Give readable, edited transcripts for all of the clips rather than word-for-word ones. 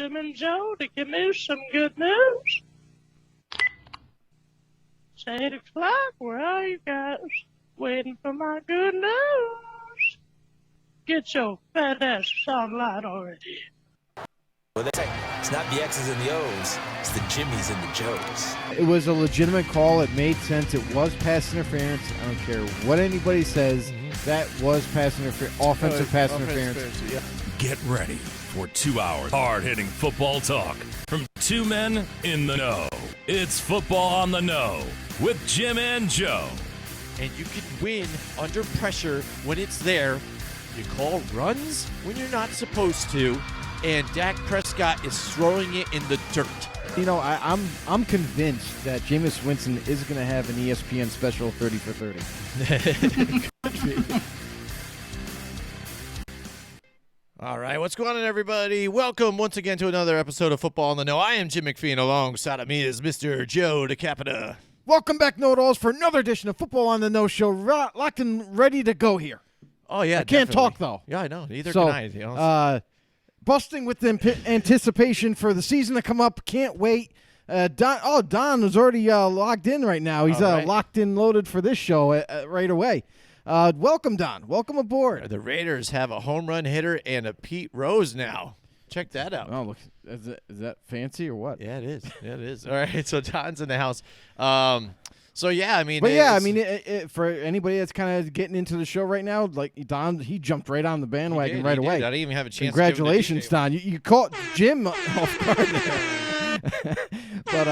Jim and Joe to give me some good news. It's 8 o'clock. Where are you guys? Waiting for my good news. Get your fat ass sunlight already. Well, it's not the X's and the O's. It's the Jimmys and the Joes. It was a legitimate call. It made sense. It was pass interference. I don't care what anybody says. That was pass interference. Offensive pass interference. Yeah. Get ready for 2 hours hard-hitting football talk from two men in the know. It's Football on the Know with Jim and Joe. And you can win under pressure when it's there. You call runs when you're not supposed to, and Dak Prescott is throwing it in the dirt. You know, I'm convinced that Jameis Winston is going to have an ESPN special 30 for 30. All right, what's going on, everybody? Welcome once again to another episode of Football on the Know. I am Jim McPhee, and alongside of me is Mr. Joe DeCapita. Welcome back, Know-It-Alls, for another edition of Football on the Know Show. Locked and ready to go here. Oh, yeah, I can't definitely. talk, though. Yeah, I know. Neither So, can I. You know? Busting with the anticipation for the season to come up. Can't wait. Don is already logged in right now. He's All right. locked in, loaded for this show right away. Welcome, Don. Welcome aboard. The Raiders have a home run hitter and a Pete Rose now. Check that out. Oh, look, is that fancy or what? Yeah, it is. Yeah, it is. All right, so Don's in the house. So, yeah, I mean. But yeah, I mean, for anybody that's kind of getting into the show right now, like Don, he jumped right on the bandwagon right away. I didn't even have a chance. Congratulations, to give him Don. You caught Jim off guard there. But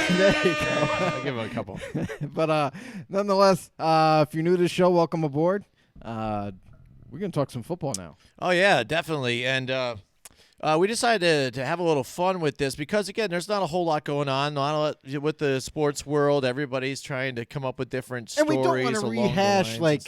there you go. I'll give him a couple. But nonetheless, if you're new to the show, welcome aboard. We're gonna talk some football now. Oh, yeah, definitely. And we decided to have a little fun with this because, again, there's not a whole lot going on. Not a lot with the sports world. Everybody's trying to come up with different stories. And we don't want to rehash like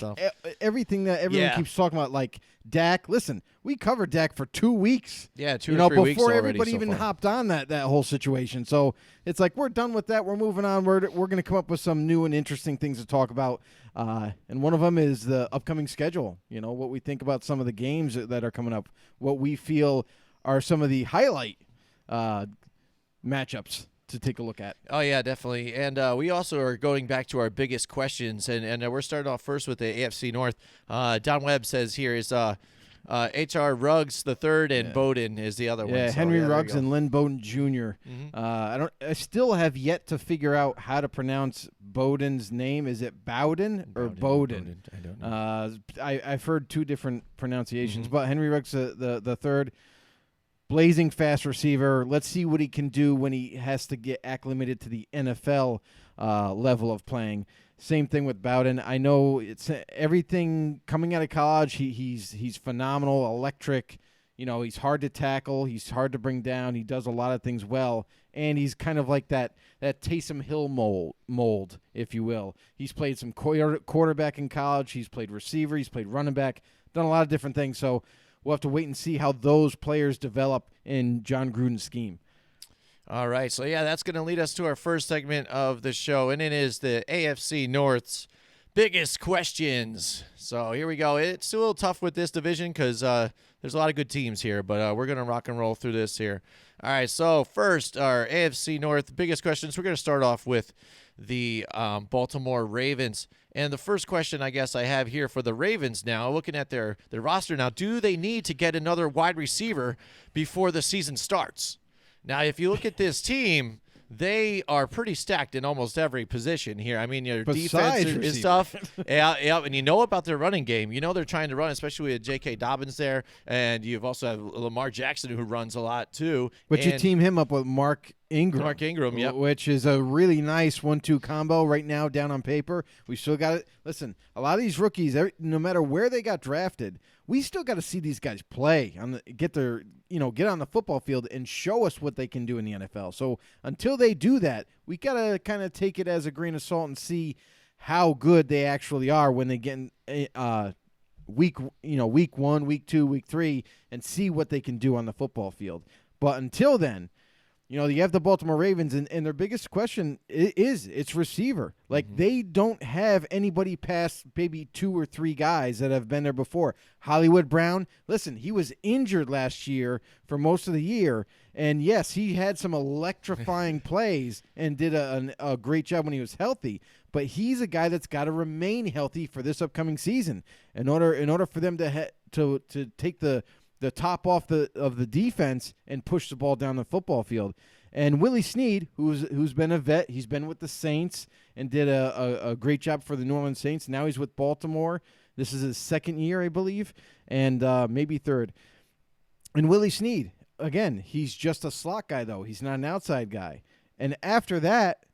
everything that everyone Yeah. keeps talking about, like Dak. Listen, we covered Dak for 2 weeks. Yeah, 2 you or know, 3 weeks before already everybody so even far. hopped on that whole situation. So it's like we're done with that. We're moving on. We're going to come up with some new and interesting things to talk about. And one of them is the upcoming schedule. You know, what we think about some of the games that are coming up. What we feel are some of the highlight matchups to take a look at. Oh, yeah, definitely. And we also are going back to our biggest questions. And we're starting off first with the AFC North. Don Webb says here is H.R. Ruggs the third and Bowden is the other one. Yeah, So, Henry there you Ruggs go. and Lynn Bowden Jr. I still have yet to figure out how to pronounce Bowden's name. Is it Bowden or Bowden? I don't know. I've heard two different pronunciations, but Henry Ruggs the third, blazing fast receiver. Let's see what he can do when he has to get acclimated to the NFL level of playing. Same thing with Bowden. I know it's everything coming out of college. He's phenomenal, electric. You know, he's hard to tackle. He's hard to bring down. He does a lot of things well, and he's kind of like that Taysom Hill mold, if you will. He's played some quarterback in college. He's played receiver. He's played running back. Done a lot of different things. So we'll have to wait and see how those players develop in John Gruden's scheme. All right, so yeah, that's going to lead us to our first segment of the show, and it is the AFC North's biggest questions. So here we go. It's a little tough with this division because there's a lot of good teams here, but we're going to rock and roll through this here. All right, so first, our AFC North biggest questions. We're going to start off with the Baltimore Ravens. And the first question I guess I have here for the Ravens now, looking at their roster now, do they need to get another wide receiver before the season starts? Now, if you look at this team, they are pretty stacked in almost every position here. I mean, your defense is tough. Yeah, and you know about their running game. You know they're trying to run, especially with J.K. Dobbins there. And you've also have Lamar Jackson, who runs a lot, too. But you team him up with Mark Ingram. Yep. Which is a really nice 1-2 combo right now down on paper. We still got it. Listen, a lot of these rookies, no matter where they got drafted, we still got to see these guys play, get on the football field and show us what they can do in the NFL. So until they do that, we got to kind of take it as a grain of salt and see how good they actually are when they get in week 1, week 2, week 3, and see what they can do on the football field. But until then, You know, you have the Baltimore Ravens, and their biggest question it's receiver. Like, they don't have anybody past maybe 2 or 3 guys that have been there before. Hollywood Brown, listen, he was injured last year for most of the year, and yes, he had some electrifying plays and did a great job when he was healthy. But he's a guy that's got to remain healthy for this upcoming season in order for them to take the top off of the defense and push the ball down the football field. And Willie Snead, who's been a vet, he's been with the Saints and did a great job for the New Orleans Saints. Now he's with Baltimore. This is his 2nd year, I believe, and maybe 3rd. And Willie Snead, again, he's just a slot guy, though. He's not an outside guy. And after that,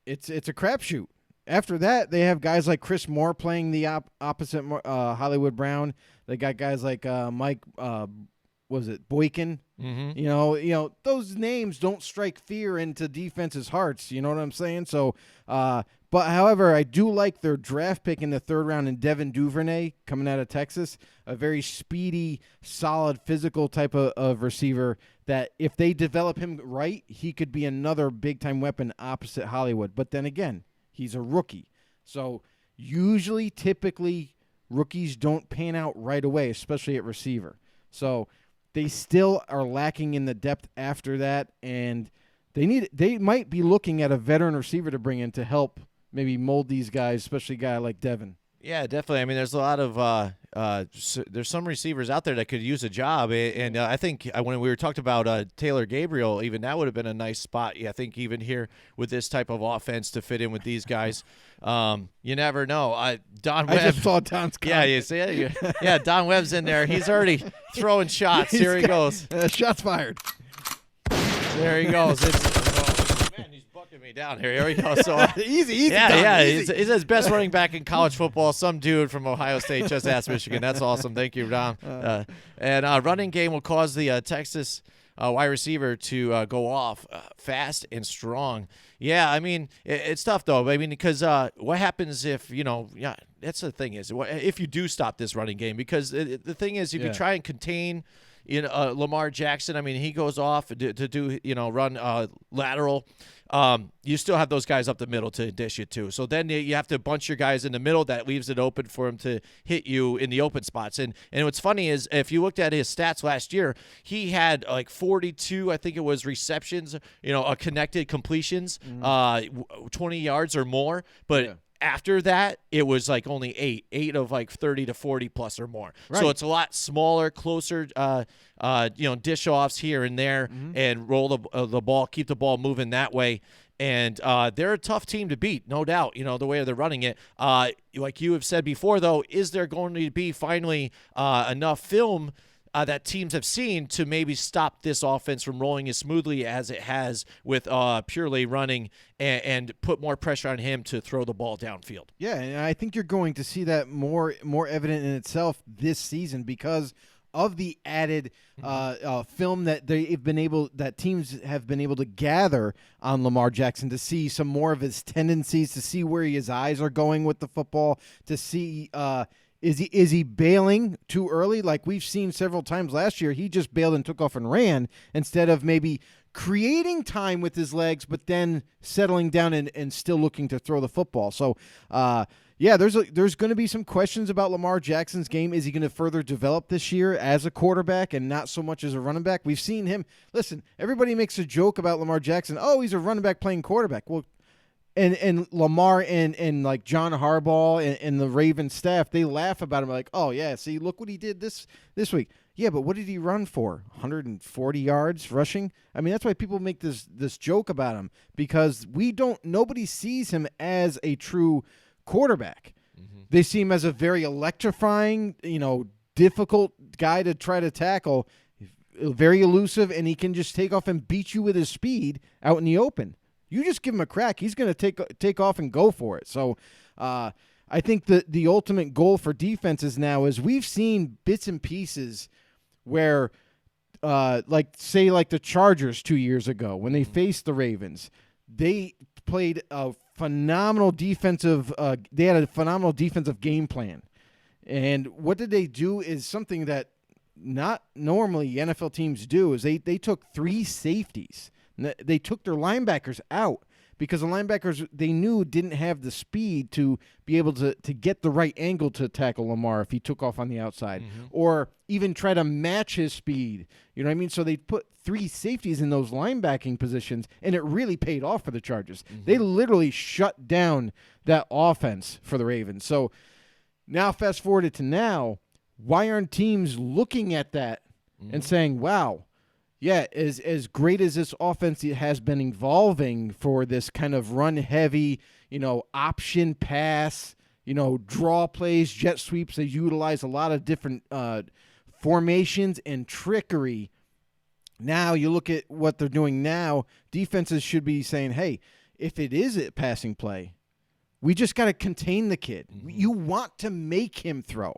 it's a crapshoot. After that, they have guys like Chris Moore playing the opposite Hollywood Brown. They got guys like Mike, was it Boykin? Mm-hmm. You know, those names don't strike fear into defenses' hearts. You know what I'm saying? So, but however, I do like their draft pick in the 3rd round in Devin Duvernay coming out of Texas, a very speedy, solid, physical type of receiver that if they develop him right, he could be another big-time weapon opposite Hollywood. But then again, he's a rookie. So typically, rookies don't pan out right away, especially at receiver. So they still are lacking in the depth after that, and they might be looking at a veteran receiver to bring in to help maybe mold these guys, especially a guy like Devin. Yeah, definitely. I mean, there's a lot of there's some receivers out there that could use a job, and I think when we were talked about Taylor Gabriel, even that would have been a nice spot. Yeah, I think even here with this type of offense to fit in with these guys, you never know. Don Webb. I just saw Don's comment. Yeah, you see it? Yeah, Don Webb's in there. He's already throwing shots. Here he goes. Shots fired. There he goes. Man, he's bucking me down here. Here we go. So easy. Yeah, Don, yeah. easy. He's his best running back in college football. Some dude from Ohio State just asked Michigan. That's awesome. Thank you, Don. And running game will cause the Texas wide receiver to go off fast and strong. Yeah, I mean, it's tough, though. I mean, because what happens if, that's the thing is, if you do stop this running game? Because the thing is, if you try and contain Lamar Jackson, I mean, he goes off to do, run lateral. You still have those guys up the middle to dish it to. So then you have to bunch your guys in the middle. That leaves it open for him to hit you in the open spots. And what's funny is if you looked at his stats last year, he had like 42, I think it was receptions, connected completions, 20 yards or more. But after that, it was like only 8 of like 30 to 40 plus or more. Right. So it's a lot smaller, closer, dish offs here and there, and roll the ball, keep the ball moving that way. And they're a tough team to beat, no doubt, the way they're running it. Like you have said before, though, is there going to be finally enough film that teams have seen to maybe stop this offense from rolling as smoothly as it has with purely running and put more pressure on him to throw the ball downfield? Yeah, and I think you're going to see that more evident in itself this season because of the added film that that teams have been able to gather on Lamar Jackson to see some more of his tendencies, to see where his eyes are going with the football, to see is he bailing too early? Like we've seen several times last year, he just bailed and took off and ran instead of maybe creating time with his legs, but then settling down and still looking to throw the football. So, there's going to be some questions about Lamar Jackson's game. Is he going to further develop this year as a quarterback and not so much as a running back? We've seen him. Listen, everybody makes a joke about Lamar Jackson. Oh, he's a running back playing quarterback. Well, and Lamar and like John Harbaugh and the Ravens staff, they laugh about him like, oh, yeah, see, look what he did this week. Yeah, but what did he run for? 140 yards rushing? I mean, that's why people make this joke about him because nobody sees him as a true quarterback. Mm-hmm. They see him as a very electrifying, difficult guy to try to tackle, very elusive, and he can just take off and beat you with his speed out in the open. You just give him a crack, he's going to take off and go for it. So I think the ultimate goal for defenses now is we've seen bits and pieces where, like the Chargers 2 years ago when they faced the Ravens, they played a phenomenal defensive game plan. And what did they do is something that not normally NFL teams do is they took 3 safeties. They took their linebackers out because the linebackers they knew didn't have the speed to be able to get the right angle to tackle Lamar if he took off on the outside or even try to match his speed. You know what I mean? So they put 3 safeties in those linebacking positions, and it really paid off for the Chargers. They literally shut down that offense for the Ravens. So now fast forward it to now, why aren't teams looking at that and saying, wow, yeah, as great as this offense has been evolving for this kind of run-heavy, option pass, draw plays, jet sweeps, they utilize a lot of different formations and trickery. Now you look at what they're doing now, defenses should be saying, hey, if it is a passing play, we just got to contain the kid. You want to make him throw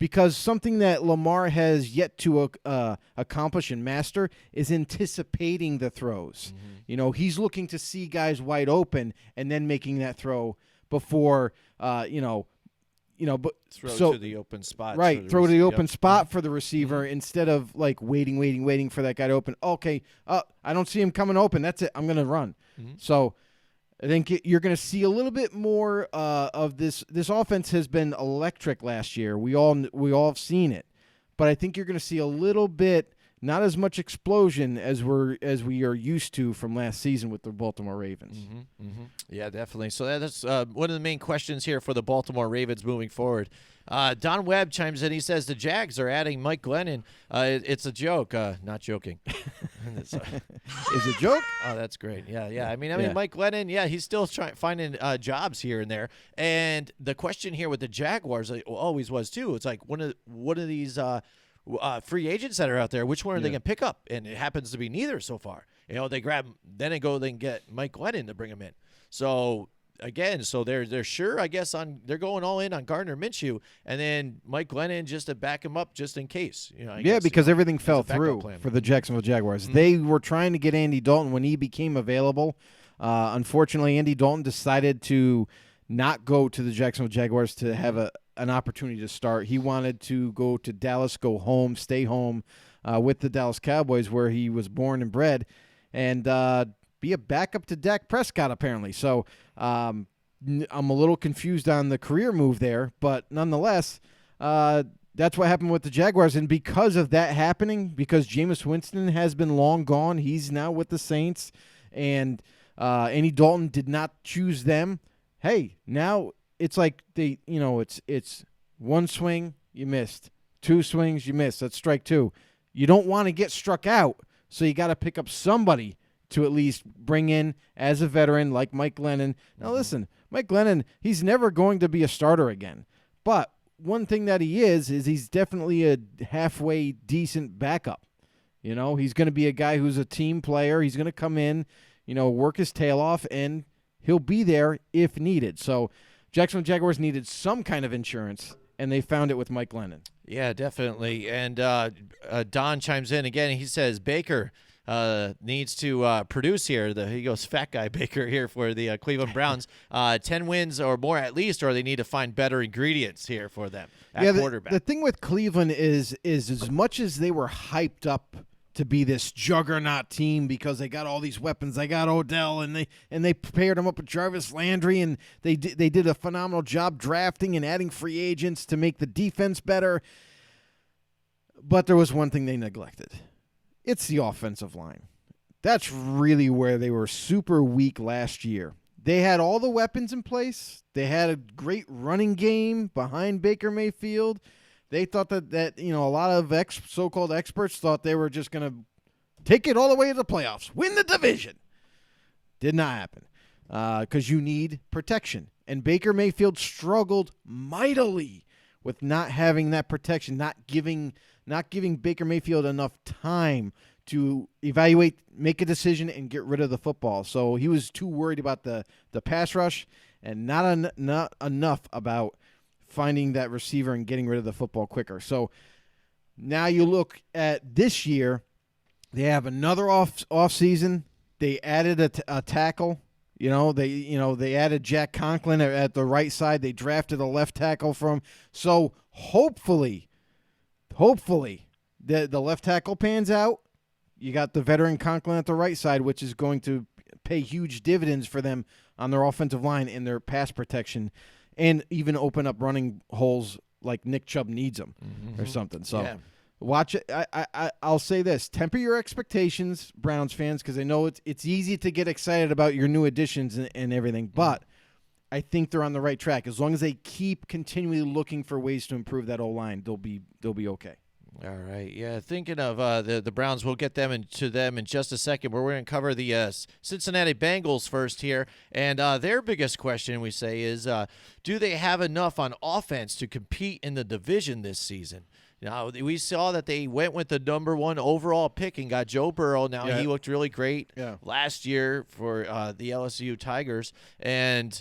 because something that Lamar has yet to accomplish and master is anticipating the throws. He's looking to see guys wide open and then making that throw before, but throw to the open spot. Right, throw to the open spot for the receiver instead of like waiting for that guy to open. Okay, I don't see him coming open. That's it. I'm going to run. So I think you're going to see a little bit more of this. This offense has been electric last year. We all have seen it, but I think you're going to see a little bit, not as much explosion as we are used to from last season with the Baltimore Ravens. Yeah, definitely. So that's one of the main questions here for the Baltimore Ravens moving forward. Don Webb chimes in. He says the Jags are adding Mike Glennon. It's a joke. Not joking. Is it a joke? Oh, that's great. Yeah. I mean, Mike Glennon. Yeah, he's still finding jobs here and there. And the question here with the Jaguars always was too. It's like one of these free agents that are out there. Which one are they gonna pick up? And it happens to be neither so far. They grab, then they go, then get Mike Glennon to bring him in. So. Again, so they're sure, I guess, they're going all in on Gardner Minshew, and then Mike Glennon just to back him up just in case. Because everything fell through for the Jacksonville Jaguars. They were trying to get Andy Dalton when he became available. Unfortunately, Andy Dalton decided to not go to the Jacksonville Jaguars to have an opportunity to start. He wanted to go to Dallas, go home, stay home with the Dallas Cowboys where he was born and bred, and be a backup to Dak Prescott, apparently. So I'm a little confused on the career move there, but nonetheless, that's what happened with the Jaguars. And because of that happening, because Jameis Winston has been long gone, he's now with the Saints, and Andy Dalton did not choose them. Hey, now it's like it's one swing, you missed. 2 swings, you missed. That's strike 2. You don't want to get struck out, so you got to pick up somebody to at least bring in as a veteran like Mike Glennon. Now listen, Mike Glennon, he's never going to be a starter again. But one thing that he is he's definitely a halfway decent backup. He's going to be a guy who's a team player. He's going to come in, work his tail off, and he'll be there if needed. So Jacksonville Jaguars needed some kind of insurance, and they found it with Mike Glennon. Yeah, definitely. And Don chimes in again. He says Baker needs to produce here. He goes fat guy Baker here for the Cleveland Browns. 10 wins or more at least, or they need to find better ingredients here for them at quarterback. The thing with Cleveland is as much as they were hyped up to be this juggernaut team because they got all these weapons, they got Odell and they paired them up with Jarvis Landry, and they did a phenomenal job drafting and adding free agents to make the defense better. But there was one thing they neglected. It's the offensive line. That's really where they were super weak last year. They had all the weapons in place. They had a great running game behind Baker Mayfield. They thought that a lot of so-called experts thought they were just going to take it all the way to the playoffs, win the division. Did not happen because you need protection. And Baker Mayfield struggled mightily with not having that protection, not giving Baker Mayfield enough time to evaluate, make a decision, and get rid of the football. So he was too worried about the pass rush and not enough about finding that receiver and getting rid of the football quicker. So now you look at this year, they have another off season. They added a tackle. They added Jack Conklin at the right side. They drafted a left tackle from. So hopefully, the left tackle pans out, you got the veteran Conklin at the right side, which is going to pay huge dividends for them on their offensive line and their pass protection, and even open up running holes like Nick Chubb needs them or something. So Yeah. watch it. I'll say this: temper your expectations, Browns fans, because I know it's easy to get excited about your new additions and everything, but I think they're on the right track. As long as they keep continually looking for ways to improve that O-line, they'll be okay. All right. Yeah, thinking of the Browns, we'll get them into them in just a second. But we're going to cover the Cincinnati Bengals first here. And their biggest question, we say, is do they have enough on offense to compete in the division this season? Now, we saw that they went with the number 1 overall pick and got Joe Burrow. Now, he looked really great last year for the LSU Tigers. And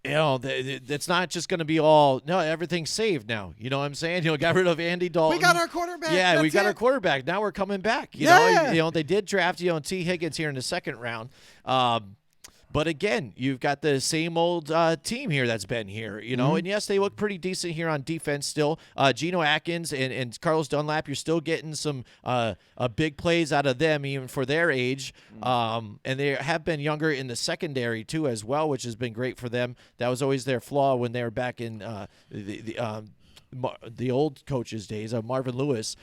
you know, that's not just going to be all, no, everything's saved now. You know what I'm saying? You know, got rid of Andy Dalton. We got our quarterback. Yeah, we got our quarterback. Now we're coming back. You know, they did draft, T. Higgins here in the second round. But again, you've got the same old team here that's been here, and yes, they look pretty decent here on defense still. Geno Atkins and Carlos Dunlap, you're still getting some big plays out of them even for their age. And they have been younger in the secondary too as well, which has been great for them. That was always their flaw when they were back in the old coach's days of Marvin Lewis.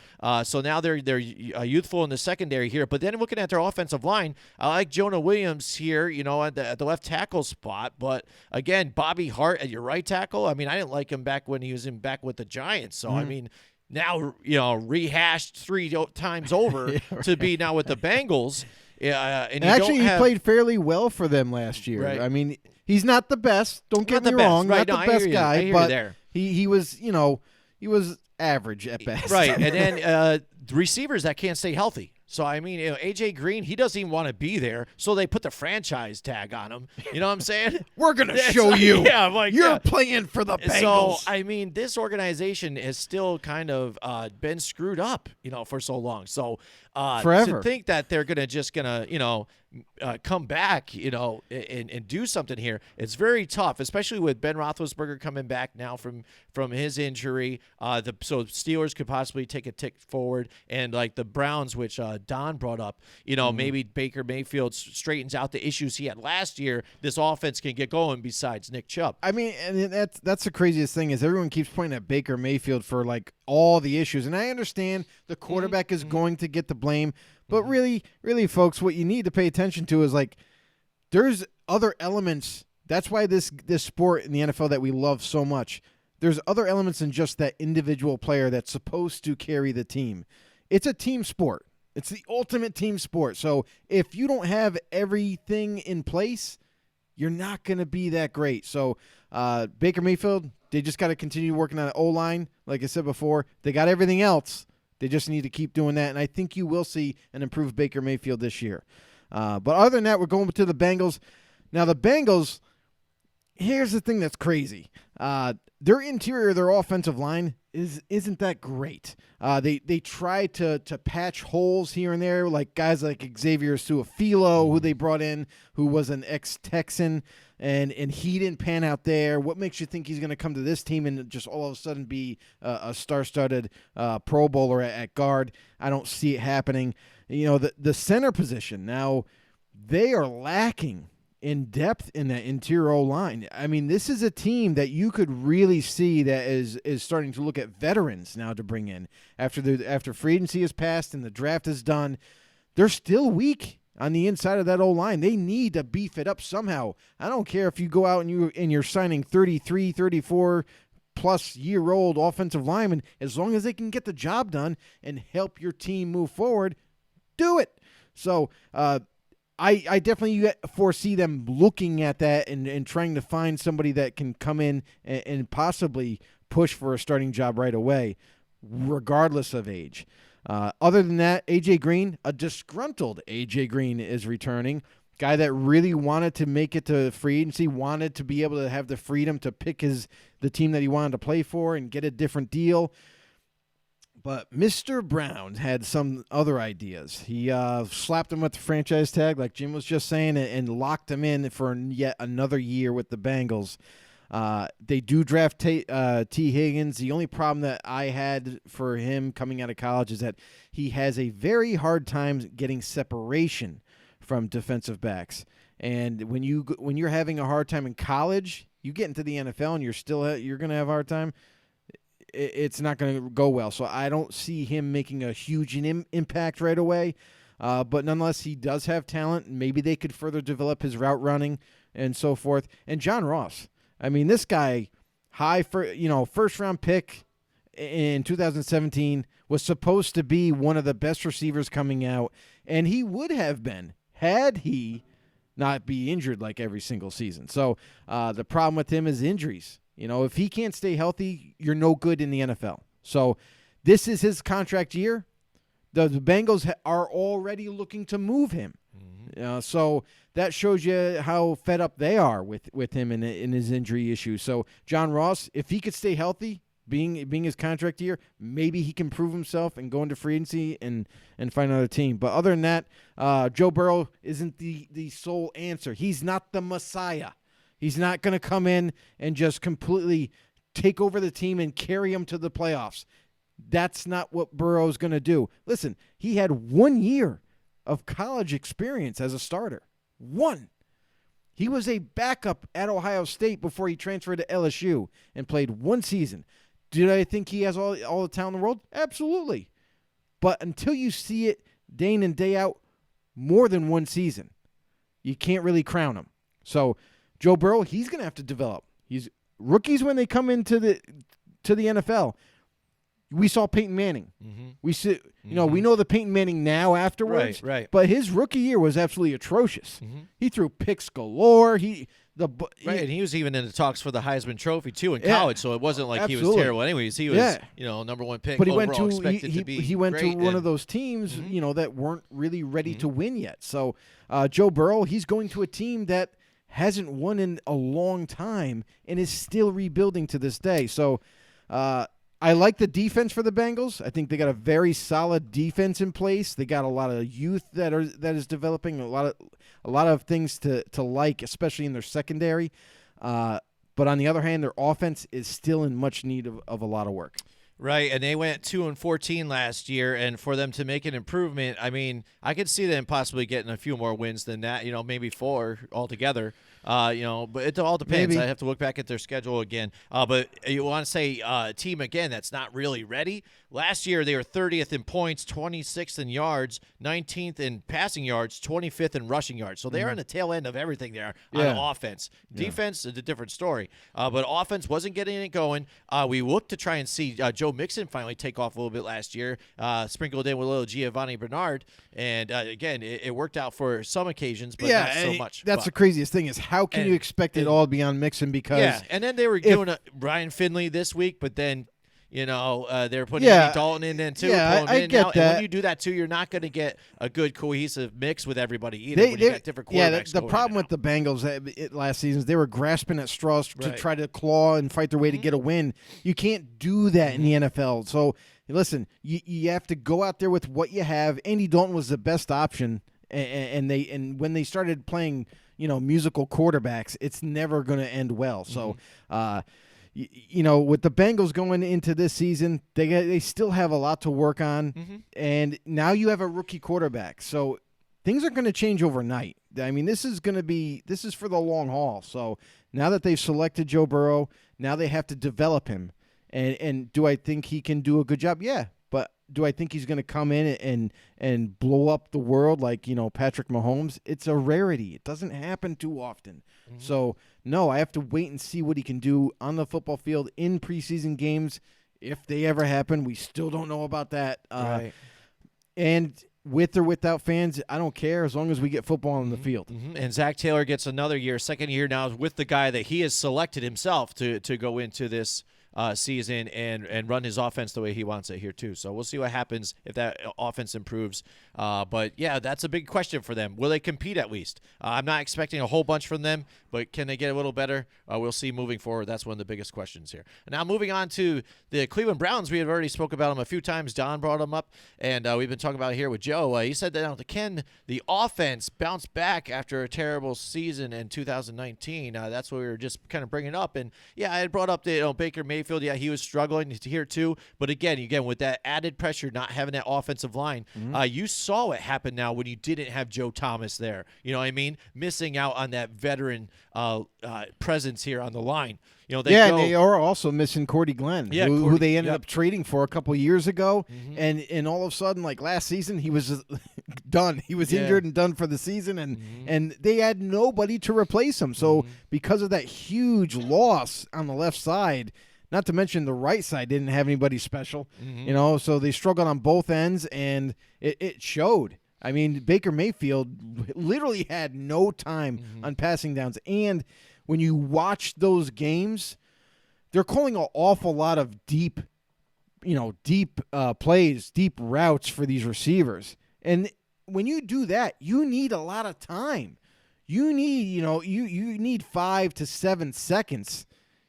So now they're youthful in the secondary here. But then looking at their offensive line, I like Jonah Williams here, at the left tackle spot. But again, Bobby Hart at your right tackle. I mean, I didn't like him back when he was back with the Giants. So I mean, now rehashed 3 times over to be now with the Bengals. Yeah, and actually, he played fairly well for them last year. Right. I mean, he's not the best. Don't get me wrong, right, not the best guy, but he was, he was average at best. Right, and then receivers that can't stay healthy. So, I mean, A.J. Green, he doesn't even want to be there, so they put the franchise tag on him. You know what I'm saying? We're going to show you. Yeah, I'm like, you're playing for the Bengals. So, I mean, this organization has still kind of been screwed up, for so long. So, forever. To think that they're just going to, come back, and do something here, it's very tough, especially with Ben Roethlisberger coming back now from his injury. So Steelers could possibly take a tick forward, and like the Browns, which Don brought up, maybe Baker Mayfield straightens out the issues he had last year. This offense can get going besides Nick Chubb. I mean, and that's the craziest thing is everyone keeps pointing at Baker Mayfield for like all the issues, and I understand the quarterback is going to get the blame. But really, folks, what you need to pay attention to is like there's other elements. That's why this sport in the NFL that we love so much, there's other elements than just that individual player that's supposed to carry the team. It's a team sport. It's the ultimate team sport. So if you don't have everything in place, you're not going to be that great. So Baker Mayfield, they just got to continue working on the O-line. Like I said before, they got everything else. They just need to keep doing that, and I think you will see an improved Baker Mayfield this year. But other than that, we're going to the Bengals. Now, the Bengals, here's the thing that's crazy. Their interior, their offensive line isn't that great. They try to patch holes here and there, like guys like Xavier Su'a-Filo, who they brought in, who was an ex-Texan, and he didn't pan out there. What makes you think he's going to come to this team and just all of a sudden be a star-studded Pro Bowler at guard? I don't see it happening. The center position, now they are lacking in depth in that interior O-line. I mean, this is a team that you could really see that is starting to look at veterans now to bring in. After free agency is passed and the draft is done, they're still weak on the inside of that O-line. They need to beef it up somehow. I don't care if you go out and you're signing 33, 34 plus year-old offensive linemen. As long as they can get the job done and help your team move forward, do it. So I definitely foresee them looking at that and trying to find somebody that can come in and possibly push for a starting job right away, regardless of age. Other than that, A.J. Green, a disgruntled A.J. Green is returning. Guy that really wanted to make it to free agency, wanted to be able to have the freedom to pick the team that he wanted to play for and get a different deal. But Mr. Brown had some other ideas. He slapped him with the franchise tag, like Jim was just saying, and locked him in for yet another year with the Bengals. They do draft T. Higgins. The only problem that I had for him coming out of college is that he has a very hard time getting separation from defensive backs. And when you're having a hard time in college, you get into the NFL and you're going to have a hard time. It's not going to go well. So I don't see him making a huge impact right away. But nonetheless, he does have talent. Maybe they could further develop his route running and so forth. And John Ross, I mean, this guy, first round pick in 2017, was supposed to be one of the best receivers coming out, and he would have been had he not be injured like every single season. So the problem with him is injuries. If he can't stay healthy, you're no good in the NFL. So this is his contract year. The Bengals are already looking to move him. So that shows you how fed up they are with him in his injury issue. So John Ross, if he could stay healthy, being his contract year, maybe he can prove himself and go into free agency and find another team. But other than that, Joe Burrow isn't the sole answer. He's not the Messiah. He's not going to come in and just completely take over the team and carry them to the playoffs. That's not what Burrow's going to do. Listen, he had 1 year of college experience as a starter. 1. He was a backup at Ohio State before he transferred to LSU and played 1 season. Did I think he has all the talent in the world? Absolutely. But until you see it day in and day out more than 1 season, you can't really crown him. So Joe Burrow, he's going to have to develop. He's rookies when they come into the NFL. We saw Peyton Manning. Mm-hmm. We know the Peyton Manning now afterwards. Right. But his rookie year was absolutely atrocious. Mm-hmm. He threw picks galore. And he was even in the talks for the Heisman Trophy too in college. So it wasn't like absolutely. He was terrible. Anyways, he was number 1 pick. But he overall, went to one of those teams that weren't really ready to win yet. So Joe Burrow, he's going to a team that hasn't won in a long time and is still rebuilding to this day. So I like the defense for the Bengals. I think they got a very solid defense in place. They got a lot of youth that is developing, a lot of things to like, especially in their secondary. But on the other hand, their offense is still in much need of a lot of work. Right, and they went 2-14 last year, and for them to make an improvement, I mean, I could see them possibly getting a few more wins than that, maybe 4 altogether. But it all depends. Maybe. I have to look back at their schedule again. But you want to say a team, again, that's not really ready. Last year, they were 30th in points, 26th in yards, 19th in passing yards, 25th in rushing yards. So they're on the tail end of everything there on offense. Defense is a different story. But offense wasn't getting it going. We looked to try and see Joe Mixon finally take off a little bit last year, sprinkled in with a little Giovanni Bernard. And, again, it worked out for some occasions, but not so much. That's the craziest thing is how can you expect it all to be on Mixon because and then they were doing Brian Finley this week, but then they were putting Andy Dalton in then too. I get that. And when you do that too, you're not going to get a good cohesive mix with everybody either. When you got different quarterbacks. The problem with the Bengals last season is they were grasping at straws to try to claw and fight their way to get a win. You can't do that in the NFL. So listen, you have to go out there with what you have. Andy Dalton was the best option, and when they started playing musical quarterbacks, it's never going to end well. So, with the Bengals going into this season, they still have a lot to work on, and now you have a rookie quarterback. So things are going to change overnight. I mean, this is for the long haul. So now that they've selected Joe Burrow, now they have to develop him. And do I think he can do a good job? Yeah. But do I think he's going to come in and blow up the world like, Patrick Mahomes? It's a rarity. It doesn't happen too often. So, no, I have to wait and see what he can do on the football field in preseason games. If they ever happen, we still don't know about that. Right. And with or without fans, I don't care as long as we get football on the field. And Zach Taylor gets another year, second year now with the guy that he has selected himself to go into this season and run his offense the way he wants it here too. So we'll see what happens if that offense improves. But yeah, that's a big question for them. Will they compete at least? I'm not expecting a whole bunch from them, but can they get a little better? We'll see moving forward. That's one of the biggest questions here. And now moving on to the Cleveland Browns. We have already spoke about them a few times. Don brought them up, and we've been talking about it here with Joe. He said that the offense bounced back after a terrible season in 2019. That's what we were just kind of bringing up. And yeah, I had brought up the Baker Mayfield. Yeah, he was struggling here too. But again, with that added pressure, not having that offensive line, you saw what happened now when you didn't have Joe Thomas there. You know what I mean? Missing out on that veteran presence here on the line. And they are also missing Cordy Glenn, who they ended up trading for a couple years ago, and all of a sudden, like last season, he was done. He was injured and done for the season, and they had nobody to replace him. So because of that huge loss on the left side, not to mention the right side didn't have anybody special, so they struggled on both ends, and it showed. I mean, Baker Mayfield literally had no time on passing downs, and when you watch those games, they're calling an awful lot of deep plays, deep routes for these receivers. And when you do that, you need a lot of time. You need, you need 5 to 7 seconds,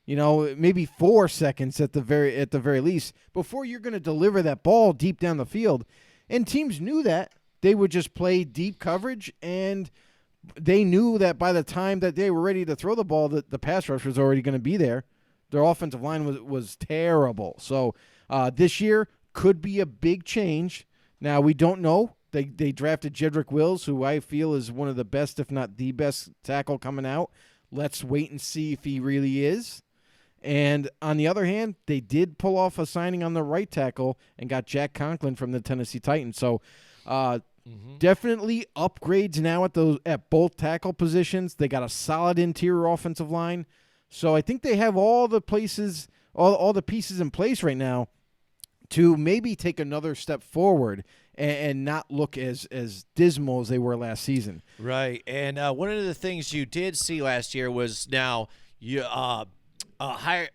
maybe 4 seconds at the very least before you're going to deliver that ball deep down the field. And teams knew that. They would just play deep coverage, and they knew that by the time that they were ready to throw the ball, that the pass rush was already going to be there. Their offensive line was terrible. So this year could be a big change. Now, we don't know. They drafted Jedrick Wills, who I feel is one of the best, if not the best, tackle coming out. Let's wait and see if he really is. And on the other hand, they did pull off a signing on the right tackle and got Jack Conklin from the Tennessee Titans. So definitely upgrades now at both tackle positions. They got a solid interior offensive line. So I think they have all the pieces in place right now to maybe take another step forward and not look as dismal as they were last season. Right. And one of the things you did see last year was now you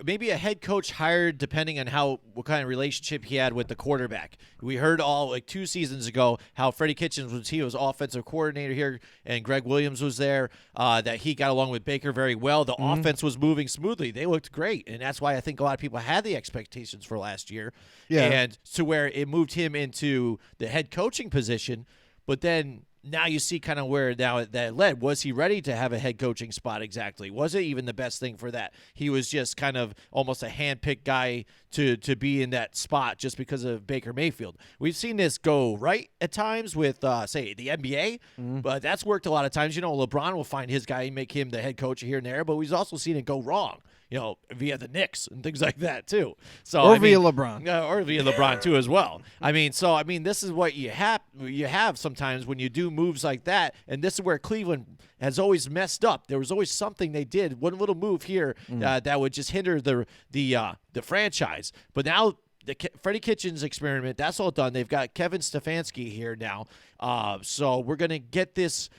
maybe a head coach hired depending on what kind of relationship he had with the quarterback. We heard 2 seasons ago how Freddie Kitchens was offensive coordinator here, and Greg Williams was there, that he got along with Baker very well. The offense was moving smoothly. They looked great, and that's why I think a lot of people had the expectations for last year. Yeah. And to where it moved him into the head coaching position, but then now you see kind of where now that led. Was he ready to have a head coaching spot exactly? Was it even the best thing for that? He was just kind of almost a hand-picked guy to be in that spot just because of Baker Mayfield. We've seen this go right at times with, say, the NBA, but that's worked a lot of times. LeBron will find his guy and make him the head coach here and there, but we've also seen it go wrong. Via the Knicks and things like that too. So via LeBron. Or via LeBron too as well. This is what you have sometimes when you do moves like that, and this is where Cleveland has always messed up. There was always something they did, one little move here that would just hinder the franchise. But now the Freddie Kitchens experiment, that's all done. They've got Kevin Stefanski here now. So we're going to get this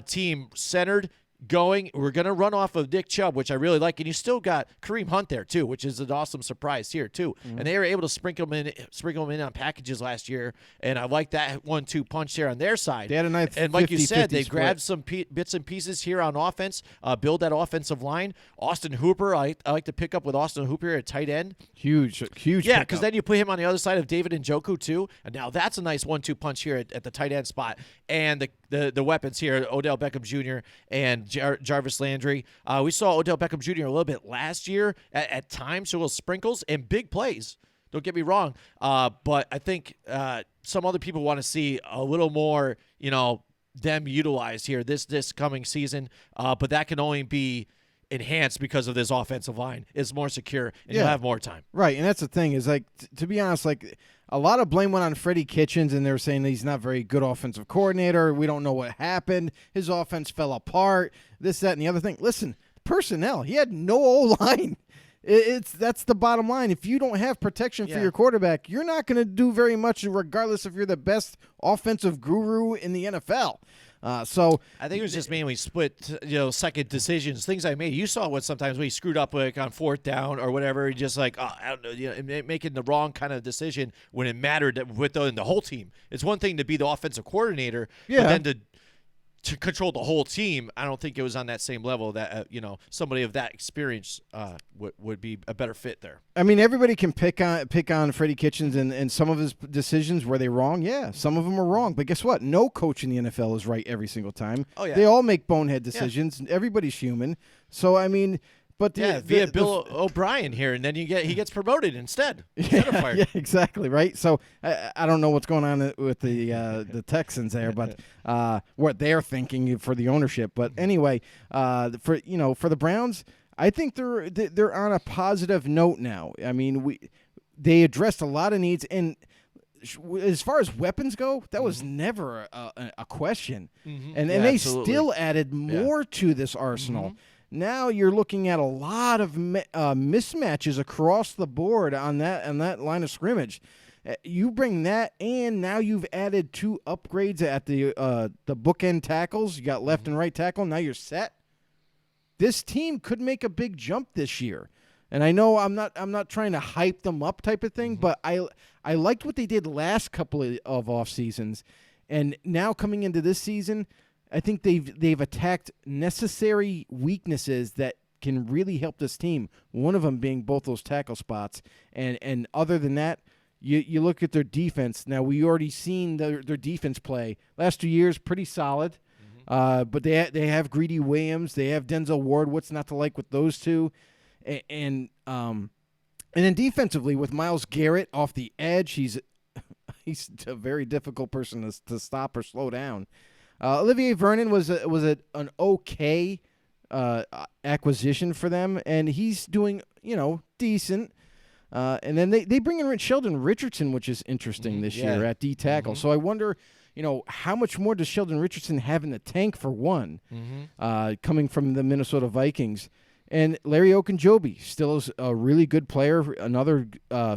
team centered, going. We're going to run off of Nick Chubb, which I really like, and you still got Kareem Hunt there too, which is an awesome surprise here too. And they were able to sprinkle them in on packages last year, and I like that 1-2 punch there on their side. They had a nice and like you said, they split. grabbed some bits and pieces here on offense, build that offensive line. Austin Hooper, I like to pick up with Austin Hooper at tight end. Huge. Yeah, because then you put him on the other side of David Njoku too, and now that's a nice 1-2 punch here at the tight end spot. And the weapons here, Odell Beckham Jr. and Jarvis Landry. We saw Odell Beckham Jr. a little bit last year at times, so little sprinkles and big plays. Don't get me wrong, but I think some other people want to see a little more, them utilized here this coming season. But that can only be enhanced because of this offensive line. It's more secure, and you'll have more time. Right, and that's the thing is, to be honest, a lot of blame went on Freddie Kitchens, and they're saying that he's not very good offensive coordinator. We don't know what happened. His offense fell apart, this, that, and the other thing. Listen, personnel. He had no O-line. That's the bottom line. If you don't have protection for your quarterback, you're not going to do very much regardless if you're the best offensive guru in the NFL. So I think it was just mainly split, second decisions, things I made. You saw what sometimes we screwed up like on fourth down or whatever, just like I don't know, making the wrong kind of decision when it mattered with the whole team. It's one thing to be the offensive coordinator, but then to control the whole team, I don't think it was on that same level that somebody of that experience would be a better fit there. I mean, everybody can pick on Freddie Kitchens and some of his decisions. Were they wrong? Yeah, some of them are wrong. But guess what? No coach in the NFL is right every single time. Oh, yeah. They all make bonehead decisions. Yeah. Everybody's human. So I mean, but via Bill O'Brien here, and then he gets promoted instead of fired. Yeah, exactly right. So I don't know what's going on with the Texans there, but what they're thinking for the ownership. But anyway, for the Browns, I think they're on a positive note now. I mean, they addressed a lot of needs, and as far as weapons go, that was never a question. And they absolutely. Still added more to this arsenal. Now you're looking at a lot of mismatches across the board on that line of scrimmage. You bring that, and now you've added 2 upgrades at the bookend tackles. You got left and right tackle. Now you're set. This team could make a big jump this year, and I know I'm not trying to hype them up type of thing, but I liked what they did last couple of off seasons, and now coming into this season, I think they've attacked necessary weaknesses that can really help this team. One of them being both those tackle spots, and other than that, you look at their defense. Now we already seen their defense play last 2 years, pretty solid. But they have Greedy Williams, they have Denzel Ward. What's not to like with those two, and then defensively with Myles Garrett off the edge, he's a very difficult person to stop or slow down. Olivier Vernon was an okay acquisition for them, and he's doing decent. And then they bring in Sheldon Richardson, which is interesting this year at D tackle. So I wonder, how much more does Sheldon Richardson have in the tank for one, coming from the Minnesota Vikings. And Larry Ogunjobi still is a really good player, another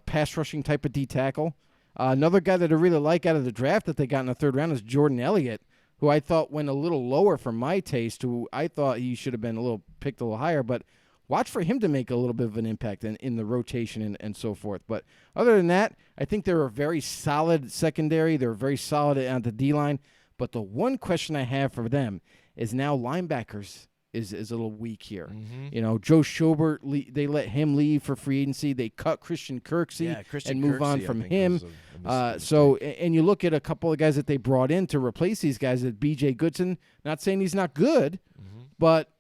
pass rushing type of D tackle. Another guy that I really like out of the draft that they got in the 3rd round is Jordan Elliott, who I thought went a little lower for my taste, who I thought he should have been picked a little higher, but watch for him to make a little bit of an impact in the rotation and so forth. But other than that, I think they're a very solid secondary. They're very solid on the D-line. But the one question I have for them is now linebackers is a little weak here. Joe Schobert, they let him leave for free agency. They cut Christian Kirksey and move on from him. And you look at a couple of guys that they brought in to replace these guys, at B.J. Goodson. Not saying he's not good, but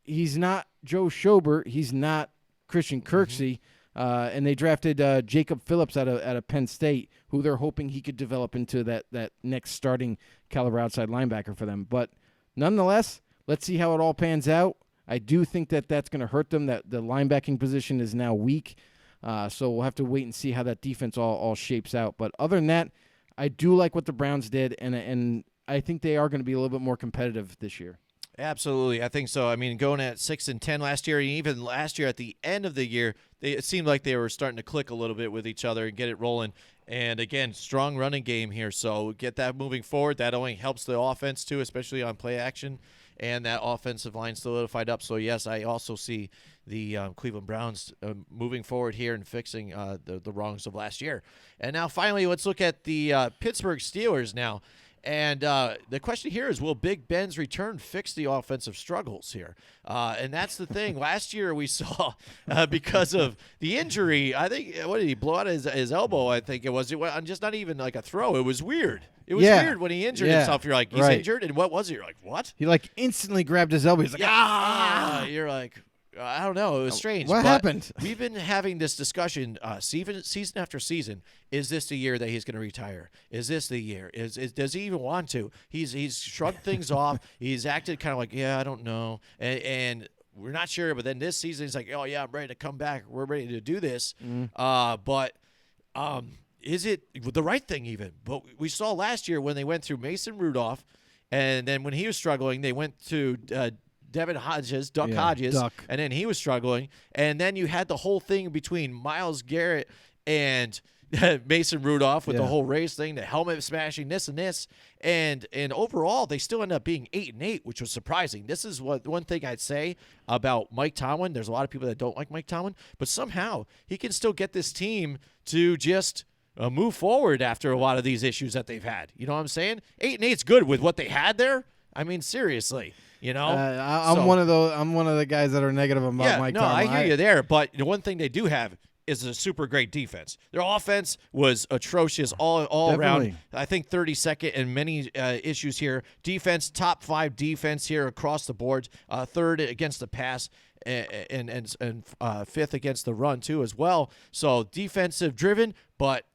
he's not Joe Schobert. He's not Christian Kirksey. And they drafted Jacob Phillips out of Penn State, who they're hoping he could develop into that next starting caliber outside linebacker for them. But nonetheless, let's see how it all pans out. I do think that's going to hurt them, that the linebacking position is now weak. So we'll have to wait and see how that defense all shapes out. But other than that, I do like what the Browns did, and I think they are going to be a little bit more competitive this year. Absolutely, I think so. I mean, going at 6-10 last year, and even last year at the end of the year, it seemed like they were starting to click a little bit with each other and get it rolling. And again, strong running game here, so get that moving forward. That only helps the offense too, especially on play action, and that offensive line solidified up. So yes, I also see the Cleveland Browns moving forward here and fixing the wrongs of last year. And now finally, let's look at the Pittsburgh Steelers now. And the question here is, will Big Ben's return fix the offensive struggles here? And that's the thing. Last year we saw, because of the injury, I think, what did he blow out his elbow? I think it was just not even like a throw. It was weird. It was weird when he injured himself. You're like, he's injured? And what was it? You're like, what? He instantly grabbed his elbow. He's like, You're like, I don't know. It was strange. What happened? We've been having this discussion season after season. Is this the year that he's going to retire? Is this the year? Does he even want to? He's shrugged things off. He's acted kind of like, I don't know. And we're not sure. But then this season, he's like, oh, yeah, I'm ready to come back. We're ready to do this. But is it the right thing even? But we saw last year when they went through Mason Rudolph, and then when he was struggling, they went to Devin Hodges, Duck Hodges, and then he was struggling. And then you had the whole thing between Myles Garrett and Mason Rudolph with the Yeah. whole race thing, the helmet smashing, this and this, and overall they still end up being 8-8, which was surprising. This is one thing I'd say about Mike Tomlin. There's a lot of people that don't like Mike Tomlin, but somehow he can still get this team to just move forward after a lot of these issues that they've had. You know what I'm saying? 8-8's good with what they had there. I mean, seriously. You know, I'm one of the guys that are negative about Mike Tomlin. I hear you there. But the one thing they do have is a super great defense. Their offense was atrocious all around. I think 32nd in many issues here. Defense, top 5 defense here across the board. Third against the pass and fifth against the run too as well. So defensive driven, but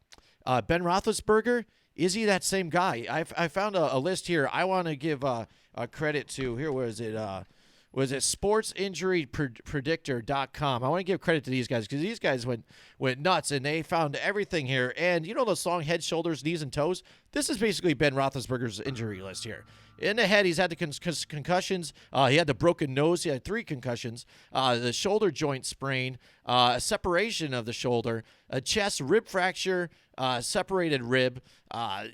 Ben Roethlisberger, is he that same guy? I found a list here. I want to give a credit to, here was it sportsinjurypredictor.com. I want to give credit to these guys because these guys went nuts and they found everything here. And you know the song Head, Shoulders, Knees, and Toes? This is basically Ben Roethlisberger's injury list here. In the head, he's had the concussions. He had the broken nose. He had 3 concussions. The shoulder joint sprain, a separation of the shoulder, a chest rib fracture, separated rib.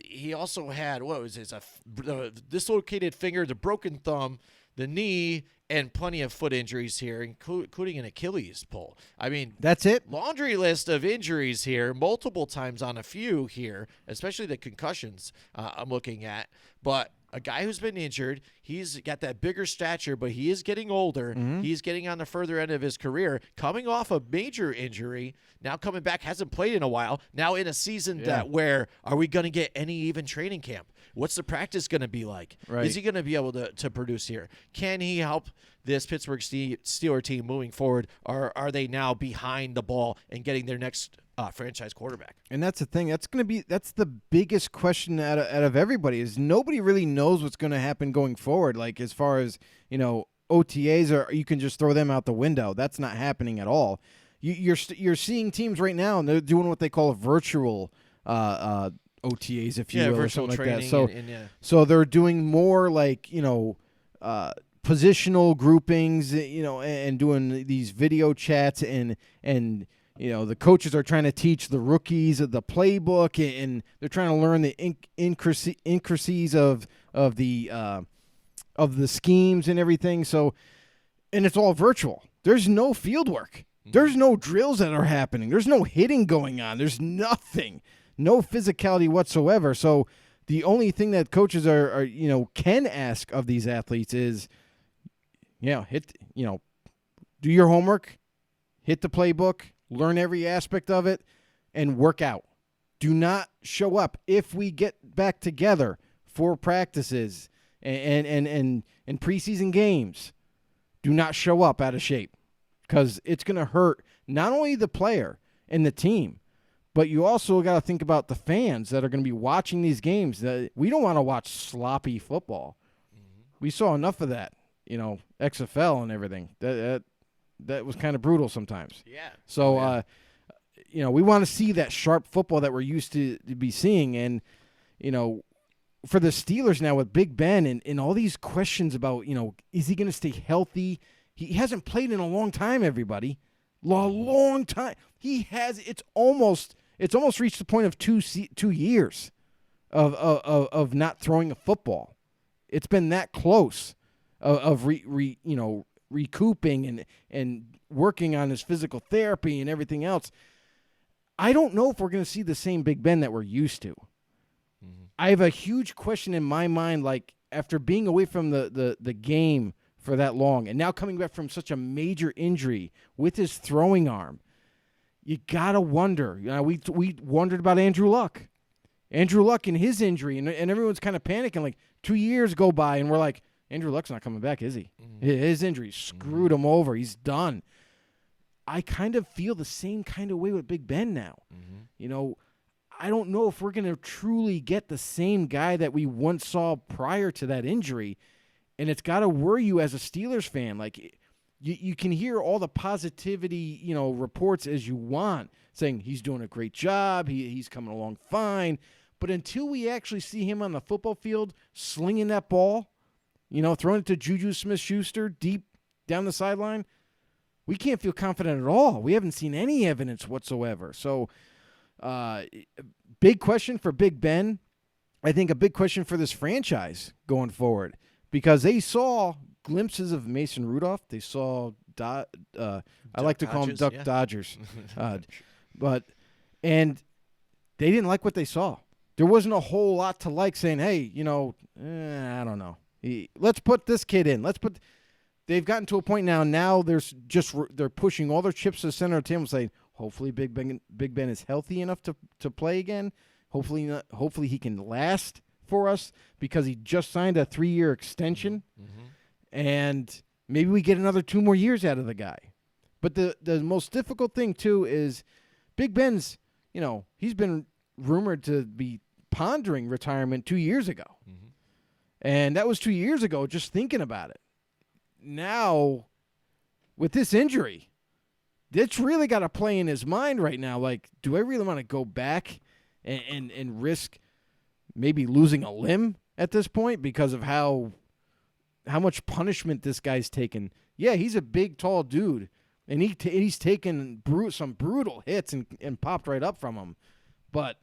He also had, the dislocated finger, the broken thumb, the knee, and plenty of foot injuries here, including an Achilles pull. I mean, that's it. Laundry list of injuries here, multiple times on a few here, especially the concussions I'm looking at. But a guy who's been injured, he's got that bigger stature, but he is getting older. Mm-hmm. He's getting on the further end of his career, coming off a major injury, now coming back, hasn't played in a while, now in a season that where are we going to get any even training camp? What's the practice going to be like? Right. Is he going to be able to produce here? Can he help this Pittsburgh Steelers team moving forward, or are they now behind the ball and getting their next franchise quarterback? And that's the thing. That's the biggest question out of everybody is nobody really knows what's going to happen going forward. Like as far as, you know, OTAs, or you can just throw them out the window. That's not happening at all. You're seeing teams right now, and they're doing what they call a virtual OTAs, if you will, or something like that. So, so they're doing more like, you know, positional groupings, you know, and doing these video chats, and you know, the coaches are trying to teach the rookies the playbook, and they're trying to learn the intricacies of the schemes and everything. So, and it's all virtual. There's no field work. There's no drills that are happening. There's no hitting going on. There's nothing. No physicality whatsoever. So the only thing that coaches are you know, can ask of these athletes is, do your homework, hit the playbook, learn every aspect of it, and work out. Do not show up. If we get back together for practices and preseason games, do not show up out of shape, because it's going to hurt not only the player and the team, but you also got to think about the fans that are going to be watching these games. We don't want to watch sloppy football. Mm-hmm. We saw enough of that, you know, XFL and everything. That was kind of brutal sometimes. Yeah. So, you know, we want to see that sharp football that we're used to be seeing. And, you know, for the Steelers now with Big Ben and all these questions about, you know, is he going to stay healthy? He hasn't played in a long time, everybody. Long time. He has. It's almost reached the point of 2 years of not throwing a football. It's been that close of recouping and working on his physical therapy and everything else. I don't know if we're going to see the same Big Ben that we're used to. Mm-hmm. I have a huge question in my mind, like after being away from the game for that long and now coming back from such a major injury with his throwing arm, you got to wonder. You know, we wondered about Andrew Luck. Andrew Luck and his injury, and everyone's kind of panicking. Like 2 years go by, and we're like, Andrew Luck's not coming back, is he? Mm-hmm. His injury screwed him over. He's done. I kind of feel the same kind of way with Big Ben now. Mm-hmm. You know, I don't know if we're going to truly get the same guy that we once saw prior to that injury, and it's got to worry you as a Steelers fan. Like, you can hear all the positivity, you know, reports as you want, saying he's doing a great job, he's coming along fine, but until we actually see him on the football field slinging that ball, you know, throwing it to Juju Smith-Schuster deep down the sideline, we can't feel confident at all. We haven't seen any evidence whatsoever. So Big question for Big Ben. I think a big question for this franchise going forward, because they saw glimpses of Mason Rudolph. They saw I like to call him Duck Dodgers. And they didn't like what they saw. There wasn't a whole lot to like, saying, hey, I don't know. Let's put this kid in. They've gotten to a point now they're pushing all their chips to the center of the table, saying, hopefully Big Ben is healthy enough to play again. Hopefully he can last for us, because he just signed a 3-year extension. Mm-hmm. And maybe we get another 2 more years out of the guy. But the most difficult thing, too, is Big Ben's, he's been rumored to be pondering retirement 2 years ago. Mm-hmm. And that was 2 years ago, just thinking about it. Now, with this injury, it's really got to play in his mind right now. Like, do I really want to go back and risk maybe losing a limb at this point because of how much punishment this guy's taken? Yeah, he's a big, tall dude, and he's taken some brutal hits and popped right up from him. But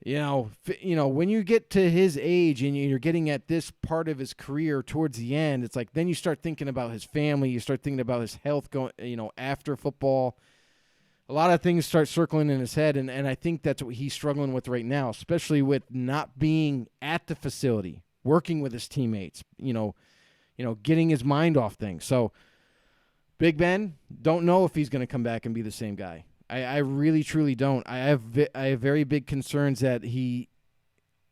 when you get to his age and you're getting at this part of his career towards the end, it's like then you start thinking about his family, you start thinking about his health going, after football. A lot of things start circling in his head, and I think that's what he's struggling with right now, especially with not being at the facility, working with his teammates, getting his mind off things. So Big Ben, don't know if he's going to come back and be the same guy. I really, truly don't. I have very big concerns that he's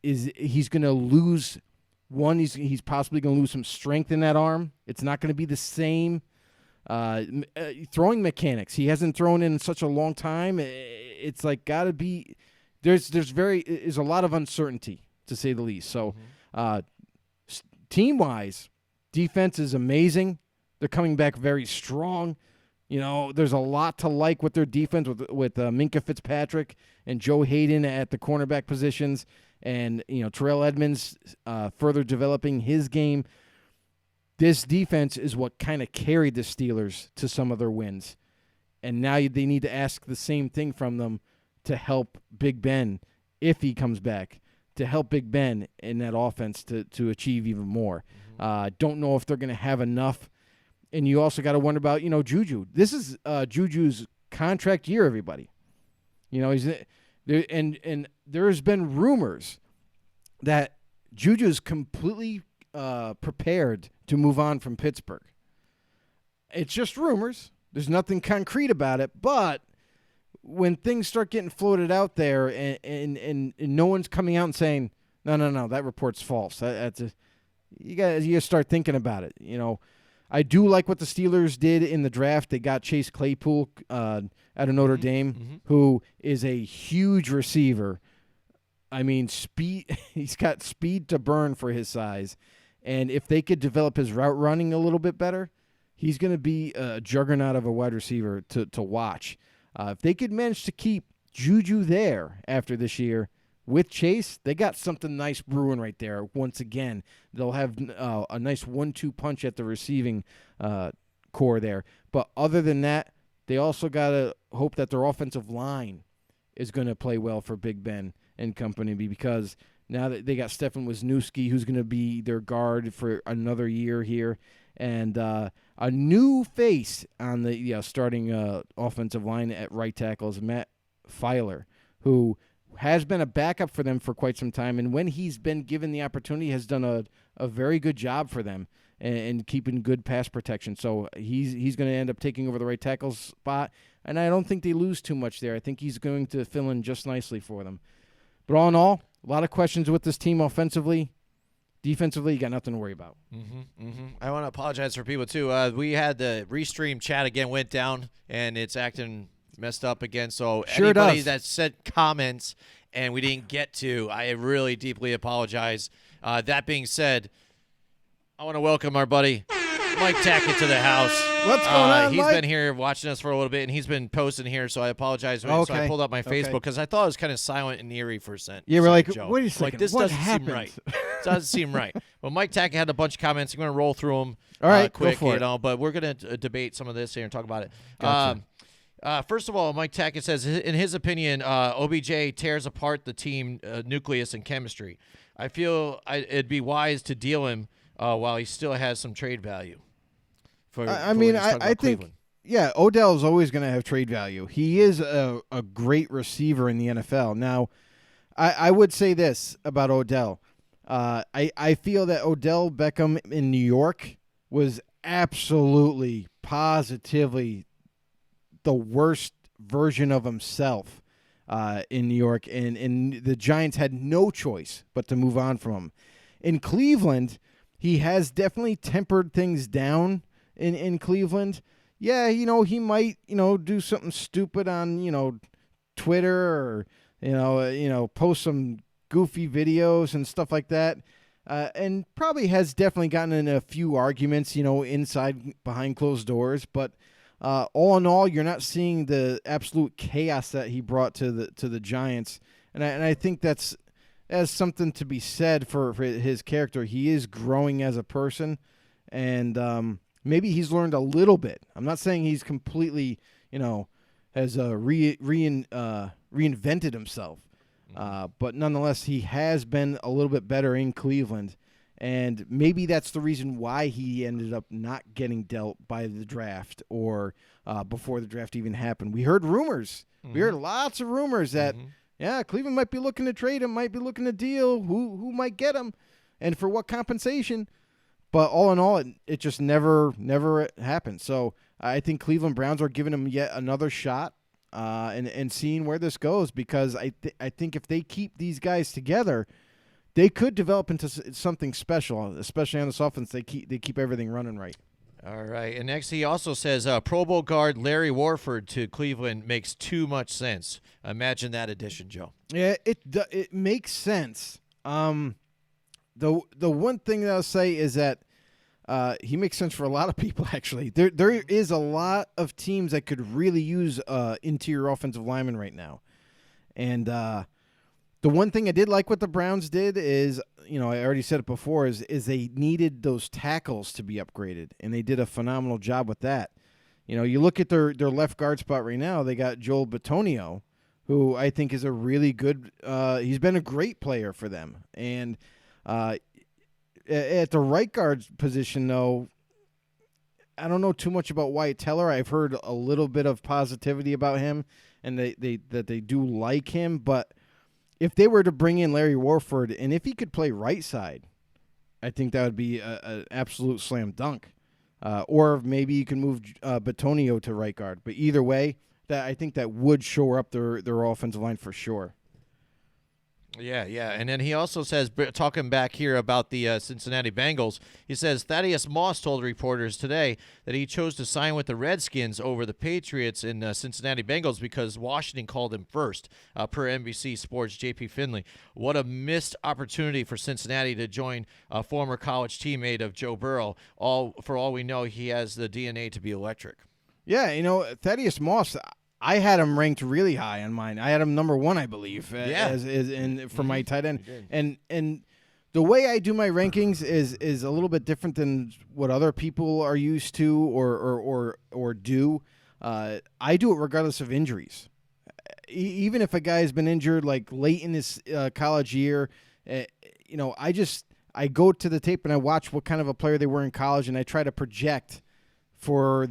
going to lose one. He's possibly going to lose some strength in that arm. It's not going to be the same. Throwing mechanics, he hasn't thrown in such a long time. It's like got to be. There's a lot of uncertainty, to say the least. So, team wise, defense is amazing. They're coming back very strong. There's a lot to like with their defense with Minkah Fitzpatrick and Joe Hayden at the cornerback positions, and Terrell Edmonds further developing his game. This defense is what kind of carried the Steelers to some of their wins, and now they need to ask the same thing from them to help Big Ben, if he comes back, to help Big Ben in that offense to achieve even more. Don't know if they're going to have enough. And you also got to wonder about, Juju. This is Juju's contract year, everybody. He's there, and there has been rumors that Juju's completely prepared to move on from Pittsburgh. It's just rumors. There's nothing concrete about it. But when things start getting floated out there and no one's coming out and saying, no, that report's false. You got to start thinking about it, I do like what the Steelers did in the draft. They got Chase Claypool out of Notre Dame, who is a huge receiver. I mean, speed. He's got speed to burn for his size. And if they could develop his route running a little bit better, he's going to be a juggernaut of a wide receiver to watch. If they could manage to keep Juju there after this year, with Chase, they got something nice brewing right there. Once again, they'll have a nice 1-2 punch at the receiving core there. But other than that, they also got to hope that their offensive line is going to play well for Big Ben and company, because now that they got Stefan Wisniewski, who's going to be their guard for another year here, and a new face on the starting offensive line at right tackle is Matt Filer, who has been a backup for them for quite some time, and when he's been given the opportunity, has done a very good job for them and keeping good pass protection. So he's going to end up taking over the right tackle spot, and I don't think they lose too much there. I think he's going to fill in just nicely for them. But all in all, a lot of questions with this team offensively. Defensively, you got nothing to worry about. I want to apologize for people, too. We had the Restream chat again went down, and it's acting messed up again. So anybody that said comments and we didn't get to, I really deeply apologize. That being said, I want to welcome our buddy Mike Tackett to the house. What's going on, He's Mike? been here watching us for a little bit, and he's been posting here, so I apologize. So I pulled up my Facebook because I thought it was kind of silent and eerie for a second. Yeah, we're like, Joe. wait a second, like, this what doesn't happened? seem right. Doesn't seem right. Well, Mike Tackett had a bunch of comments. I'm going to roll through them all right, quick, go for it. but we're going to debate some of this here and talk about it. Gotcha. First of all, Mike Tackett says, in his opinion, OBJ tears apart the team nucleus and chemistry. I feel it'd be wise to deal him while he still has some trade value. I think, yeah, Odell's always going to have trade value. He is a great receiver in the NFL. Now, I would say this about Odell. I feel that Odell Beckham in New York was absolutely, positively the worst version of himself in New York, and the Giants had no choice but to move on from him. In Cleveland, he has definitely tempered things down in Cleveland. Yeah, he might, do something stupid on, Twitter or, post some goofy videos and stuff like that. And probably has definitely gotten in a few arguments, inside behind closed doors. But all in all, you're not seeing the absolute chaos that he brought to the Giants. And I think that's something to be said for his character. He is growing as a person, and maybe he's learned a little bit. I'm not saying he's completely, has reinvented himself. But nonetheless, he has been a little bit better in Cleveland, and maybe that's the reason why he ended up not getting dealt by the draft or before the draft even happened. We heard rumors. Mm-hmm. We heard lots of rumors that, Cleveland might be looking to trade him, might be looking to deal, who might get him, and for what compensation. But all in all, it just never happened. So I think Cleveland Browns are giving him yet another shot. And seeing where this goes, because I think if they keep these guys together, they could develop into something special, especially on this offense. They keep everything running right. All right, and next he also says Pro Bowl guard Larry Warford to Cleveland makes too much sense. Imagine that addition, Joe. Yeah, it makes sense. The one thing that I'll say is that he makes sense for a lot of people, actually. There is a lot of teams that could really use interior offensive linemen right now. And the one thing I did like what the Browns did is, I already said it before, is they needed those tackles to be upgraded, and they did a phenomenal job with that. You look at their left guard spot right now, they got Joel Bitonio, who I think is a really good he's been a great player for them. And at the right guard position, though, I don't know too much about Wyatt Teller. I've heard a little bit of positivity about him, and that they do like him. But if they were to bring in Larry Warford, and if he could play right side, I think that would be an absolute slam dunk. Or maybe you can move Bitonio to right guard. But either way, I think that would shore up their offensive line for sure. Yeah. And then he also says, talking back here about the Cincinnati Bengals, he says Thaddeus Moss told reporters today that he chose to sign with the Redskins over the Patriots in Cincinnati Bengals because Washington called him first, per NBC Sports' J.P. Finley. What a missed opportunity for Cincinnati to join a former college teammate of Joe Burrow. For all we know, he has the DNA to be electric. Yeah, Thaddeus Moss, I had him ranked really high on mine. I had him number 1, I believe, for my tight end. And the way I do my rankings is a little bit different than what other people are used to or do. I do it regardless of injuries. Even if a guy has been injured like late in his college year, I go to the tape and I watch what kind of a player they were in college, and I try to project for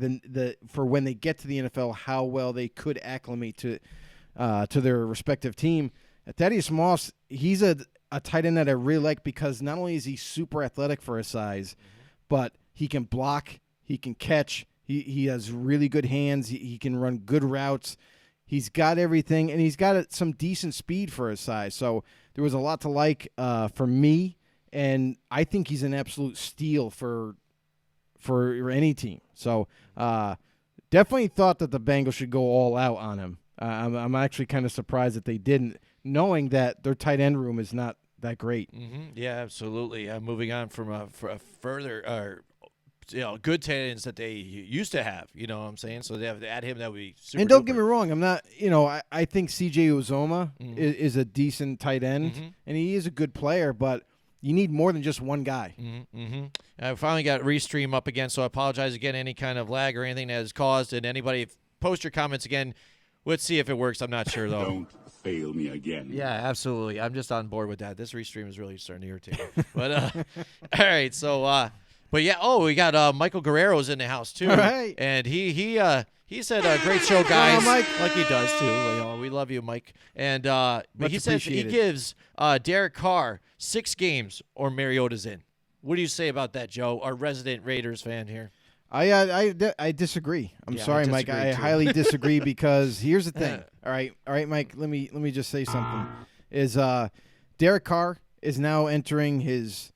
for when they get to the NFL, how well they could acclimate to their respective team. Thaddeus Moss, he's a tight end that I really like because not only is he super athletic for his size, but he can block, he can catch, he has really good hands, he can run good routes. He's got everything, and he's got some decent speed for his size. So there was a lot to like for me, and I think he's an absolute steal for any team. So definitely thought that the Bengals should go all out on him. I'm actually kind of surprised that they didn't, knowing that their tight end room is not that great. Mm-hmm. Yeah, absolutely. Moving on from a further good tight ends that they used to have, you know what I'm saying? So they have to add him, that would be super. And don't get me wrong, I'm not, I think C.J. Uzomah is a decent tight end, and he is a good player, but you need more than just one guy. I finally got Restream up again, so I apologize again any kind of lag or anything that has caused. And anybody, post your comments again. Let's see if it works. I'm not sure, though. Don't fail me again. Yeah, absolutely. I'm just on board with that. This restream is really starting to irritate me. But, all right, so, but yeah, we got Michael Guerrero's in the house, too. All right. And he said, great show, guys. Mike. Like he does, too. You know, we love you, Mike. And but Much he says he appreciated. gives Derek Carr 6 games or Mariota's in. What do you say about that, Joe, our resident Raiders fan here? I disagree. I'm Yeah, I sorry, Mike. disagree, I too. highly disagree because here's the thing. All right, Mike. Let me just say something. Is Derek Carr is now entering his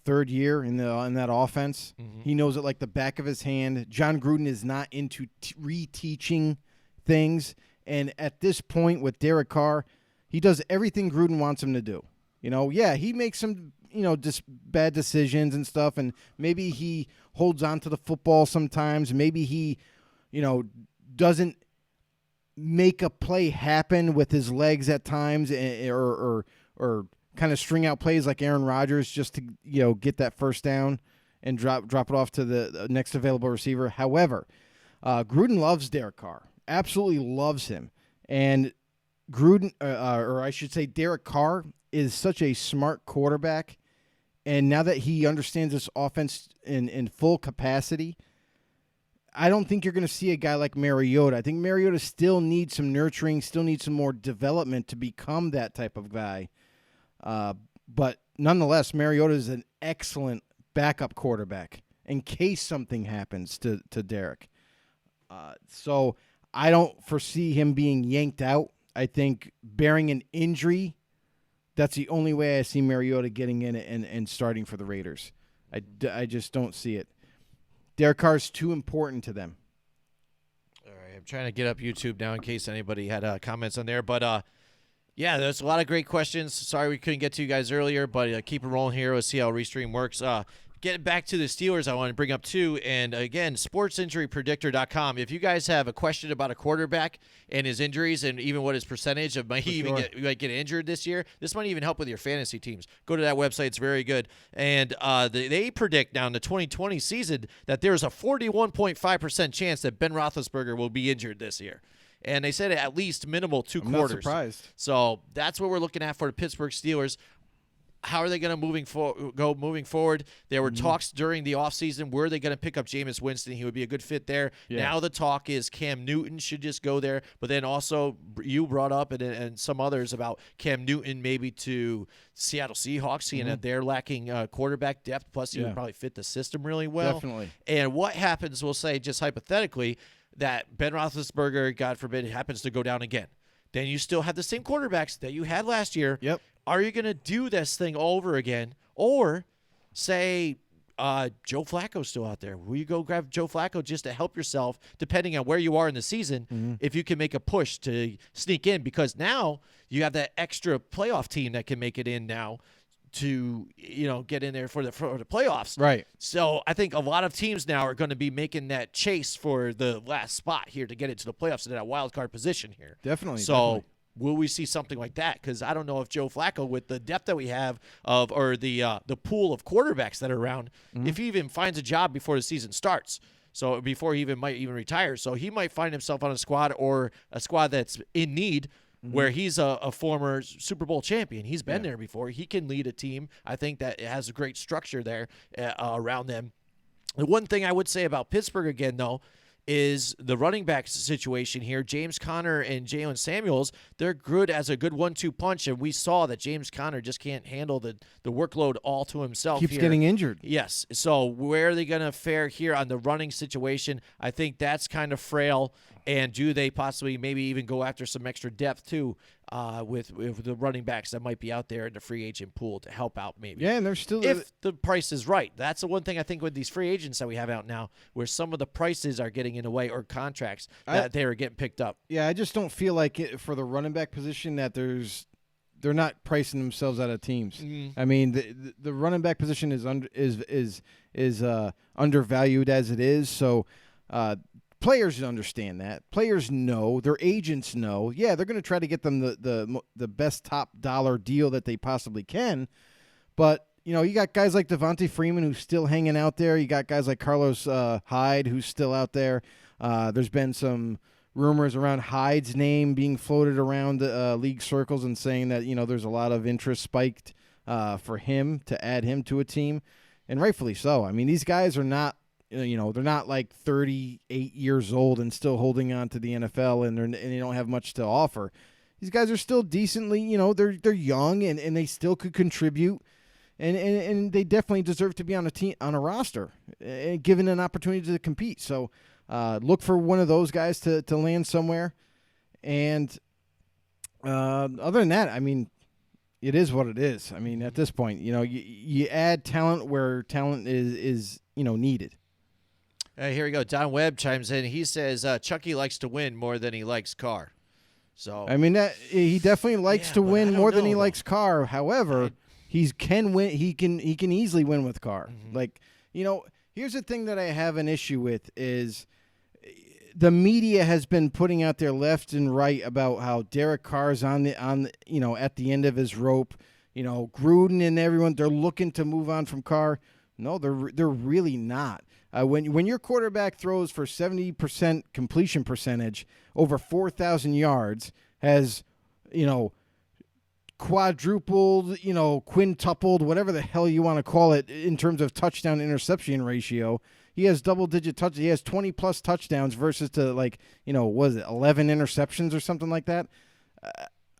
third year in that offense. Mm-hmm. He knows it like the back of his hand. John Gruden is not into reteaching things, and at this point with Derek Carr, he does everything Gruden wants him to do. Yeah, he makes some just bad decisions and stuff, and maybe he holds on to the football sometimes. Maybe he, doesn't make a play happen with his legs at times, or kind of string out plays like Aaron Rodgers just to get that first down and drop it off to the next available receiver. However, Gruden loves Derek Carr, absolutely loves him, and Gruden, or I should say, Derek Carr is such a smart quarterback, and now that he understands this offense in full capacity, I don't think you're going to see a guy like Mariota. I think Mariota still needs some nurturing, still needs some more development to become that type of guy. But nonetheless, Mariota is an excellent backup quarterback in case something happens to Derek. So I don't foresee him being yanked out. I think bearing an injury, that's the only way I see Mariota getting in and starting for the Raiders. I just don't see it. Derek Carr's too important to them. All right, I'm trying to get up YouTube now in case anybody had comments on there. But, yeah, there's a lot of great questions. Sorry we couldn't get to you guys earlier, but keep it rolling here. Let's see how Restream works. Getting back to the Steelers, I want to bring up too, and again, sportsinjurypredictor.com. If you guys have a question about a quarterback and his injuries and even what his percentage of might get injured this year, this might even help with your fantasy teams. Go to that website; it's very good. And they predict now in the 2020 season that there's a 41.5% chance that Ben Roethlisberger will be injured this year. And they said at least minimal 2 I'm quarters. not surprised. So that's what we're looking at for the Pittsburgh Steelers. How are they going to moving forward? There were talks during the offseason. Were they going to pick up Jameis Winston? He would be a good fit there. Yeah. Now the talk is Cam Newton should just go there. But then also you brought up and some others about Cam Newton maybe to Seattle Seahawks, seeing that they're lacking quarterback depth. Plus, he would probably fit the system really well. Definitely. And what happens, we'll say just hypothetically, that Ben Roethlisberger, God forbid, happens to go down again. Then you still have the same quarterbacks that you had last year. Yep. Are you going to do this thing all over again? Or say Joe Flacco's still out there. Will you go grab Joe Flacco just to help yourself, depending on where you are in the season, if you can make a push to sneak in? Because now you have that extra playoff team that can make it in now to get in there for the playoffs. Right. So I think a lot of teams now are going to be making that chase for the last spot here to get into the playoffs in that wild card position here. Definitely. So definitely. will we see something like that? Because I don't know if Joe Flacco, with the depth that we have or the pool of quarterbacks that are around, if he even finds a job before the season starts. So before he might retire. So he might find himself on a squad or a squad that's in need, where he's a former Super Bowl champion. He's been there before. He can lead a team, I think, that has a great structure there around them. The one thing I would say about Pittsburgh again, though, is the running back situation here. James Conner and Jalen Samuels, they're good as a good 1-2 punch, and we saw that James Conner just can't handle the workload all to himself. Keeps here. getting injured. Yes. So where are they going to fare here on the running situation? I think that's kind of frail. And do they possibly maybe even go after some extra depth, too, with the running backs that might be out there in the free agent pool to help out maybe? Yeah, and they're still If the price is right. That's the one thing I think with these free agents that we have out now, where some of the prices are getting in the way, or contracts that they are getting picked up. Yeah, I just don't feel like it for the running back position that they're not pricing themselves out of teams. I mean, the running back position is undervalued as it is. So players understand that. Players know. Their agents know. Yeah, they're going to try to get them the best top dollar deal that they possibly can. But you got guys like Devontae Freeman who's still hanging out there. You got guys like Carlos Hyde who's still out there. There's been some rumors around Hyde's name being floated around league circles and saying that, there's a lot of interest spiked for him to add him to a team, and rightfully so. I mean, these guys are not, they're not like 38 years old and still holding on to the NFL, and they don't have much to offer. These guys are still decently, they're young and they still could contribute, and they definitely deserve to be on a team, on a roster, given an opportunity to compete. So look for one of those guys to land somewhere. And other than that, I mean, it is what it is. I mean, at this point, you add talent where talent is needed. Here we go. Don Webb chimes in. He says Chucky likes to win more than he likes Carr. So I mean, that he definitely likes to win more than he likes Carr. However, he can win. He can easily win with Carr. Mm-hmm. Like, here's the thing that I have an issue with is the media has been putting out there left and right about how Derek Carr's on the at the end of his rope. Gruden and everyone, they're looking to move on from Carr. No, they're really not. When your quarterback throws for 70% completion percentage, over 4,000 yards, has quadrupled, quintupled, whatever the hell you want to call it in terms of touchdown interception ratio. He has double-digit touch. He has 20-plus touchdowns versus to 11 interceptions or something like that.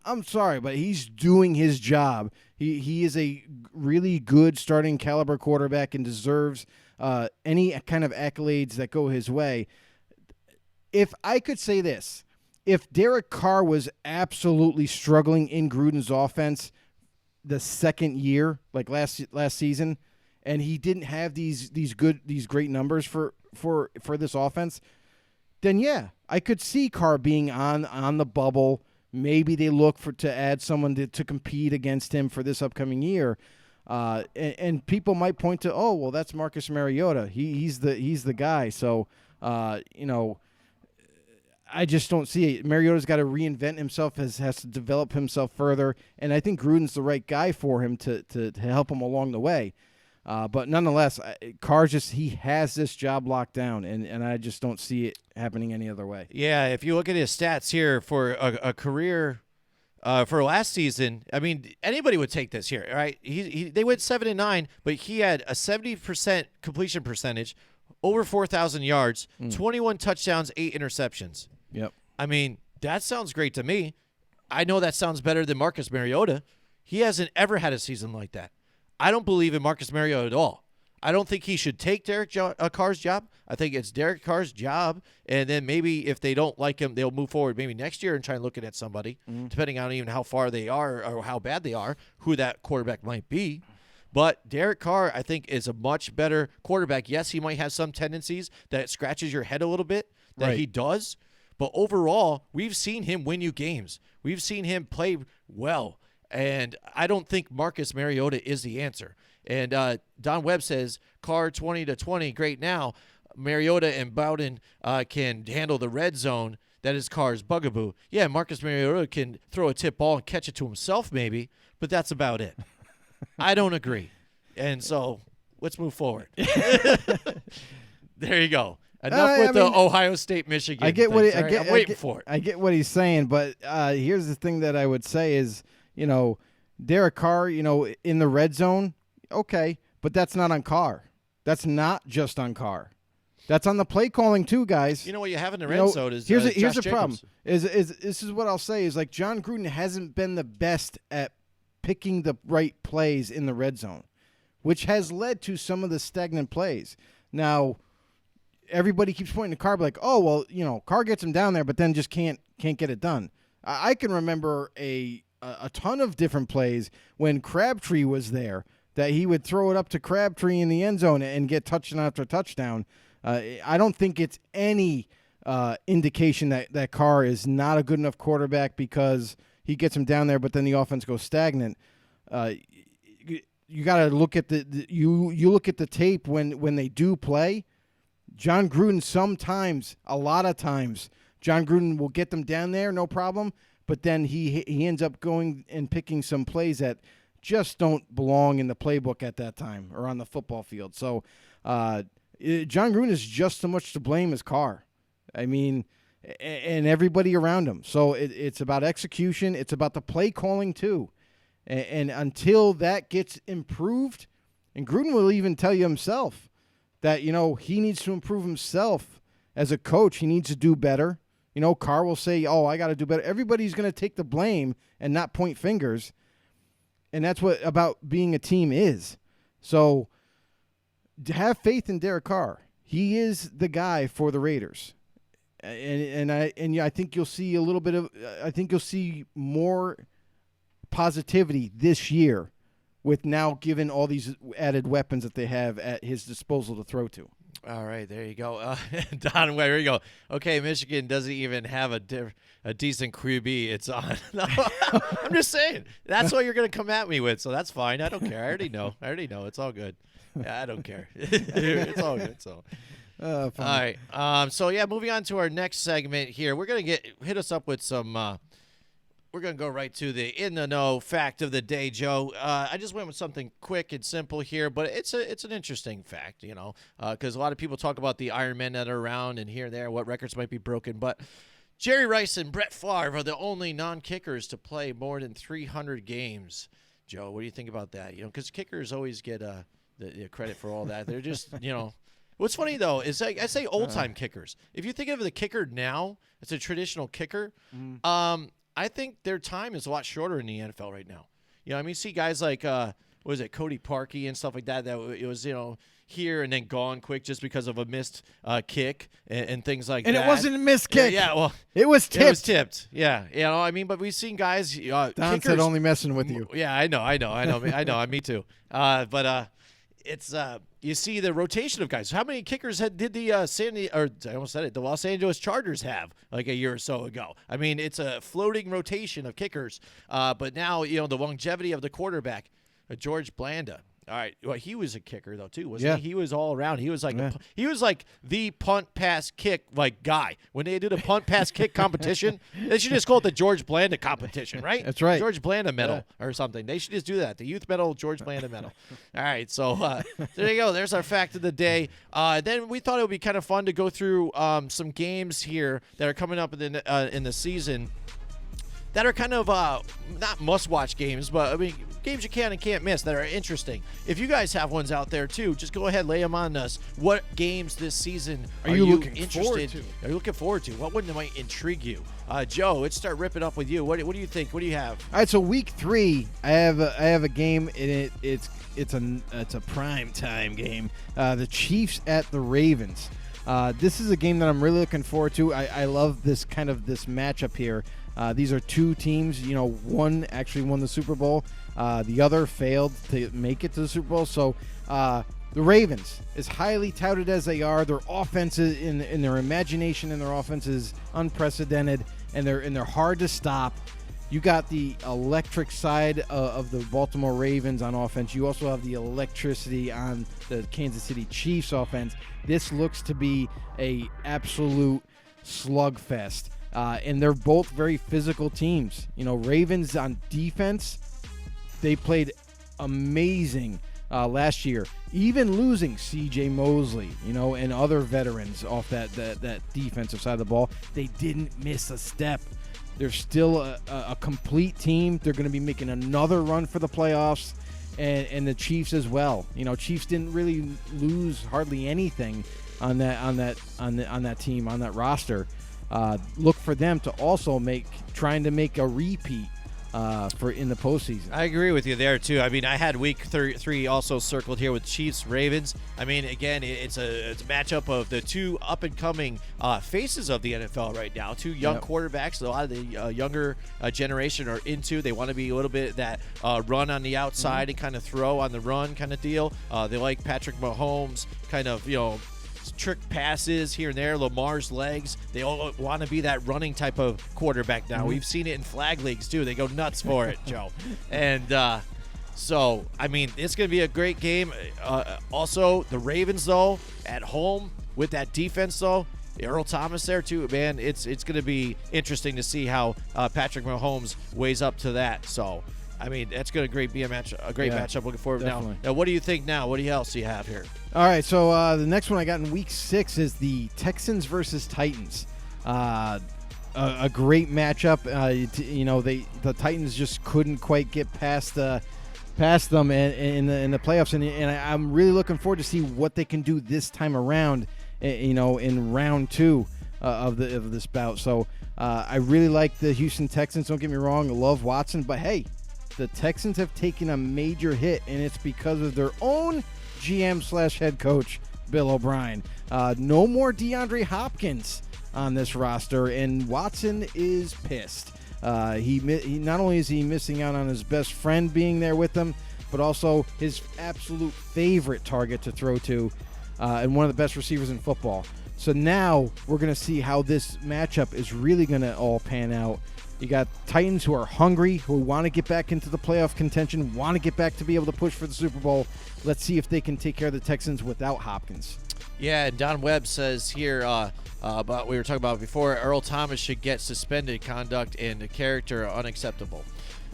I'm sorry, but he's doing his job. He is a really good starting caliber quarterback and deserves any kind of accolades that go his way. If I could say this, if Derek Carr was absolutely struggling in Gruden's offense the second year, like last season, and he didn't have these great numbers for this offense, then yeah, I could see Carr being on the bubble. Maybe they look to add someone to compete against him for this upcoming year. And people might point to, oh, well, that's Marcus Mariota. He's the guy. So, I just don't see it. Mariota's got to reinvent himself, has to develop himself further, and I think Gruden's the right guy for him to help him along the way. But nonetheless, Carr he has this job locked down, and I just don't see it happening any other way. Yeah, if you look at his stats here for a career for last season, I mean, anybody would take this here, right? They went 7-9, but he had a 70% completion percentage, over 4,000 yards, 21 touchdowns, 8 interceptions. Yep. I mean, that sounds great to me. I know that sounds better than Marcus Mariota. He hasn't ever had a season like that. I don't believe in Marcus Mariota at all. I don't think he should take Derek Carr's job. I think it's Derek Carr's job, and then maybe if they don't like him, they'll move forward maybe next year and try and look at somebody, depending on even how far they are or how bad they are, who that quarterback might be. But Derek Carr, I think, is a much better quarterback. Yes, he might have some tendencies that scratches your head a little bit, that he does. But overall, we've seen him win you games. We've seen him play well. And I don't think Marcus Mariota is the answer. And Don Webb says, Carr 20-20, great now. Mariota and Bowden can handle the red zone. That is Carr's bugaboo. Yeah, Marcus Mariota can throw a tip ball and catch it to himself maybe, but that's about it. I don't agree. And so let's move forward. There you go. Enough with the Ohio State, Michigan. I get things, what right? I'm waiting for it. I get what he's saying, but here's the thing that I would say is, Derek Carr, in the red zone, okay, but that's not on Carr. That's not just on Carr. That's on the play calling too, guys. You know what you have in the red zone is here's Josh the problem. Jacobs. This is what I'll say is like John Gruden hasn't been the best at picking the right plays in the red zone, which has led to some of the stagnant plays. Now, everybody keeps pointing to Carr, like, oh, well, Carr gets him down there, but then just can't get it done. I can remember a ton of different plays when Crabtree was there that he would throw it up to Crabtree in the end zone and get touchdown after touchdown. I don't think it's any indication that Carr is not a good enough quarterback because he gets him down there, but then the offense goes stagnant. You got to look at you look at the tape when they do play. John Gruden a lot of times, John Gruden will get them down there, no problem, but then he ends up going and picking some plays that just don't belong in the playbook at that time or on the football field. So John Gruden is just as much to blame as Carr. I mean, and everybody around him. So it's about execution. It's about the play calling too. And until that gets improved, and Gruden will even tell you himself that, he needs to improve himself as a coach. He needs to do better. Carr will say, I got to do better. Everybody's going to take the blame and not point fingers. And that's what about being a team is. So have faith in Derek Carr. He is the guy for the Raiders. And I think you'll see a little bit of I think you'll see more positivity this year with now given all these added weapons that they have at his disposal to throw to. All right, there you go. Don, where you go. Okay, Michigan doesn't even have a decent QB. It's on. No, I'm just saying. That's what you're going to come at me with, so that's fine. I don't care. I already know. It's all good. Yeah, I don't care. It's all good. So. All right. So, moving on to our next segment here. We're going to hit us up with some we're going to go right to the In the Know fact of the day, Joe. I just went with something quick and simple here, but it's an interesting fact, because a lot of people talk about the Iron Men that are around and here and there, what records might be broken. But Jerry Rice and Brett Favre are the only non-kickers to play more than 300 games. Joe, what do you think about that? Because kickers always get the credit for all that. They're just, What's funny, though, is I say old-time kickers. If you think of the kicker now, it's a traditional kicker, I think their time is a lot shorter in the NFL right now. You see guys like, Cody Parkey and stuff like that, it was, here and then gone quick just because of a missed kick and things like that. And it wasn't a missed kick. Yeah, well. It was tipped. It was tipped, yeah. But we've seen guys. Don kickers, said only messing with you. Yeah, I know, me too. But it's you see the rotation of guys. How many kickers did the the Los Angeles Chargers have like a year or so ago? I mean, it's a floating rotation of kickers. But now the longevity of the quarterback, George Blanda. All right, well, he was a kicker though too, wasn't he? He was all around. He was like the punt pass kick guy. When they did a punt pass kick competition, they should just call it the George Blanda competition, right? That's right. George Blanda medal or something. They should just do that. The youth medal, George Blanda medal. All right, so there you go. There's our fact of the day. Then we thought it would be kind of fun to go through some games here that are coming up in the season that are kind of not must-watch games, but I mean games you can and can't miss that are interesting. If you guys have ones out there too, just go ahead, lay them on us. What games this season are you looking interested? Forward to? Are you looking forward to? What one might intrigue you? Joe, let's start ripping up with you. What do you think? What do you have? All right, so week 3, I have a game, and it's a prime time game. The Chiefs at the Ravens. This is a game that I'm really looking forward to. I love this matchup here. These are two teams. One actually won the Super Bowl. The other failed to make it to the Super Bowl. So the Ravens, as highly touted as they are, their offense in their imagination and their offense is unprecedented, and they're hard to stop. You got the electric side of the Baltimore Ravens on offense. You also have the electricity on the Kansas City Chiefs offense. This looks to be a absolute slugfest. And they're both very physical teams. Ravens on defense, they played amazing last year, even losing C.J. Mosley, and other veterans off that defensive side of the ball. They didn't miss a step. They're still a complete team. They're going to be making another run for the playoffs, and the Chiefs as well. Chiefs didn't really lose hardly anything on that team, on that roster. Look for them to also trying to make a repeat for in the postseason. I agree with you there too. I mean, I had week 3 also circled here with Chiefs Ravens. I mean, again, it's a matchup of the two up and coming faces of the NFL right now. Two young quarterbacks. A lot of the younger generation are into. They want to be a little bit that run on the outside and kind of throw on the run kind of deal. They like Patrick Mahomes, kind of trick passes here and there, Lamar's legs. They all want to be that running type of quarterback now. We've seen it in flag leagues too. They go nuts for it, Joe. And so, I mean, it's going to be a great game. Also, the Ravens, though, at home with that defense, though, Earl Thomas there too, man. It's going to be interesting to see how Patrick Mahomes weighs up to that. So, I mean, that's going to be a great matchup. Looking forward now. Now, what do you think now? What else do you have here? All right, so the next one I got in Week 6 is the Texans versus Titans. A great matchup. The Titans just couldn't quite get past them in the playoffs, and I'm really looking forward to see what they can do this time around. In round 2 of this bout. So I really like the Houston Texans. Don't get me wrong, I love Watson, but hey, the Texans have taken a major hit, and it's because of their own GM/head coach, Bill O'Brien. No more DeAndre Hopkins on this roster, and Watson is pissed. He not only is he missing out on his best friend being there with him, but also his absolute favorite target to throw to, and one of the best receivers in football. So now we're going to see how this matchup is really going to all pan out. You got Titans who are hungry, who want to get back into the playoff contention, want to get back to be able to push for the Super Bowl. Let's see if they can take care of the Texans without Hopkins. Yeah, and Don Webb says here about we were talking about before, Earl Thomas should get suspended. Conduct and character unacceptable.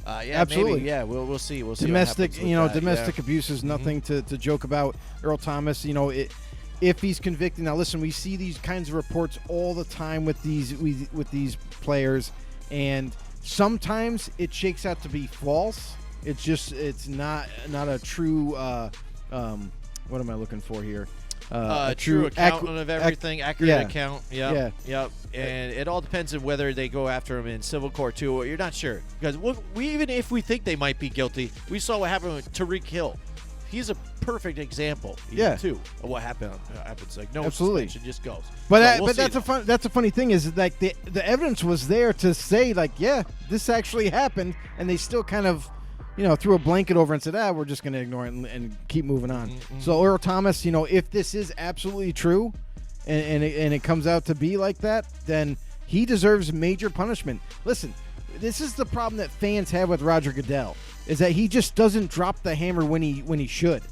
Yeah, absolutely. Maybe, yeah, we'll see. We'll see. Domestic, what happens with that. domestic abuse is nothing to joke about. Earl Thomas, if he's convicted. Now, listen, we see these kinds of reports all the time with these players, and sometimes it shakes out to be false. It's not a true. What am I looking for here? A true account of everything, accurate account. Yep. And it all depends on whether they go after him in civil court too. Or you're not sure, because even if we think they might be guilty, we saw what happened with Tyreek Hill. He's a perfect example, too, of what happens. Like no suspension, just goes. But that's a funny thing is like the evidence was there to say like, yeah, this actually happened, and they still kind of threw a blanket over and said, we're just going to ignore it and keep moving on. Mm-hmm. So Earl Thomas, if this is absolutely true, and it comes out to be like that, then he deserves major punishment. Listen, this is the problem that fans have with Roger Goodell, is that he just doesn't drop the hammer when he should.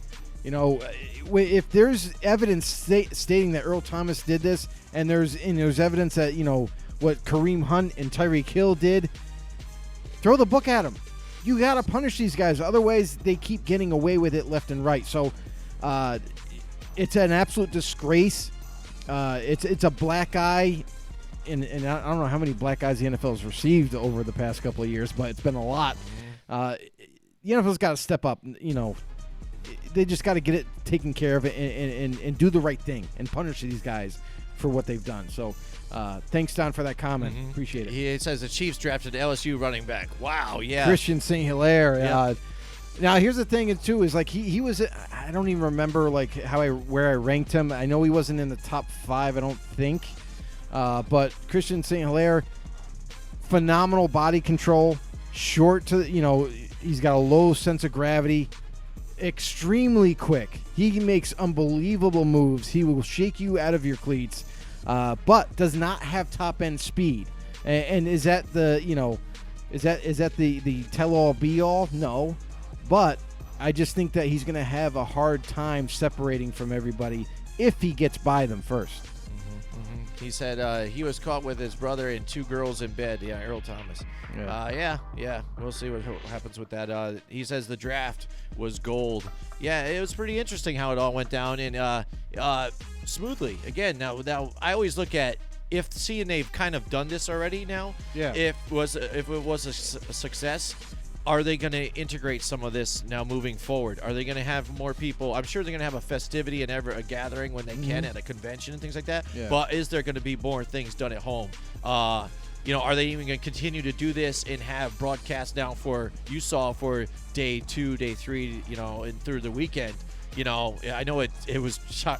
If there's evidence stating that Earl Thomas did this, and there's evidence that what Kareem Hunt and Tyreek Hill did, throw the book at him. You got to punish these guys. Otherwise, they keep getting away with it left and right. So it's an absolute disgrace. It's a black eye. And I don't know how many black eyes the NFL has received over the past couple of years, but it's been a lot. The NFL's got to step up. They just got to get it taken care of and do the right thing and punish these guys for what they've done. So thanks, Don, for that comment. Mm-hmm. Appreciate it. He says the Chiefs drafted LSU running back. Wow, yeah. Christian St. Hilaire. Yeah. Now, here's the thing, too, is like he was – I don't even remember like where I ranked him. I know he wasn't in the top 5, I don't think. But Christian St. Hilaire, phenomenal body control, short to he's got a low sense of gravity, extremely quick. He makes unbelievable moves. He will shake you out of your cleats, but does not have top end speed. And is that the is that the tell all be all? No, but I just think that he's going to have a hard time separating from everybody if he gets by them first. He said he was caught with his brother and 2 girls in bed. Yeah, Earl Thomas. Yeah. We'll see what happens with that. He says the draft was gold. Yeah, it was pretty interesting how it all went down and smoothly. Again, now I always look at seeing they've kind of done this already now. Yeah. If it was a success. Are they going to integrate some of this now moving forward? Are they going to have more people? I'm sure they're going to have a festivity and a gathering when they can at a convention and things like that. Yeah. But is there going to be more things done at home? Are they even going to continue to do this and have broadcasts now for day 2, day 3, and through the weekend? I know it was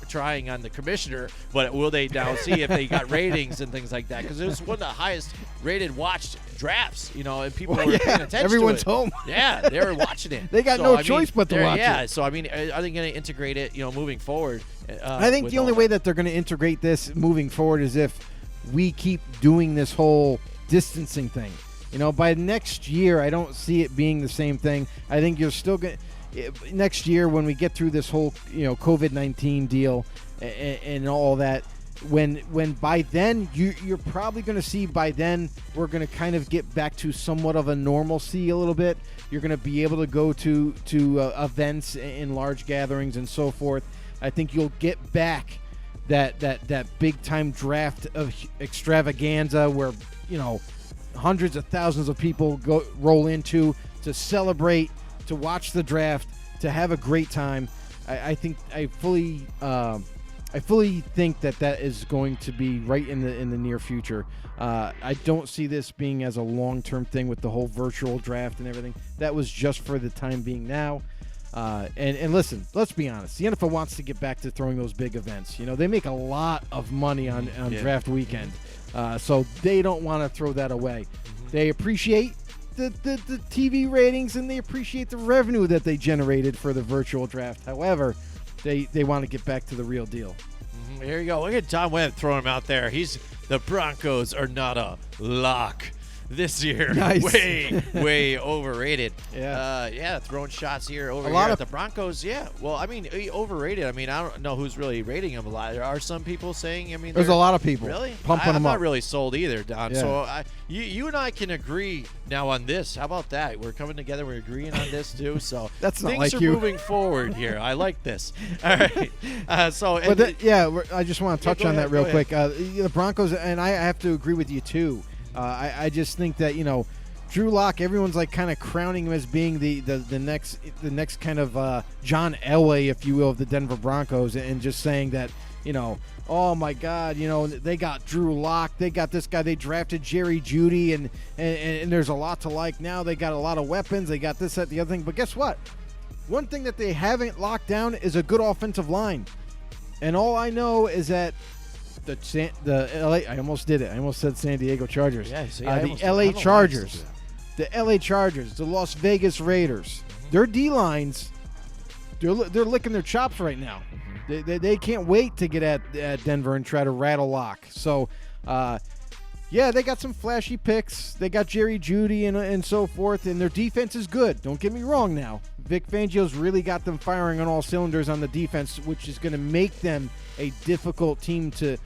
trying on the commissioner, but will they now see if they got ratings and things like that? Because it was one of the highest rated watched drafts, and people were paying attention everyone's to it. Home. Yeah, they were watching it. They got choice but to watch it. Yeah, so, are they going to integrate it, moving forward? I think the only way that they're going to integrate this moving forward is if we keep doing this whole distancing thing. By next year, I don't see it being the same thing. I think you're still going to... Next year, when we get through this whole COVID-19 deal and all that, when by then you're probably going to see by then we're going to kind of get back to somewhat of a normalcy a little bit. You're going to be able to go to events in large gatherings and so forth. I think you'll get back that big time draft of extravaganza where, hundreds of thousands of people roll into to celebrate, to watch the draft, to have a great time. I fully think that is going to be right in the near future. I don't see this being as a long-term thing with the whole virtual draft and everything. That was just for the time being now. And listen, let's be honest. The NFL wants to get back to throwing those big events. They make a lot of money on draft weekend, so they don't want to throw that away. They appreciate the TV ratings and they appreciate the revenue that they generated for the virtual draft. However, they want to get back to the real deal. Here you go. Look at Tom Webb throwing him out there. The Broncos are not a lock this year. Nice. way overrated. Yeah. Throwing shots here over A here lot at of- the Broncos. Yeah. Well, I mean, overrated. I mean, I don't know who's really rating him a lot. There are some people saying, There's a lot of people really pumping I'm them not up. really sold either, Don. Yeah. So you and I can agree now on this. How about that? We're coming together. We're agreeing on this too. So That's not things like are you. moving forward here. I like this. All right. I just want to touch go on ahead, that real go quick. The Broncos, and I have to agree with you too. I just think that Drew Lock, everyone's like kind of crowning him as being the next kind of John Elway, if you will, of the Denver Broncos, and just saying that oh my God, they got Drew Lock, they got this guy, they drafted Jerry Jeudy, and there's a lot to like now. They got a lot of weapons, they got this, that, the other thing. But guess what? One thing that they haven't locked down is a good offensive line, and all I know is that the LA, I almost did it. I almost said San Diego Chargers. Yeah, see, The LA Chargers. The LA Chargers, the Las Vegas Raiders, their D-lines, they're licking their chops right now. They can't wait to get at Denver and try to rattle Lock. So, they got some flashy picks. They got Jerry Jeudy and so forth, and their defense is good. Don't get me wrong now. Vic Fangio's really got them firing on all cylinders on the defense, which is going to make them a difficult team to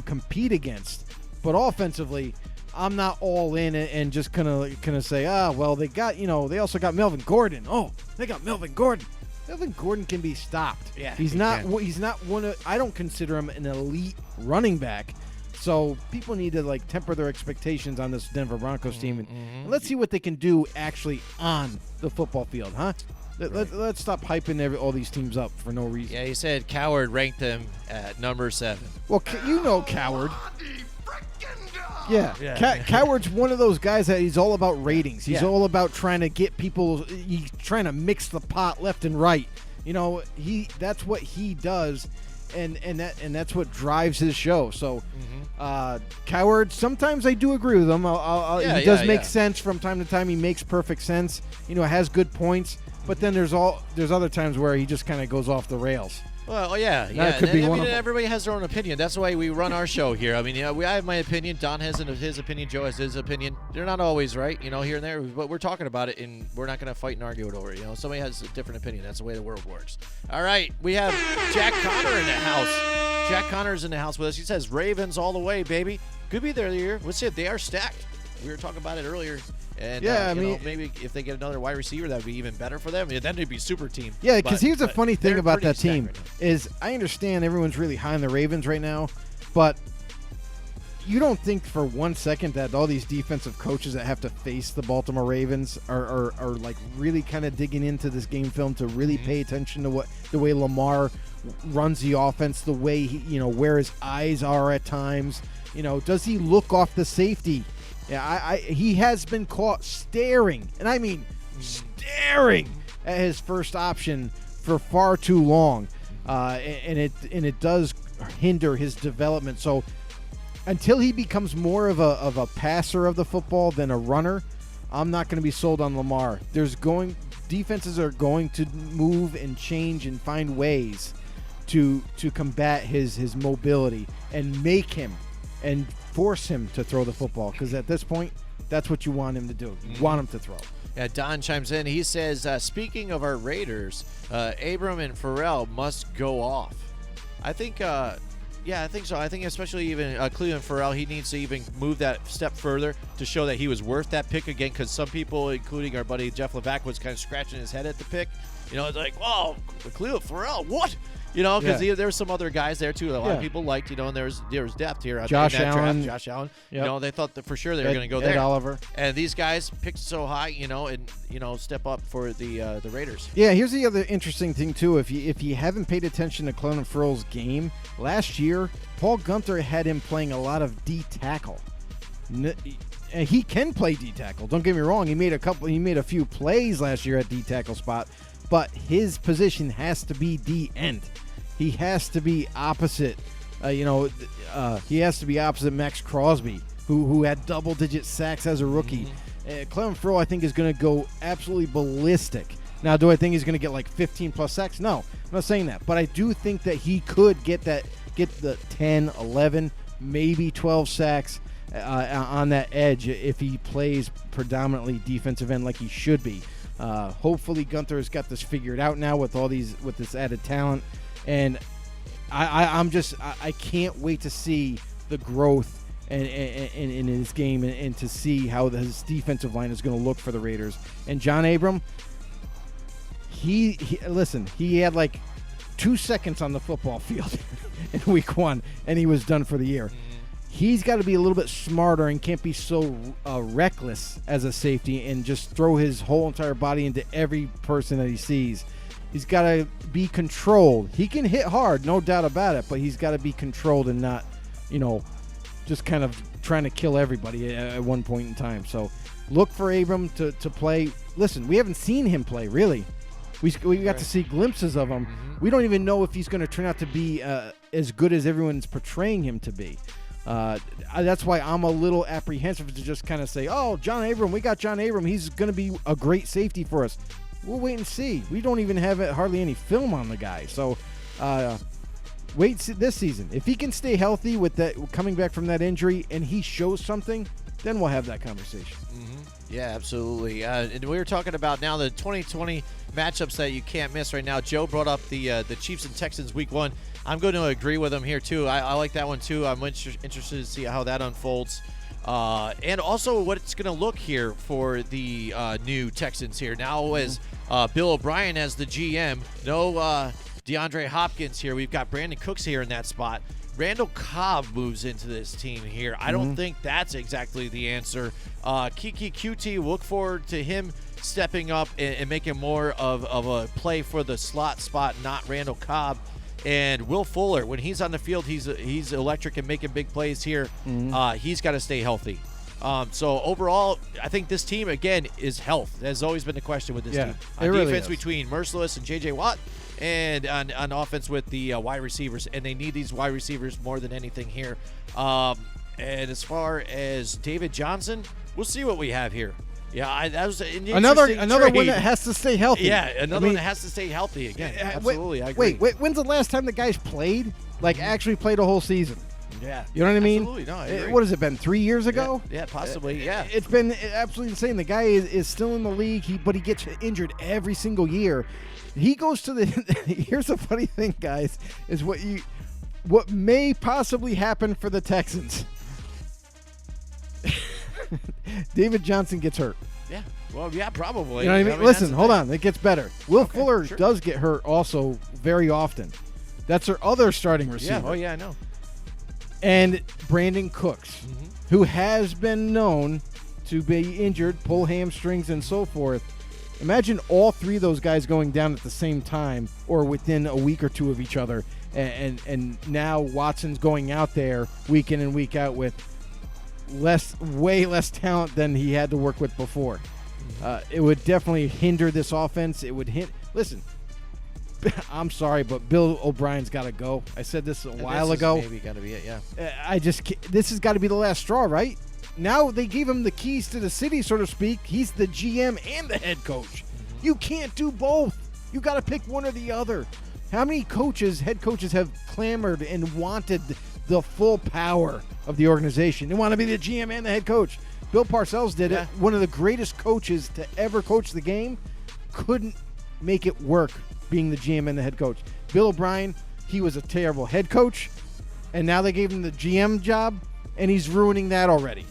compete against. But offensively, I'm not all in and just gonna say, they got they also got Melvin Gordon. Oh, they got Melvin Gordon. Melvin Gordon can be stopped. Yeah, he's he not. can. He's not one of. I don't consider him an elite running back. So people need to temper their expectations on this Denver Broncos team, and let's see what they can do actually on the football field, huh? Let's stop hyping all these teams up for no reason. Yeah, he said Coward ranked them at number 7. Well, Coward. Yeah, Yeah. Coward's one of those guys that he's all about ratings. He's Yeah. all about trying to get people. He's trying to mix the pot left and right. That's what he does, and that's what drives his show. So, Coward. Sometimes I do agree with him. He does make sense from time to time. He makes perfect sense. Has good points. But then there's other times where he just kind of goes off the rails. Well, yeah. That could be one of them. Everybody has their own opinion. That's the way we run our show here. I mean, I have my opinion. Don has his opinion. Joe has his opinion. They're not always right, here and there. But we're talking about it, and we're not going to fight and argue it over it. Somebody has a different opinion. That's the way the world works. All right, we have Jack Connor in the house. Jack Connor's in the house with us. He says Ravens all the way, baby. Could be their year. Let's see if they are stacked. We were talking about it earlier. And Yeah, maybe if they get another wide receiver, that would be even better for them. Then it'd be super team. Yeah, because here's the funny thing they're about pretty that team stacked right is I understand everyone's really high on the Ravens right now, but you don't think for 1 second that all these defensive coaches that have to face the Baltimore Ravens are really kind of digging into this game film to really pay attention to the way Lamar runs the offense, the way he, where his eyes are at times. Does he look off the safety? Yeah, he has been caught staring, and I mean staring at his first option for far too long, and it does hinder his development. So until he becomes more of a passer of the football than a runner, I'm not going to be sold on Lamar. Defenses are going to move and change and find ways to combat his mobility and make him and force him to throw the football, because at this point, that's what you want him to do. You want him to throw. Yeah, Don chimes in. He says, speaking of our Raiders, Abram and Farrell must go off. I think I think so. I think especially even Cleveland Farrell, he needs to even move that step further to show that he was worth that pick again, because some people, including our buddy Jeff Levac, was kind of scratching his head at the pick. It's like, oh, Cleveland Farrell, what? Because Yeah. there were some other guys there too that a lot of Yeah. people liked, and there was depth here. Josh in that Allen. draft. Josh Allen. Yep. They thought that for sure they were Ed- going to go Ed there. Oliver. And these guys picked so high, and step up for the Raiders. Yeah, here's the other interesting thing too. If you haven't paid attention to Clelin Ferrell's game last year, Paul Gunther had him playing a lot of D tackle. And he can play D tackle. Don't get me wrong. He made a few plays last year at D tackle spot, but his position has to be D end. He has to be opposite. He has to be opposite Max Crosby, who had double-digit sacks as a rookie. Clelin Ferrell, I think, is going to go absolutely ballistic. Now, do I think he's going to get like 15-plus sacks? No, I'm not saying that. But I do think that he could get the 10, 11, maybe 12 sacks on that edge if he plays predominantly defensive end like he should be. Hopefully, Gunther has got this figured out now with this added talent. And I can't wait to see the growth in his game and to see how his defensive line is going to look for the Raiders. And John Abram, he had like 2 seconds on the football field in week 1, and he was done for the year. He's got to be a little bit smarter and can't be so reckless as a safety and just throw his whole entire body into every person that he sees. He's got to be controlled. He can hit hard, no doubt about it, but he's got to be controlled and not, just kind of trying to kill everybody at one point in time. So look for Abram to play. Listen, we haven't seen him play, really. We got to see glimpses of him. We don't even know if he's going to turn out to be as good as everyone's portraying him to be. That's why I'm a little apprehensive to just kind of say, oh, John Abram, we got John Abram. He's going to be a great safety for us. We'll wait and see. We don't even have hardly any film on the guy. So wait this season. If he can stay healthy with that, coming back from that injury, and he shows something, then we'll have that conversation. Yeah, absolutely. And we were talking about now the 2020 matchups that you can't miss right now. Joe brought up the Chiefs and Texans week 1. I'm going to agree with him here, too. I like that one, too. I'm interested to see how that unfolds. And also what it's going to look here for the new Texans here. Now as Bill O'Brien as the GM, no DeAndre Hopkins here. We've got Brandon Cooks here in that spot. Randall Cobb moves into this team here. I don't think that's exactly the answer. Kiki QT, look forward to him stepping up and making more of a play for the slot spot, not Randall Cobb. And Will Fuller, when he's on the field, he's electric and making big plays here. He's got to stay healthy. So overall, I think this team, again, is health. That's always been the question with this team. On really defense is. between Merciless and J.J. Watt, and on offense with the wide receivers. And they need these wide receivers more than anything here. And as far as David Johnson, we'll see what we have here. Yeah, that was an Another trade. one that has to stay healthy. Yeah, another one that has to stay healthy again. Absolutely, I agree. Wait, when's the last time the guys played? Like, actually played a whole season? Yeah. You know what I mean? Absolutely. No, I agree. What has it been, 3 years ago? Yeah, possibly, yeah. It's been absolutely insane. The guy is still in the league, but he gets injured every single year. He goes to the – here's the funny thing, guys, is what may possibly happen for the Texans. David Johnson gets hurt. Yeah. Well, yeah, probably. You know what I mean? Listen, hold on. It gets better. Will Fuller does get hurt also very often. That's their other starting receiver. Yeah. Oh, yeah, I know. And Brandon Cooks, who has been known to be injured, pull hamstrings and so forth. Imagine all three of those guys going down at the same time or within a week or two of each other. And now Watson's going out there week in and week out with way less talent than he had to work with before. It would definitely hinder this offense. It would listen, I'm sorry, but Bill O'Brien's got to go. I said this a while ago. Maybe got to be it, yeah. This has got to be the last straw, right? Now they gave him the keys to the city, so to speak. He's the GM and the head coach. You can't do both. You got to pick one or the other. How many head coaches have clamored and wanted the full power of the organization? They want to be the GM and the head coach. Bill Parcells did it. One of the greatest coaches to ever coach the game couldn't make it work being the GM and the head coach. Bill O'Brien, he was a terrible head coach, and now they gave him the GM job, and he's ruining that already,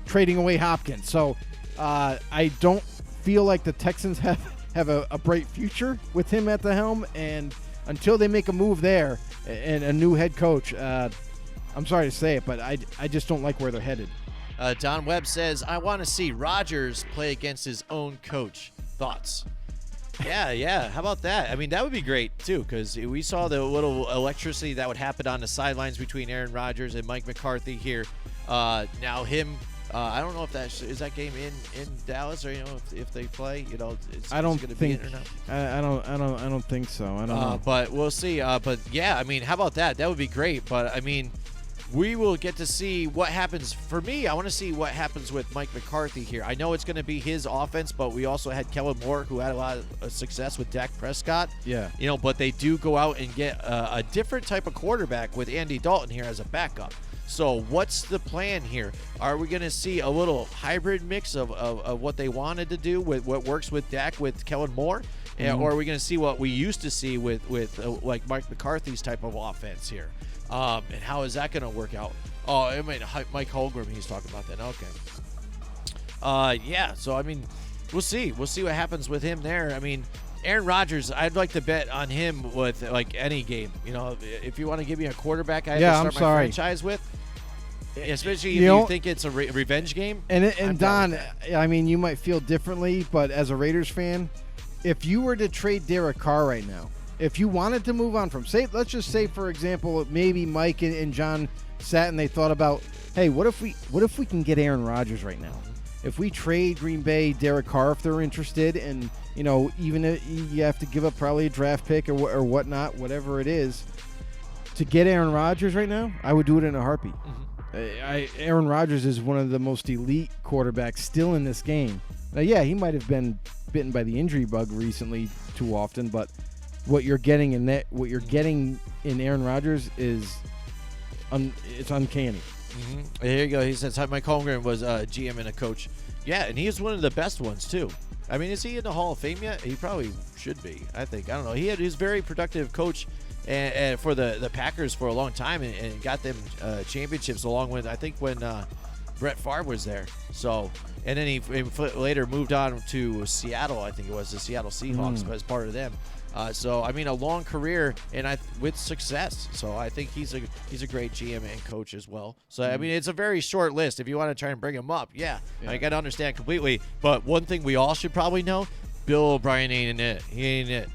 trading away Hopkins. So I don't feel like the Texans have a bright future with him at the helm, and until they make a move there and a new head coach, I'm sorry to say it, but I just don't like where they're headed. Don Webb says, I want to see Rodgers play against his own coach. Thoughts? Yeah. How about that? I mean, that would be great, too, because we saw the little electricity that would happen on the sidelines between Aaron Rodgers and Mike McCarthy here. Now him, I don't know if is that game in Dallas, or if they play, I don't going to think. be in or not. I don't think so. I don't know. But we'll see. But yeah, I mean, how about that? That would be great. But I mean, we will get to see what happens. For me, I want to see what happens with Mike McCarthy here. I know it's going to be his offense, but we also had Kellen Moore, who had a lot of success with Dak Prescott. Yeah. But they do go out and get a different type of quarterback with Andy Dalton here as a backup. So what's the plan here? Are we going to see a little hybrid mix of what they wanted to do with what works with Dak with Kellen Moore? Or are we going to see what we used to see with like Mike McCarthy's type of offense here? And how is that going to work out? Oh, I mean, Mike Holmgren, he's talking about that. Okay. Yeah, so, I mean, we'll see. We'll see what happens with him there. I mean, Aaron Rodgers, I'd like to bet on him with, like, any game. If you want to give me a quarterback I have to start my franchise with, especially if you think it's a revenge game. And Don, I mean, you might feel differently, but as a Raiders fan, if you were to trade Derek Carr right now, if you wanted to move on from, let's just say, for example, maybe Mike and John sat and they thought about, hey, what if we can get Aaron Rodgers right now? If we trade Green Bay Derek Carr, if they're interested, and even if you have to give up probably a draft pick or whatnot, whatever it is, to get Aaron Rodgers right now, I would do it in a heartbeat. Aaron Rodgers is one of the most elite quarterbacks still in this game. Now, yeah, he might have been bitten by the injury bug recently too often, but what you're getting in Aaron Rodgers is it's uncanny. Mm-hmm. Here you go. He says, Mike Holmgren was a GM and a coach. Yeah, and he is one of the best ones, too. I mean, is he in the Hall of Fame yet? He probably should be, I think. I don't know. He's a very productive coach and for the Packers for a long time and got them championships along with, I think, when Brett Favre was there. So, and then he later moved on to Seattle, I think it was, the Seattle Seahawks as part of them. So, I mean, a long career and with success. So, I think he's a great GM and coach as well. So, I mean, it's a very short list. If you want to try and bring him up, I got to understand completely. But one thing we all should probably know, Bill O'Brien ain't in it. He ain't in it.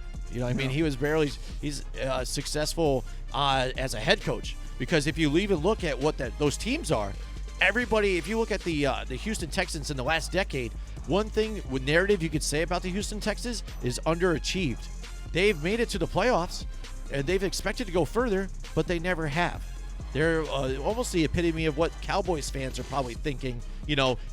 I mean, he's successful as a head coach. Because if you even look at what those teams are, everybody, if you look at the Houston Texans in the last decade, one thing with narrative you could say about the Houston Texans is underachieved. They've made it to the playoffs, and they've expected to go further, but they never have. They're almost the epitome of what Cowboys fans are probably thinking.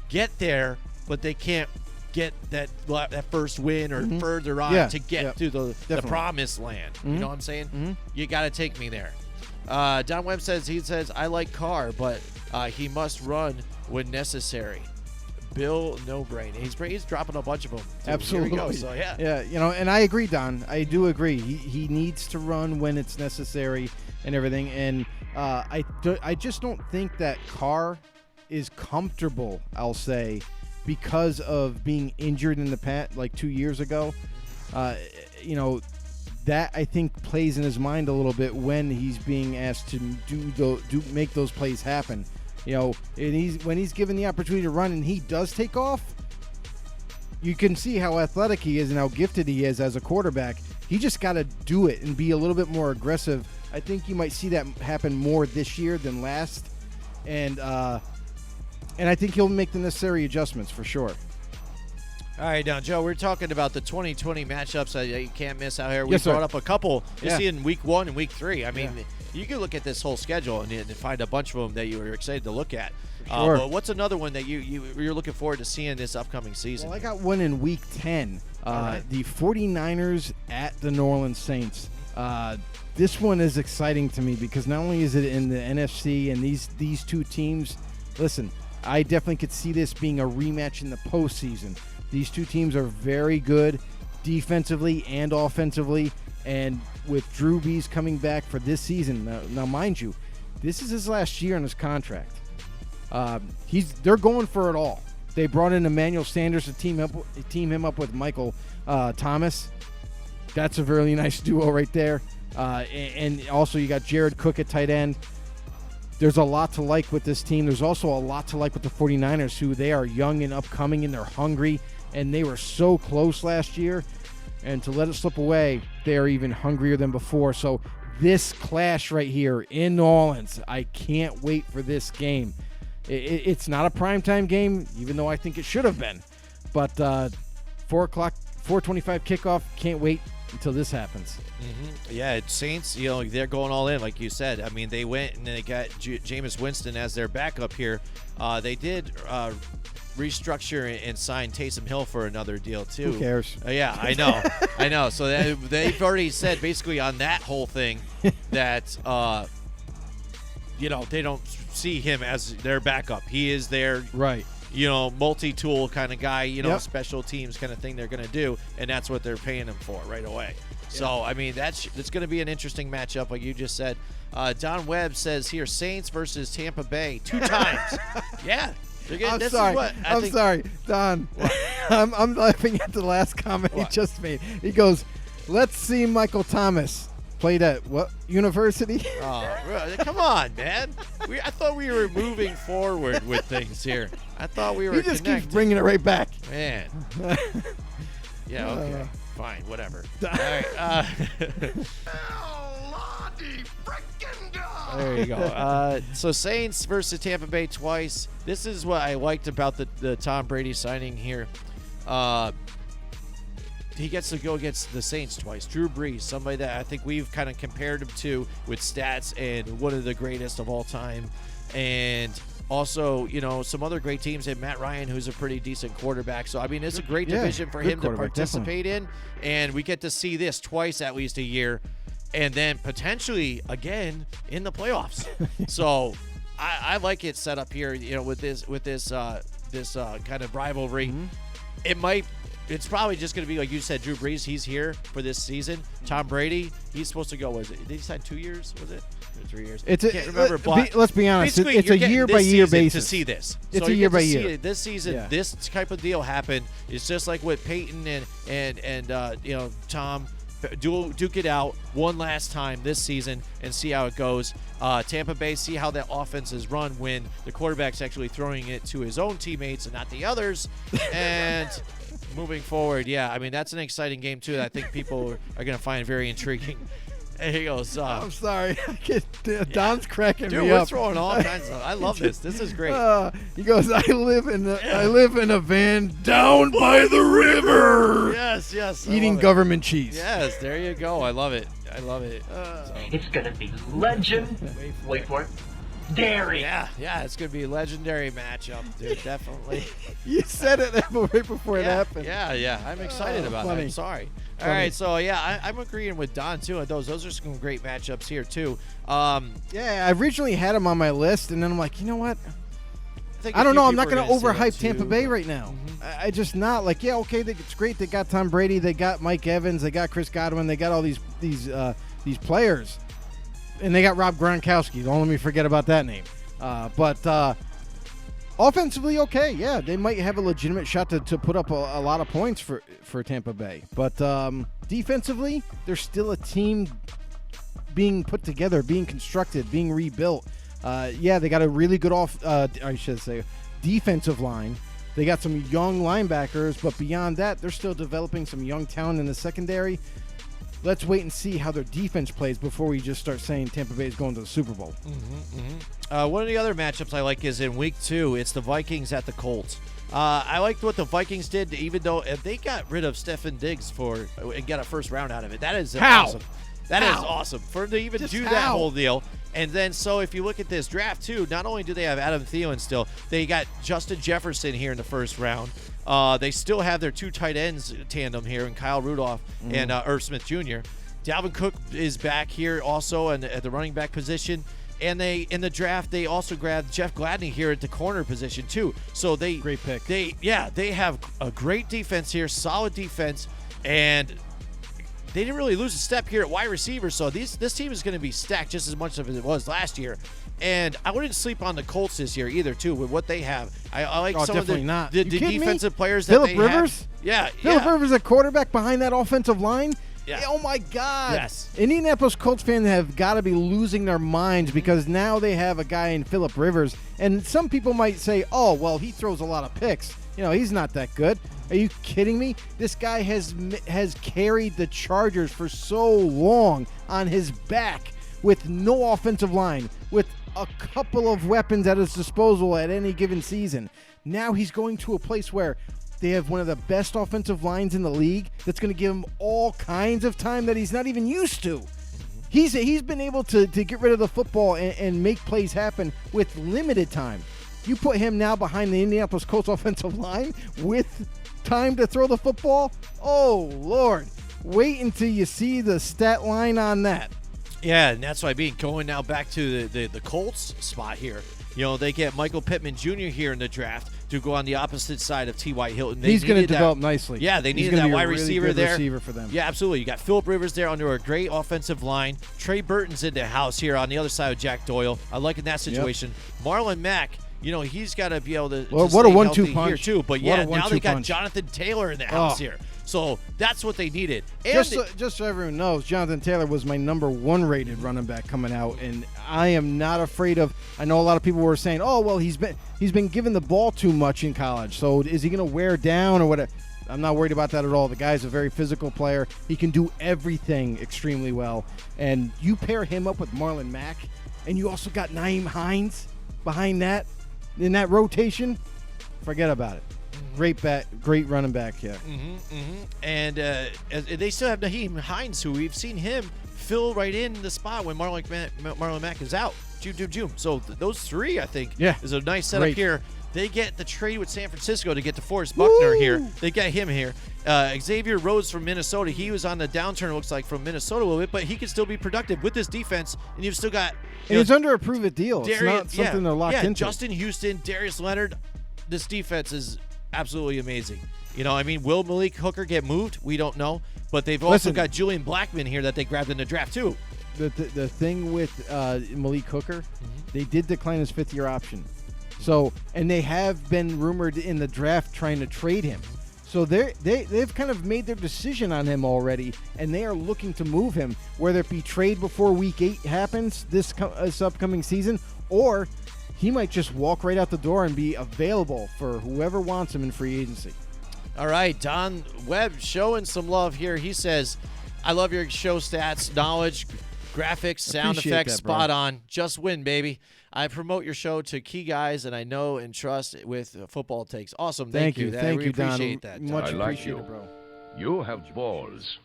Get there, but they can't get that first win or further on to get to the promised land. You know what I'm saying? You got to take me there. Don Webb says, I like Carr, but he must run when necessary. Bill No Brain. He's dropping a bunch of them. Absolutely. Here we go. So, yeah. And I agree, Don. I do agree. He needs to run when it's necessary and everything. And I just don't think that Carr is comfortable, I'll say, because of being injured in the past, like 2 years ago. That I think plays in his mind a little bit when he's being asked to make those plays happen. And when he's given the opportunity to run and he does take off, you can see how athletic he is and how gifted he is as a quarterback. He just got to do it and be a little bit more aggressive. I think you might see that happen more this year than last, and I think he'll make the necessary adjustments for sure. All right, now, Joe, we're talking about the 2020 matchups that you can't miss out here. We brought up a couple. You see in week 1 and week 3. I mean, you can look at this whole schedule and find a bunch of them that you were excited to look at. Sure. But what's another one that you're looking forward to seeing this upcoming season? Well, I got one in week 10. The 49ers at the New Orleans Saints. This one is exciting to me because not only is it in the NFC and these two teams, listen, I definitely could see this being a rematch in the postseason. These two teams are very good defensively and offensively, and with Drew Brees coming back for this season, now mind you, this is his last year on his contract. They're going for it all. They brought in Emmanuel Sanders to team him up with Michael Thomas. That's a really nice duo right there. And also you got Jared Cook at tight end. There's a lot to like with this team. There's also a lot to like with the 49ers, who they are young and upcoming, and they're hungry, and they were so close last year. And to let it slip away, they are even hungrier than before. So this clash right here in New Orleans, I can't wait for this game. It's not a primetime game, even though I think it should have been. But 4:25 kickoff, can't wait until this happens. Yeah, it's Saints, they're going all in, like you said. I mean, they went and they got Jameis Winston as their backup here. They did restructure and sign Taysom Hill for another deal, too. Who cares? Yeah, I know. So they've already said, basically, on that whole thing that, they don't see him as their backup. He is their Right. multi-tool kind of guy, Yep. special teams kind of thing they're going to do, and that's what they're paying him for right away. So, I mean, that's going to be an interesting matchup, like you just said. Don Webb says here, Saints versus Tampa Bay 2 times. Yeah. I'm sorry, Don. I'm laughing at the last comment he just made. He goes, let's see Michael Thomas played at what university? Oh, come on, man. I thought we were moving forward with things here. I thought we were He just connected. keeps bringing it right back. Man. Yeah, okay. Fine, whatever. All right. There you go. So Saints versus Tampa Bay twice. This is what I liked about the Tom Brady signing here. He gets to go against the Saints twice. Drew Brees, somebody that I think we've kind of compared him to with stats and one of the greatest of all time. And also, some other great teams. And Matt Ryan, who's a pretty decent quarterback. So, I mean, it's a great division for him to participate in. And we get to see this twice at least a year. And then potentially again in the playoffs. So, I like it set up here, with this kind of rivalry. It's probably just going to be, like you said, Drew Brees, he's here for this season. Tom Brady, he's supposed to go, did he sign 2 years, was it? Or 3 years? I can't remember, but let's be honest. basically, It's you're a getting year-by-year this season basis. to see this. It's So a you year get by to see year. it this season, this type of deal happened. It's just like with Peyton and Tom. Duke it out one last time this season and see how it goes. Tampa Bay, see how that offense is run when the quarterback's actually throwing it to his own teammates and not the others. And moving forward, I mean, that's an exciting game, too, that I think people are going to find very intriguing. And he goes, I'm sorry. Don's cracking dude, me we're up. throwing all kinds of. I love this. This is great. He goes, I live in a van down by the river. Yes. I Eating love it. government cheese. Yes, there you go. I love it. It's gonna be legend. Wait for it. Dairy. Yeah, it's going to be a legendary matchup, dude, definitely. You said it right before it happened. Yeah. I'm excited about it. funny. I'm sorry. All right, so I'm agreeing with Don too. Those are some great matchups here too. I originally had him on my list, and then I'm like, you know what? think I don't a few know. I'm not people going to are gonna say overhype that Tampa too, Bay but- right now. I just not like. Yeah, okay, it's great. They got Tom Brady. They got Mike Evans. They got Chris Godwin. They got all these players, and they got Rob Gronkowski. Don't let me forget about that name. But offensively, okay, yeah, they might have a legitimate shot to put up a lot of points for Tampa Bay. But defensively, they're still a team being put together, being constructed, being rebuilt. They got a really good defensive line. They got some young linebackers, but beyond that, they're still developing some young talent in the secondary. Let's wait and see how their defense plays before we just start saying Tampa Bay is going to the Super Bowl. One of the other matchups I like is in Week 2. It's the Vikings at the Colts. I liked what the Vikings did, even though if they got rid of Stefan Diggs and got a first round out of it. That is awesome. That is awesome for them to even Just do how? that whole deal. And then, so if you look at this draft too, not only do they have Adam Thielen still, they got Justin Jefferson here in the first round. They still have their two tight ends tandem here, and Kyle Rudolph and Irv Smith Jr. Dalvin Cook is back here also at the running back position. And in the draft, they also grabbed Jeff Gladney here at the corner position too. So Great pick. They have a great defense here, solid defense, and they didn't really lose a step here at wide receiver. So this team is going to be stacked just as much as it was last year. And I wouldn't sleep on the Colts this year either, too, with what they have. I like some of definitely the, not. the You kidding me? defensive players that Phillip they Rivers? have. Yeah. Phillip Rivers, a quarterback behind that offensive line. Yeah. Oh, my God. Yes. Indianapolis Colts fans have got to be losing their minds because now they have a guy in Phillip Rivers. And some people might say, oh, well, he throws a lot of picks. He's not that good. Are you kidding me? This guy has carried the Chargers for so long on his back with no offensive line, with a couple of weapons at his disposal at any given season. Now he's going to a place where they have one of the best offensive lines in the league that's going to give him all kinds of time that he's not even used to. He's been able to get rid of the football and make plays happen with limited time. You put him now behind the Indianapolis Colts offensive line with time to throw the football? Oh, Lord. Wait until you see the stat line on that. Yeah, and that's why going now back to the Colts spot here. They get Michael Pittman Jr. here in the draft to go on the opposite side of T.Y. Hilton. He's going to develop nicely. Yeah, they needed that wide receiver there. Receiver for them. Yeah, absolutely. You got Phillip Rivers there under a great offensive line. Trey Burton's in the house here on the other side of Jack Doyle. I like in that situation. Yep. Marlon Mack, he's got to be able to what stay a 1-2 healthy punch here too. But now they got Jonathan Taylor in the house here. So that's what they needed. And just so everyone knows, Jonathan Taylor was my number 1 rated running back coming out, and I am not afraid of. I know a lot of people were saying, "Oh, well, he's been given the ball too much in college, so is he going to wear down or whatever?" I'm not worried about that at all. The guy's a very physical player. He can do everything extremely well, and you pair him up with Marlon Mack, and you also got Nyheim Hines behind that in that rotation. Forget about it. Great running back, yeah. And they still have Nyheim Hines, who we've seen him fill right in the spot when Marlon Mack is out. So those three, I think, is a nice setup here. They get the trade with San Francisco to get DeForest Buckner here. They get him here. Xavier Rhodes from Minnesota. He was on the downturn, it looks like, from Minnesota a little bit, but he can still be productive with this defense. And you've still got... And it's under a prove-it deal. It's not something they're locked into. Justin Houston, Darius Leonard. This defense is absolutely amazing. Will Malik Hooker get moved? We don't know. But they've also got Julian Blackmon here that they grabbed in the draft, too. The thing with Malik Hooker, they did decline his 5th-year option. So, and they have been rumored in the draft trying to trade him. So they've kind of made their decision on him already, and they are looking to move him, whether it be trade before Week 8 happens this upcoming season, or he might just walk right out the door and be available for whoever wants him in free agency. All right, Don Webb showing some love here. He says, I love your show stats, knowledge, graphics, sound effects, spot on. Just win, baby. I promote your show to key guys, and I know and trust with football takes. Awesome. Thank you. Thank you, Don. Appreciate that. Much I like appreciated, you. bro. You have balls.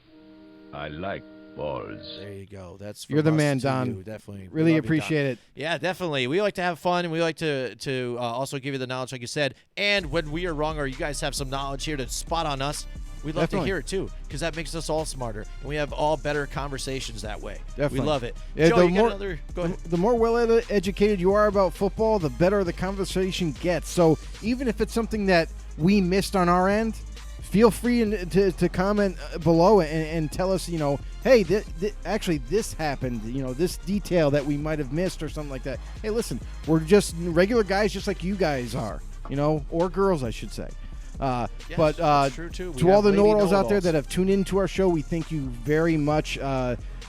I like balls. There you go. That's You're the from us man, to Don. you. Definitely. Really Love you, appreciate Don. it. Yeah, definitely. We like to have fun, and we like to also give you the knowledge, like you said. And when we are wrong or you guys have some knowledge here to spot on us, we'd love to hear it, too, because that makes us all smarter. And we have all better conversations that way. Definitely. We love it. Yeah, Joe, you got another? Go ahead. The more well-educated you are about football, the better the conversation gets. So even if it's something that we missed on our end, feel free to comment below and tell us, hey, actually this happened, this detail that we might have missed or something like that. Hey, listen, we're just regular guys just like you guys are, or girls, I should say. Yes, but that's true too. To all the know-it-alls out there that have tuned into our show, we thank you very much.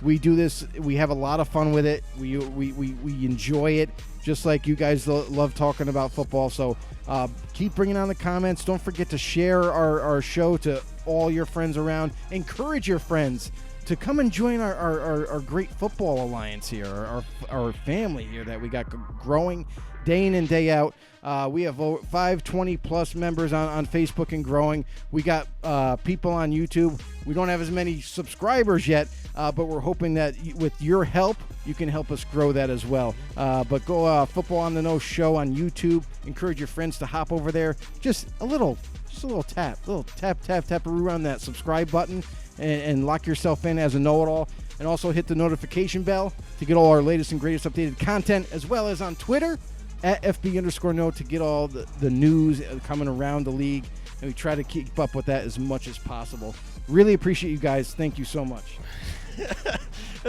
We do this. We have a lot of fun with it. We enjoy it, just like you guys love talking about football. So keep bringing on the comments. Don't forget to share our show to all your friends around. Encourage your friends to come and join our great football alliance here, our family here that we got growing day in and day out. We have 520 plus members on Facebook and growing. We got people on YouTube. We don't have as many subscribers yet, but we're hoping that with your help, you can help us grow that as well. But go Football on the Know show on YouTube. Encourage your friends to hop over there. Just a little tap around that subscribe button and lock yourself in as a know-it-all. And also hit the notification bell to get all our latest and greatest updated content, as well as on Twitter at FB_know to get all the news coming around the league. And we try to keep up with that as much as possible. Really appreciate you guys. Thank you so much.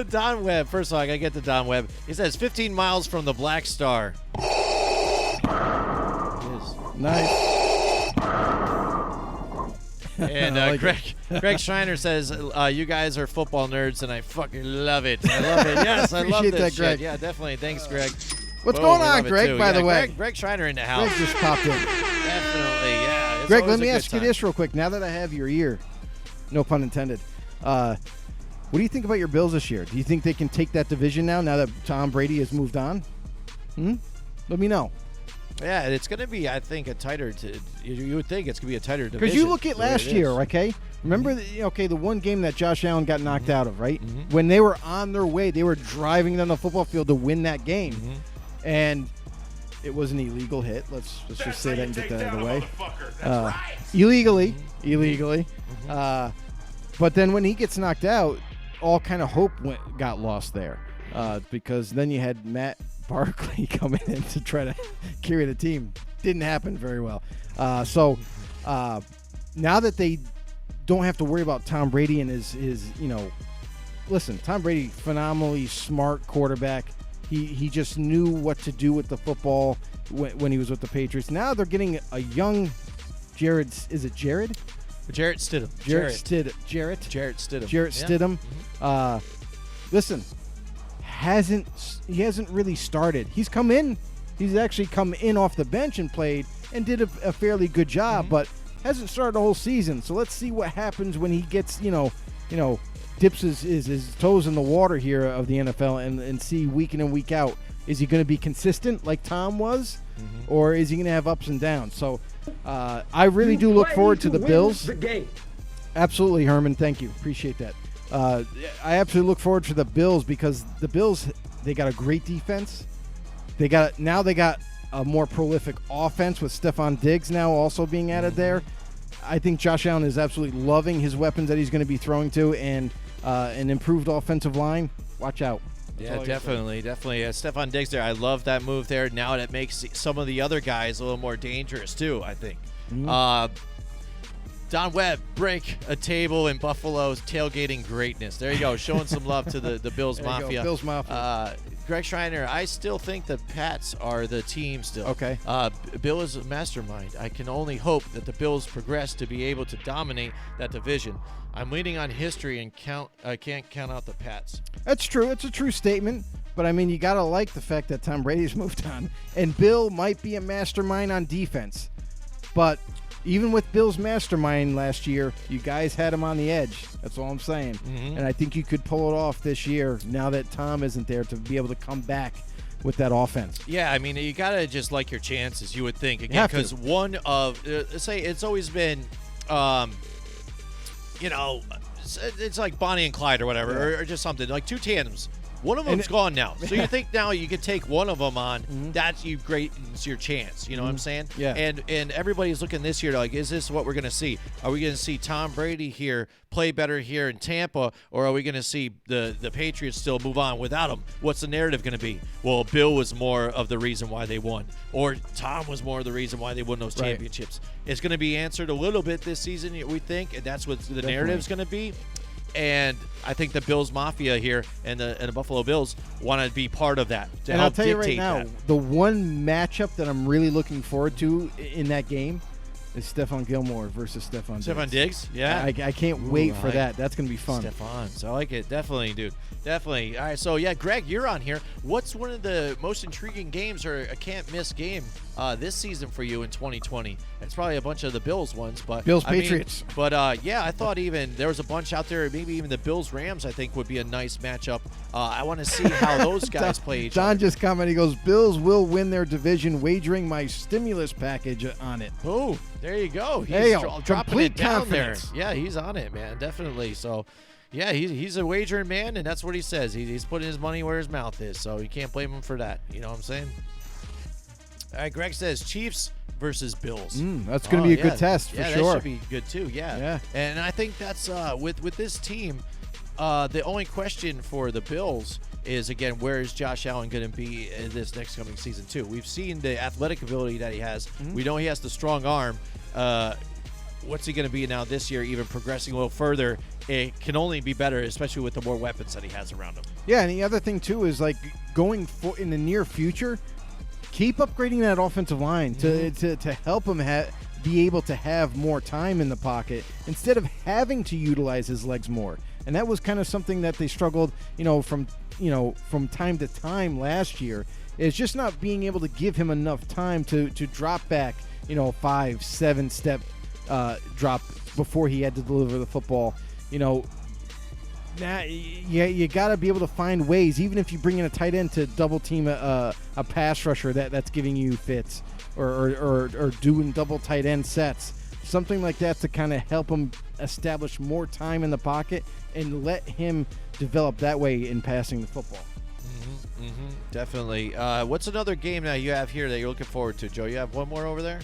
Don Webb. First of all, I got to get to Don Webb. He says 15 miles from the Black Star. Nice. And I like Greg Schreiner says, you guys are football nerds, and I fucking love it. I love it. Yes, I love Appreciate this that, shit. Greg. Yeah, definitely. Thanks, Greg. What's Boom, going we on, love it Greg, too. by Yeah, the way? Greg Schreiner in the house. Greg just popped in. Definitely, yeah. It's Greg, always let me a good ask you time. this real quick. Now that I have your ear, no pun intended, what do you think about your Bills this year? Do you think they can take that division now that Tom Brady has moved on? Let me know. Yeah, it's going to be, I think, a tighter. You would think it's going to be a tighter division. Because you look at the way last it year, is. okay? Remember, the one game that Josh Allen got knocked out of, right? Mm-hmm. When they were on their way, they were driving down the football field to win that game. Mm-hmm. And it was an illegal hit. Let's just say that and get that out of the way. Illegally. Mm-hmm. But then when he gets knocked out, all kind of hope got lost there. Because then you had Matt Barkley coming in to try to carry the team. Didn't happen very well. So now that they don't have to worry about Tom Brady and his listen, Tom Brady, phenomenally smart quarterback. He just knew what to do with the football when he was with the Patriots. Now they're getting a young Jared. Is it Jared? Jarrett Stidham. Jarrett Stidham. Jarrett Yeah. Stidham. Listen, he hasn't really started. He's come in. He's actually come in off the bench and played and did a fairly good job, but hasn't started the whole season. So let's see what happens when he gets, dips his toes in the water here of the NFL and see week in and week out. Is he going to be consistent like Tom was, or is he going to have ups and downs? So I really do look forward to the Bills. Absolutely, Herman. Thank you. Appreciate that. I absolutely look forward to the Bills because the Bills, they got a great defense. They got a more prolific offense with Stephon Diggs now also being added there. I think Josh Allen is absolutely loving his weapons that he's going to be throwing to, and an improved offensive line. Watch out. Yeah, definitely. Stephon Diggs there. I love that move there. Now it makes some of the other guys a little more dangerous too, I think. Don Webb, break a table in Buffalo's tailgating greatness. There you go, showing some love to the Bills There you go, Mafia. Bills Mafia. Greg Schreiner, I still think the Pats are the team still. Okay. Bill is a mastermind. I can only hope that the Bills progress to be able to dominate that division. I'm leaning on history and I can't count out the Pats. That's true. It's a true statement. But, I mean, you got to like the fact that Tom Brady's moved on. And Bill might be a mastermind on defense. But even with Bill's mastermind last year, you guys had him on the edge. That's all I'm saying. And I think you could pull it off this year now that Tom isn't there to be able to come back with that offense. Yeah, I mean, you got to just like your chances, you would think. Again, have to. because one of, say, it's always been, it's like Bonnie and Clyde or whatever, or just something, like two tandems. One of them's gone now. So you think now you could take one of them on, that's your chance. You know what I'm saying? Yeah. And everybody's looking this year like, is this what we're going to see? Are we going to see Tom Brady here play better here in Tampa, or are we going to see the Patriots still move on without him? What's the narrative going to be? Well, Bill was more of the reason why they won, or Tom was more of the reason why they won those Right. championships. It's going to be answered a little bit this season, we think, and that's what the narrative's going to be. And I think the Bills Mafia here and the Buffalo Bills want to be part of that. And I'll tell you right dictate now, that. the one matchup that I'm really looking forward to in that game is Stephon Gilmore versus Stephon Diggs. Stephon Diggs, yeah. I can't wait for that. That's going to be fun. Stephon, so I like it. Definitely, dude. Definitely. All right, so yeah, Greg, you're on here. What's one of the most intriguing games or a can't-miss game this season for you in 2020? It's probably a bunch of the Bills ones, but Bills-Patriots. I thought even there was a bunch out there. Maybe even the Bills-Rams, I think, would be a nice matchup. I want to see how those guys play each Don other. just commented, he goes, Bills will win their division, wagering my stimulus package on it. Oh, there you go. He's Hey, dropping complete it down confidence. there. Yeah, he's on it, man. Definitely. So, yeah, he's a wagering man, and that's what he says. He's putting his money where his mouth is, so you can't blame him for that. You know what I'm saying? All right, Greg says Chiefs versus Bills. That's going to be a good test for yeah, sure. that should be good too. Yeah. Yeah. And I think that's with this team, the only question for the Bills is, again, where is Josh Allen going to be in this next coming season too? We've seen the athletic ability that he has. We know he has the strong arm. What's he going to be now this year, even progressing a little further? It can only be better, especially with the more weapons that he has around him. Yeah, and the other thing, too, is like going for in the near future, keep upgrading that offensive line to help him be able to have more time in the pocket instead of having to utilize his legs more. And that was kind of something that they struggled, from time to time last year, is just not being able to give him enough time to drop back, 5-7 step drop before he had to deliver the football. Now you got to be able to find ways, even if you bring in a tight end to double team a pass rusher that's giving you fits, or doing double tight end sets, something like that to kind of help him establish more time in the pocket and let him develop that way in passing the football. Definitely. What's another game that you have here that you're looking forward to, Joe? You have one more over there?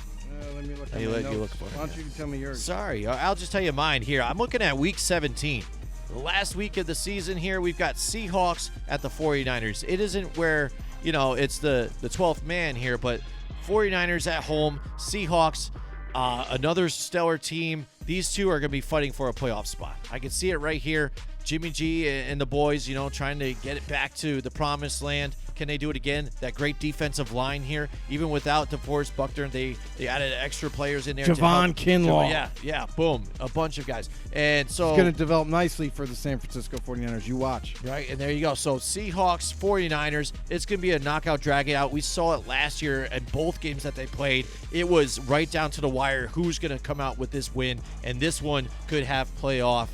Let me look at You my look- you notes. look for it, Why don't you tell me yours? Sorry, I'll just tell you mine here. I'm looking at Week 17. The last week of the season here, we've got Seahawks at the 49ers. It isn't where, it's the 12th man here, but 49ers at home, Seahawks, another stellar team. These two are going to be fighting for a playoff spot. I can see it right here. Jimmy G and the boys, trying to get it back to the promised land. Can they do it again? That great defensive line here, even without DeForest Buckner, they added extra players in there. Javon Kinlaw. Yeah, boom, a bunch of guys. And so It's going to develop nicely for the San Francisco 49ers. You watch. right, and there you go. So Seahawks, 49ers, it's going to be a knockout, drag it out. We saw it last year in both games that they played. It was right down to the wire who's going to come out with this win, and this one could have playoff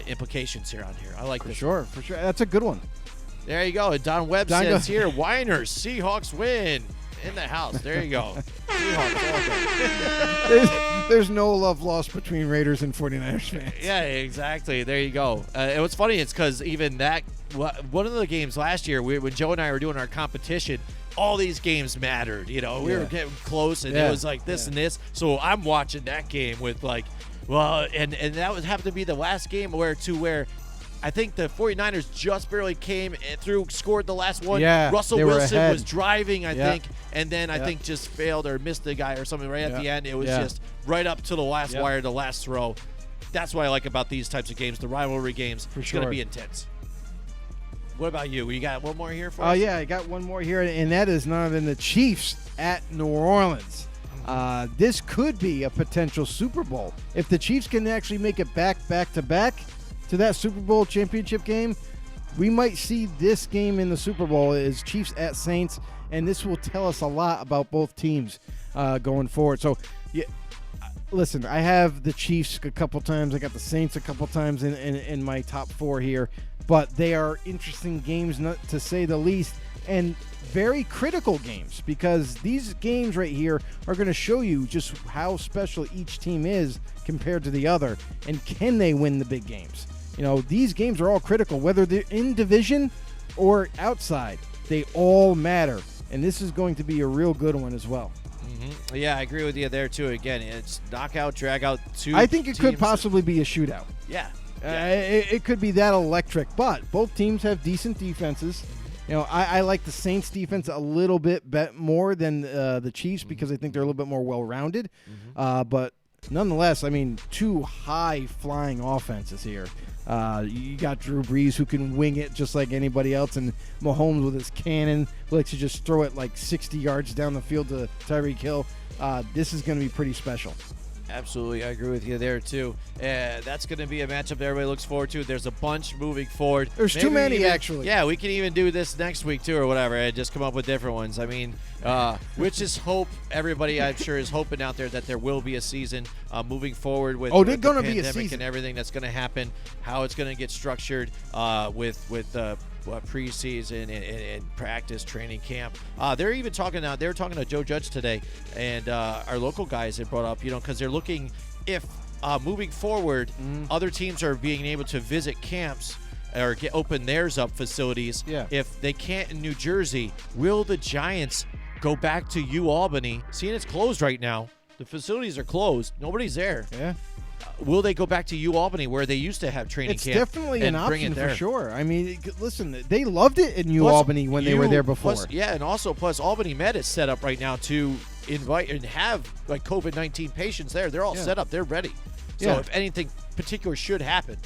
implications here on here. I like this. For sure. That's a good one. There you go. And Don Webb Don says goes- here, Winers, Seahawks win in the house. There you go. Seahawks all day. There's no love lost between Raiders and 49ers fans. Yeah, exactly. There you go. And what's funny is because even that, one of the games last year, when Joe and I were doing our competition, all these games mattered. We were getting close, and it was like this and this. So I'm watching that game with and that would happen to be the last game where I think the 49ers just barely came through, scored the last one. Yeah, Russell they were Wilson ahead. was driving, I Yeah. think, and then I Yeah. think just failed or missed the guy or something right at Yeah. the end. It was Yeah. just right up to the last Yeah. wire, the last throw. That's what I like about these types of games, the rivalry games. For It's going to sure. be intense. What about you? You got one more here for Oh, us? yeah, I got one more here, and that is none other than the Chiefs at New Orleans. This could be a potential Super Bowl. If the Chiefs can actually make it back to back to that Super Bowl championship game, we might see this game in the Super Bowl is Chiefs at Saints, and this will tell us a lot about both teams going forward. So, yeah, listen, I have the Chiefs a couple times. I got the Saints a couple times in my top four here, but they are interesting games, not to say the least, and very critical games, because these games right here are going to show you just how special each team is compared to the other, and can they win the big games. These games are all critical, whether they're in division or outside. They all matter, and this is going to be a real good one as well. Yeah, I agree with you there, too. Again, it's knockout, drag out, two I think it could teams. possibly be a shootout. Yeah. It could be that electric, but both teams have decent defenses. I like the Saints defense a little bit more than the Chiefs because I think they're a little bit more well-rounded. But nonetheless, two high-flying offenses here. You got Drew Brees, who can wing it just like anybody else, and Mahomes with his cannon, who likes to just throw it like 60 yards down the field to Tyreek Hill. This is going to be pretty special. Absolutely, I agree with you there too. That's going to be a matchup that everybody looks forward to. There's a bunch moving forward. There's too Maybe many, actually. Yeah, we can even do this next week too, or whatever, and just come up with different ones. Which is hope. Everybody, I'm sure, is hoping out there that there will be a season moving forward with. Oh, there's with gonna the be a pandemic season. and everything that's going to happen. How it's going to get structured with preseason and practice training camp. They're even talking now. They were talking to Joe Judge today, and our local guys had brought up, because they're looking if moving forward, other teams are being able to visit camps or open theirs up facilities. Yeah. If they can't in New Jersey, will the Giants go back to UAlbany? Seeing it's closed right now, the facilities are closed. Nobody's there. Yeah. Will they go back to UAlbany where they used to have training It's camp? definitely an and bring option it there? for sure. Listen, they loved it in New Plus, Albany when they were there before. Plus Albany Med is set up right now to invite and have like COVID-19 patients there. They're all set up. They're ready. So Yeah. if anything particular should happen,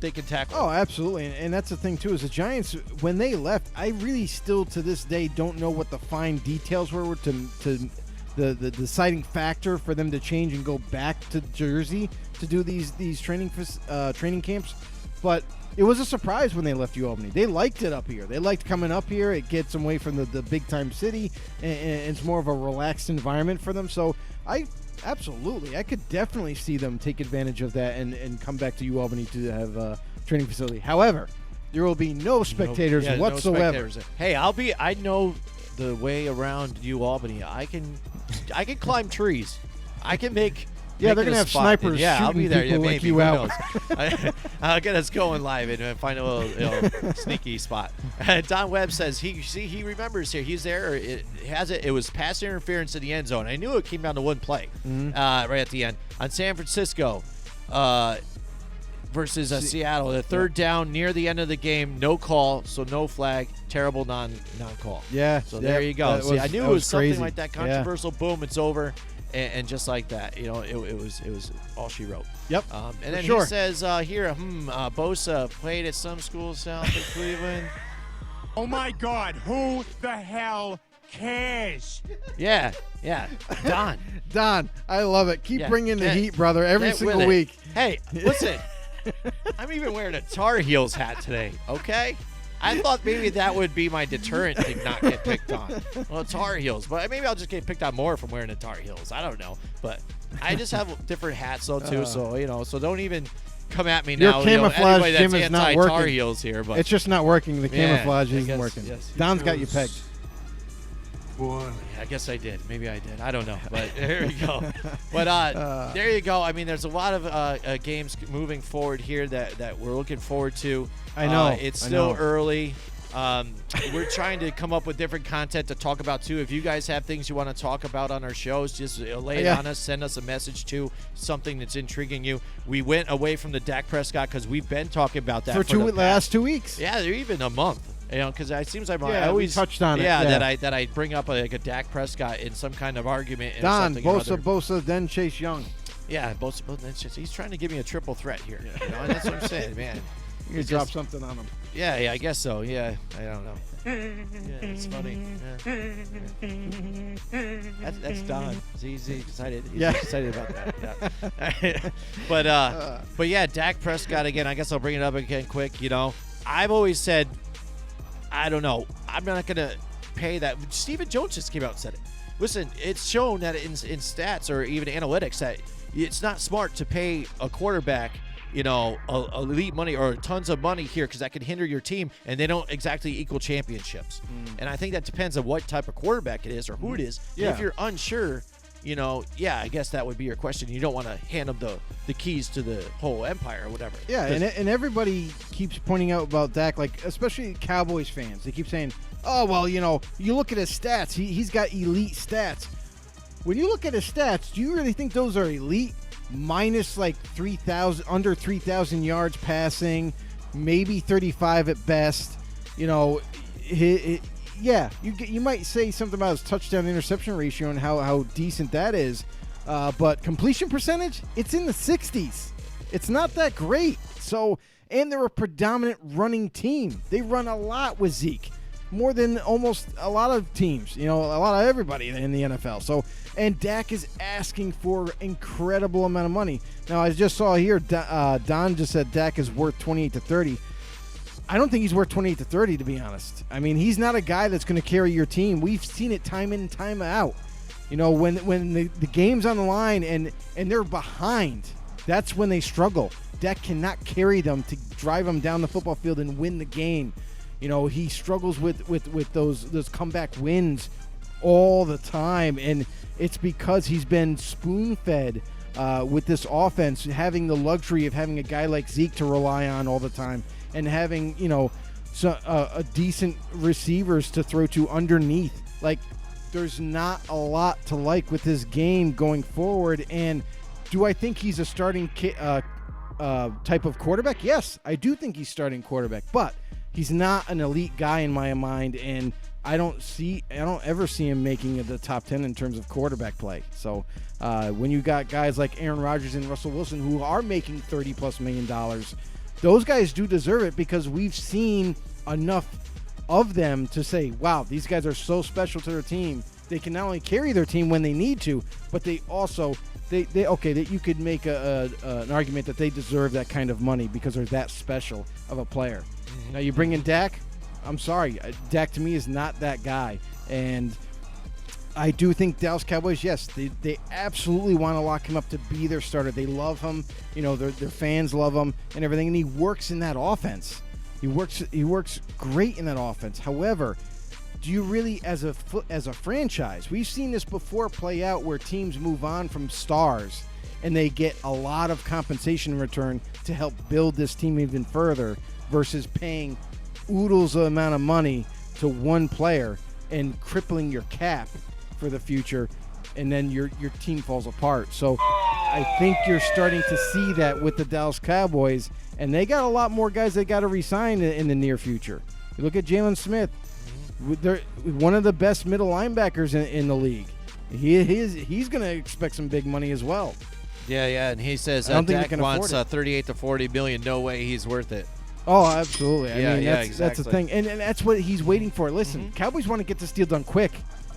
they can tackle Oh, it. absolutely. And that's the thing, too, is the Giants, when they left, I really still to this day don't know what the fine details were to the deciding factor for them to change and go back to Jersey to do these training camps. But it was a surprise when they left UAlbany. They liked it up here. They liked coming up here. It gets them away from the big time city, and it's more of a relaxed environment for them. So I could definitely see them take advantage of that and come back to UAlbany to have a training facility. However, there will be no spectators whatsoever. No spectators. Hey, I know the way around UAlbany. I can climb trees. I can make. Yeah, they're gonna have snipers. Yeah, I'll be there. Yeah, like maybe. you Who out. knows? I'll get us going live and find a little sneaky spot. Don Webb says he remembers here. He's there. It was pass interference in the end zone. I knew it came down to one play right at the end on San Francisco versus Seattle. The third down near the end of the game, no call, so no flag. Terrible non-call. Yeah. So there you go. See, I knew it was something crazy. like that controversial. Boom, it's over. And just like that, it was all she wrote. Yep. And then sure. he says here, Bosa played at some school south of Cleveland. Oh my God, who the hell cares? Yeah. Don, I love it. Keep bringing the heat, brother, every Get single with it. week. Hey, listen, I'm even wearing a Tar Heels hat today, okay? I thought maybe that would be my deterrent to not get picked on. Well, Tar Heels. But maybe I'll just get picked on more from wearing the Tar Heels. I don't know. But I just have different hats, though, too. So don't even come at me now. Your camouflage, anybody that's Jim, is not anti-Tar working. Heels here. But It's just not working. The Yeah, camouflage I isn't guess, working. yes. Don's got you pegged. I guess I did. Maybe I did. I don't know. But there we go. But there you go. I mean, there's a lot of games moving forward here that we're looking forward to. I know. It's still early. We're trying to come up with different content to talk about too. If you guys have things you want to talk about on our shows, just lay it on us. Send us a message to something that's intriguing you. We went away from the Dak Prescott because we've been talking about that for the last 2 weeks. Yeah, they're even a month. Because it seems like I we always touched on it. Yeah, that I bring up like a Dak Prescott in some kind of argument. Don, or something Bosa, then Chase Young. Yeah, Bosa. He's trying to give me a triple threat here. And that's what I'm saying, man. You drop something on him. Yeah, I guess so. Yeah, I don't know. Yeah, it's funny. Yeah. That's Don. He's excited. He's excited about that. Yeah. But yeah, Dak Prescott again. I guess I'll bring it up again quick. I've always said, I don't know. I'm not gonna pay that. Stephen Jones just came out and said it. Listen, it's shown that in stats or even analytics that it's not smart to pay a quarterback elite money or tons of money here because that can hinder your team and they don't exactly equal championships. And I think that depends on what type of quarterback it is or who it is. Yeah. If you're unsure, I guess that would be your question. You don't want to hand them the keys to the whole empire or whatever. Yeah, and everybody keeps pointing out about Dak, like especially Cowboys fans. They keep saying, oh, well, you look at his stats. He's got elite stats. When you look at his stats, do you really think those are elite? Minus like 3,000, under 3,000 yards passing, maybe 35 at best. You might say something about his touchdown interception ratio and how decent that is, but completion percentage, it's in the 60s. It's not that great. So, and they're a predominant running team. They run a lot with Zeke, more than almost a lot of teams. A lot of everybody in the NFL. So. And Dak is asking for incredible amount of money. Now, I just saw here, Don just said Dak is worth 28 to 30. I don't think he's worth 28 to 30, to be honest. I mean, he's not a guy that's going to carry your team. We've seen it time in and time out. When the game's on the line and they're behind, that's when they struggle. Dak cannot carry them to drive them down the football field and win the game. He struggles with those comeback wins all the time, and it's because he's been spoon-fed with this offense, having the luxury of having a guy like Zeke to rely on all the time and having, a decent receivers to throw to underneath. Like, there's not a lot to like with his game going forward. And do I think he's a starting type of quarterback? Yes, I do think he's starting quarterback, but he's not an elite guy in my mind, and I don't ever see him making the top 10 in terms of quarterback play. So when you got guys like Aaron Rodgers and Russell Wilson who are making $30+ million, those guys do deserve it because we've seen enough of them to say, wow, these guys are so special to their team. They can not only carry their team when they need to, but they also that you could make an argument that they deserve that kind of money because they're that special of a player. Mm-hmm. Now you bring in Dak. I'm sorry, Dak to me is not that guy, and I do think Dallas Cowboys, yes, they absolutely want to lock him up to be their starter. They love him, their fans love him and everything, and he works in that offense. He works great in that offense. However, do you really, as a franchise, we've seen this before play out where teams move on from stars and they get a lot of compensation in return to help build this team even further versus paying oodles of amount of money to one player and crippling your cap for the future, and then your team falls apart. So I think you're starting to see that with the Dallas Cowboys, and they got a lot more guys they got to re-sign in the near future. You look at Jalen Smith. They're one of the best middle linebackers in the league. He's going to expect some big money as well. Yeah, and he says Dak wants $38 to $40 million. No way he's worth it. Oh, absolutely. I mean, that's exactly. the thing. And that's what he's waiting for. Listen, Cowboys want to get this deal done quick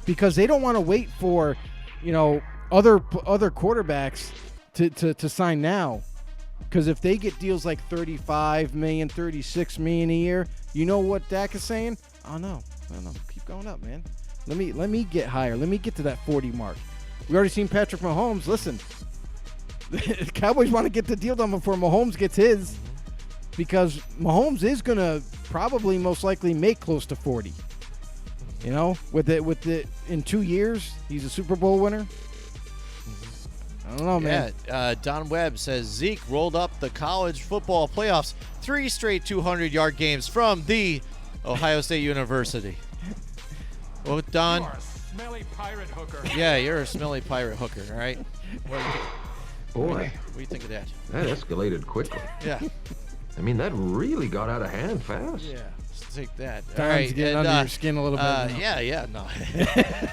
because they don't want to wait for, other quarterbacks to sign now. Because if they get deals like $35 million, $36 million a year, you know what Dak is saying? Oh, no. Keep going up, man. Let me get higher. Let me get to that 40 mark. We already seen Patrick Mahomes. Listen, the Cowboys want to get the deal done before Mahomes gets his. Because Mahomes is going to probably most likely make close to 40. With it in 2 years, he's a Super Bowl winner. I don't know, man. Yeah, Don Webb says Zeke rolled up the college football playoffs 3 straight 200-yard games from the Ohio State University. Well, Don. You are a smelly pirate hooker. Yeah, you're a smelly pirate hooker, all right? Boy. What do you think of that? That escalated quickly. Yeah. I mean, that really got out of hand fast. Yeah, let's take that. All right, getting under your skin a little bit. Yeah, no. All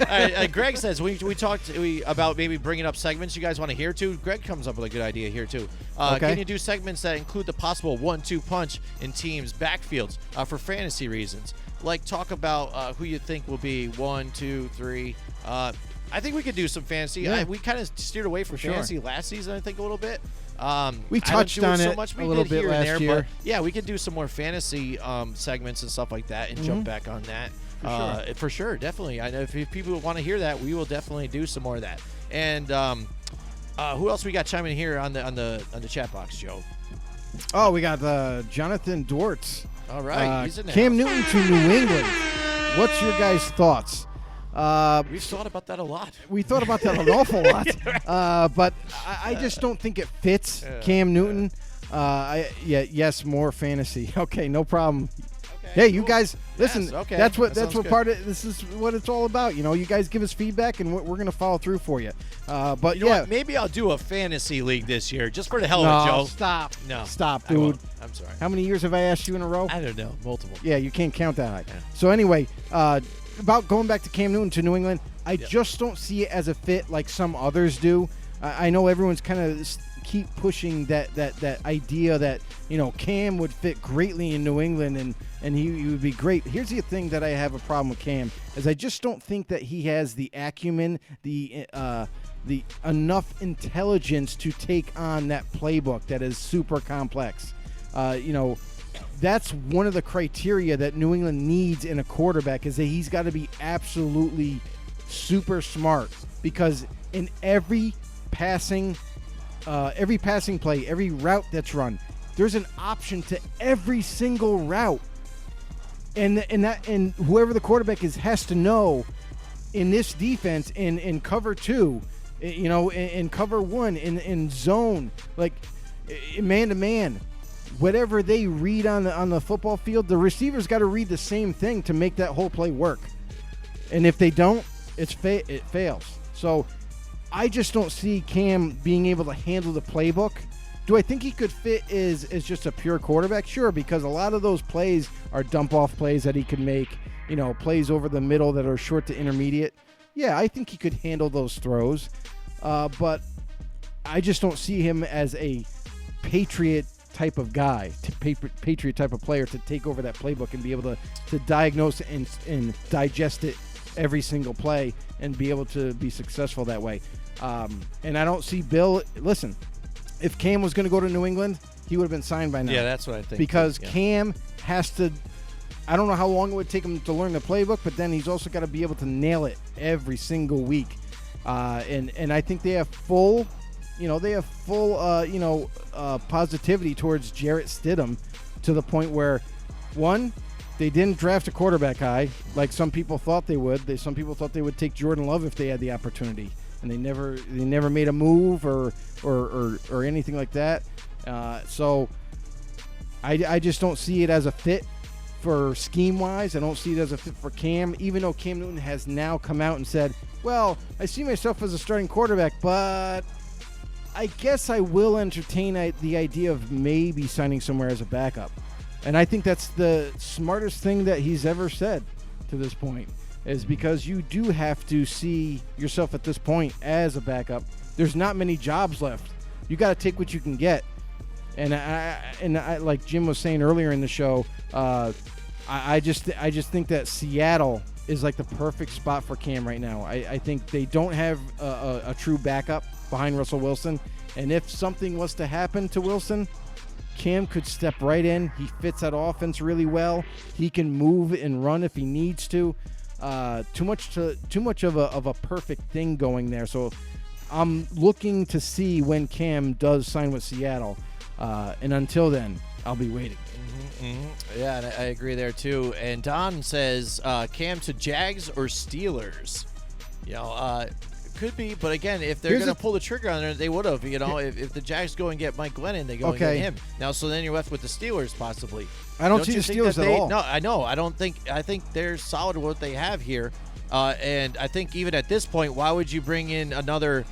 right, Greg says we talked about maybe bringing up segments you guys want to hear too. Greg comes up with a good idea here too. Okay. Can you do segments that include the possible 1-2 punch in teams' backfields for fantasy reasons? Like talk about who you think will be 1, 2, 3. I think we could do some fantasy. Yeah. We kind of steered away from fantasy last season, I think, a little bit. We touched on it much. a little bit last year. But yeah, we could do some more fantasy segments and stuff like that and jump back on that. For sure, definitely. I know if people want to hear that, we will definitely do some more of that. And who else we got chiming in here on the chat box, Joe? Oh, we got Jonathan Dortz. All right, he's in there. Cam Newton to New England. What's your guys' thoughts? We've thought about that a lot. We thought about that an awful lot, but I just don't think it fits Cam Newton. Yes, more fantasy. Okay, no problem. Okay, hey, you guys, listen. Yes, okay. That's what good. part of this is. What it's all about. You guys give us feedback, and we're gonna follow through for you. But you know what? Maybe I'll do a fantasy league this year, just for the hell of it, Joe. Stop, dude. I'm sorry. How many years have I asked you in a row? I don't know, multiple. Yeah, you can't count that high. Yeah. So anyway, about going back to Cam Newton to New England, I just don't see it as a fit like some others do. I know everyone's kind of keep pushing that idea that Cam would fit greatly in New England and he would be great. Here's the thing that I have a problem with Cam is I just don't think that he has the acumen, the enough intelligence to take on that playbook that is super complex. That's one of the criteria that New England needs in a quarterback is that he's got to be absolutely super smart because in every passing play, every route that's run, there's an option to every single route. And whoever the quarterback is has to know in this defense in cover 2, in cover 1, in zone, like man to man. Whatever they read on the football field, the receivers got to read the same thing to make that whole play work. And if they don't, it fails. So I just don't see Cam being able to handle the playbook. Do I think he could fit as just a pure quarterback? Sure, because a lot of those plays are dump-off plays that he could make, plays over the middle that are short to intermediate. Yeah, I think he could handle those throws. But I just don't see him as a Patriot type of guy, Patriot type of player to take over that playbook and be able to diagnose and digest it every single play and be able to be successful that way. And I don't see Bill. Listen, if Cam was going to go to New England, he would have been signed by now. Yeah, that's what I think. Because Yeah. Cam has to. I don't know how long it would take him to learn the playbook, but then he's also got to be able to nail it every single week. And I think they have full positivity towards Jarrett Stidham to the point where, one, they didn't draft a quarterback high like some people thought they would. Some people thought they would take Jordan Love if they had the opportunity, and they never made a move or anything like that. So I just don't see it as a fit for scheme-wise. I don't see it as a fit for Cam, even though Cam Newton has now come out and said, well, I see myself as a starting quarterback, but I guess I will entertain the idea of maybe signing somewhere as a backup. And I think that's the smartest thing that he's ever said to this point, is because you do have to see yourself at this point as a backup. There's not many jobs left. You got to take what you can get. And I like Jim was saying earlier in the show, I just think that Seattle is like the perfect spot for Cam right now. I think they don't have a true backup behind Russell Wilson. And if something was to happen to Wilson, Cam could step right in. He fits that offense really well. He can move and run if he needs to. Too much of a perfect thing going there. So I'm looking to see when Cam does sign with Seattle. And until then, I'll be waiting. Yeah, and I agree there too. And Don says Cam to Jags or Steelers. Could be, but again, if they're going to pull the trigger on it, they would have. If the Jags go and get Mike Glennon, they go and get him. Now, so then you're left with the Steelers possibly. I don't see the Steelers at all. No, I know. I think they're solid with what they have here. And I think even at this point, why would you bring in another?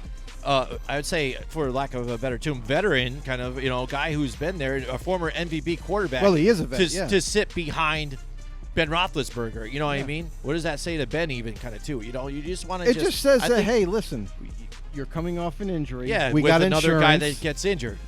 I would say, for lack of a better term, veteran kind of guy who's been there, a former MVP quarterback. Well, he is a vet. To sit behind Ben Roethlisberger, you know what I mean? What does that say to Ben even kind of too? You just want to. It just says that, hey, listen, you're coming off an injury. Yeah, we with got another insurance, guy that gets injured.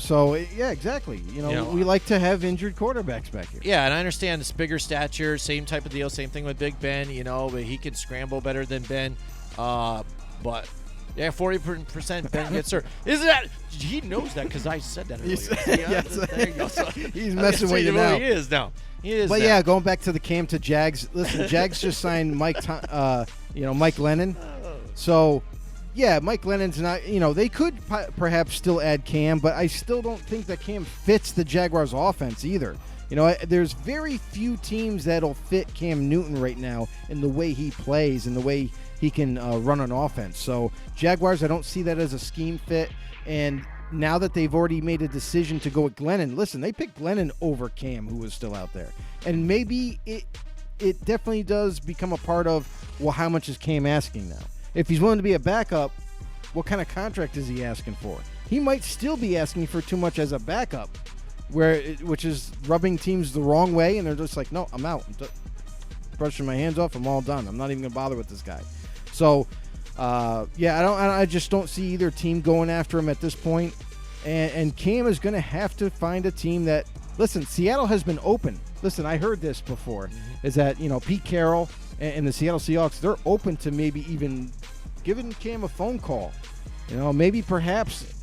So yeah, exactly. We like to have injured quarterbacks back here. Yeah, and I understand this bigger stature, same type of deal, same thing with Big Ben. But he can scramble better than Ben. But. Yeah, 40% Ben gets hurt. Isn't that? He knows that because I said that earlier. There you go. So, he's messing with you now. He is now. But yeah, going back to the Cam to Jags. Listen, Jags just signed Mike Glennon. So yeah, Mike Glennon's not. They could perhaps still add Cam, but I still don't think that Cam fits the Jaguars' offense either. There's very few teams that'll fit Cam Newton right now in the way he plays and the way he can run an offense. So Jaguars, I don't see that as a scheme fit. And now that they've already made a decision to go with Glennon, listen, they picked Glennon over Cam, who was still out there. And maybe it definitely does become a part of, well, how much is Cam asking now? If he's willing to be a backup, what kind of contract is he asking for? He might still be asking for too much as a backup, which is rubbing teams the wrong way, and they're just like, no, I'm out. I'm brushing my hands off. I'm all done. I'm not even going to bother with this guy. So, I just don't see either team going after him at this point. And Cam is going to have to find a team that, listen, Seattle has been open. Listen, I heard this before, is that, Pete Carroll and the Seattle Seahawks, they're open to maybe even giving Cam a phone call. Maybe perhaps,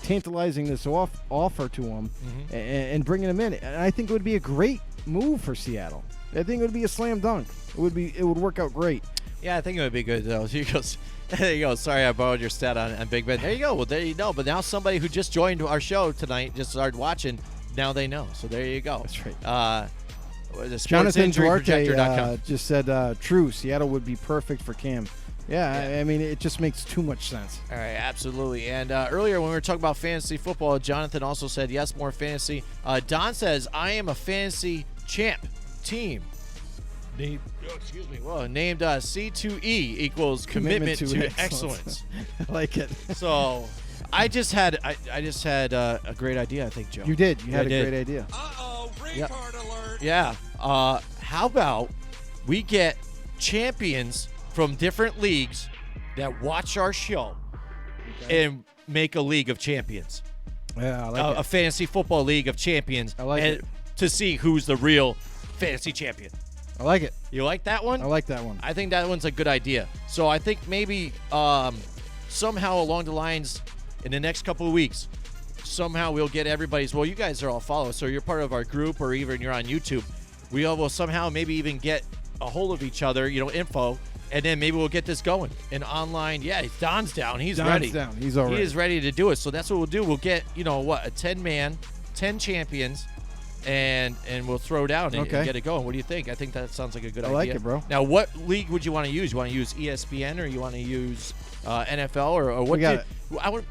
tantalizing this offer to him and bringing him in. And I think it would be a great move for Seattle. I think it would be a slam dunk. It would work out great. Yeah, I think it would be good, though. There you go. Sorry, I borrowed your stat on Big Ben. There you go. Well, there you go. But now somebody who just joined our show tonight, just started watching, now they know. So there you go. That's right. The Jonathan Duarte just said, true, Seattle would be perfect for Cam. Yeah, I mean, it just makes too much sense. All right, absolutely. And earlier when we were talking about fantasy football, Jonathan also said, yes, more fantasy. Don says, I am a fantasy champ team. Named C2E equals commitment to excellence. I like it. So I just had a great idea, I think, Joe. You did. You had a great idea. Retard alert. Yeah. How about we get champions from different leagues that watch our show and make a league of champions? Yeah, I like a fantasy football league of champions. I like it. To see who's the real fantasy champion. I like it. You like that one? I like that one. I think that one's a good idea. So I think maybe somehow along the lines in the next couple of weeks, somehow we'll get everybody's. Well, you guys are all followers, so you're part of our group, or even you're on YouTube. We all will somehow maybe even get a hold of each other, info, and then maybe we'll get this going. An online, Don's down. He's ready. Down. He's all He ready. is ready to do it. So that's what we'll do. We'll get, a 10-man, 10 champions, and we'll throw down and get it going. What do you think? I think that sounds like a good idea. I like it, bro. Now, what league would you want to use? You want to use ESPN, or you want to use NFL, or what?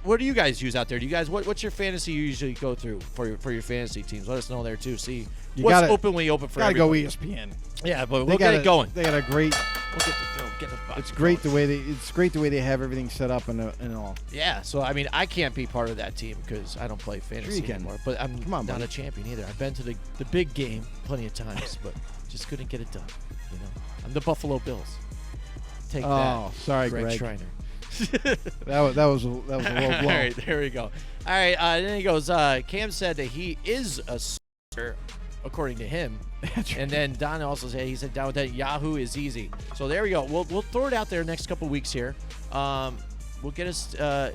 What do you guys use out there? Do you guys what's your fantasy you usually go through for your fantasy teams? Let us know there too. See what's openly open for everybody. Gotta go ESPN. Yeah, but we'll get it going. They got a great. Get the It's great the way they have everything set up and all. Yeah, so I mean, I can't be part of that team because I don't play fantasy anymore. But I'm not a champion either. I've been to the big game plenty of times, but just couldn't get it done. I'm the Buffalo Bills. Take that. Oh, sorry, Greg. Schreiner. that was a low blow. All right, there we go. All right, then he goes. Cam said that he is a starter, according to him. And then Don also said down with that Yahoo is easy. So there we go. We'll throw it out there next couple weeks here. We'll get us a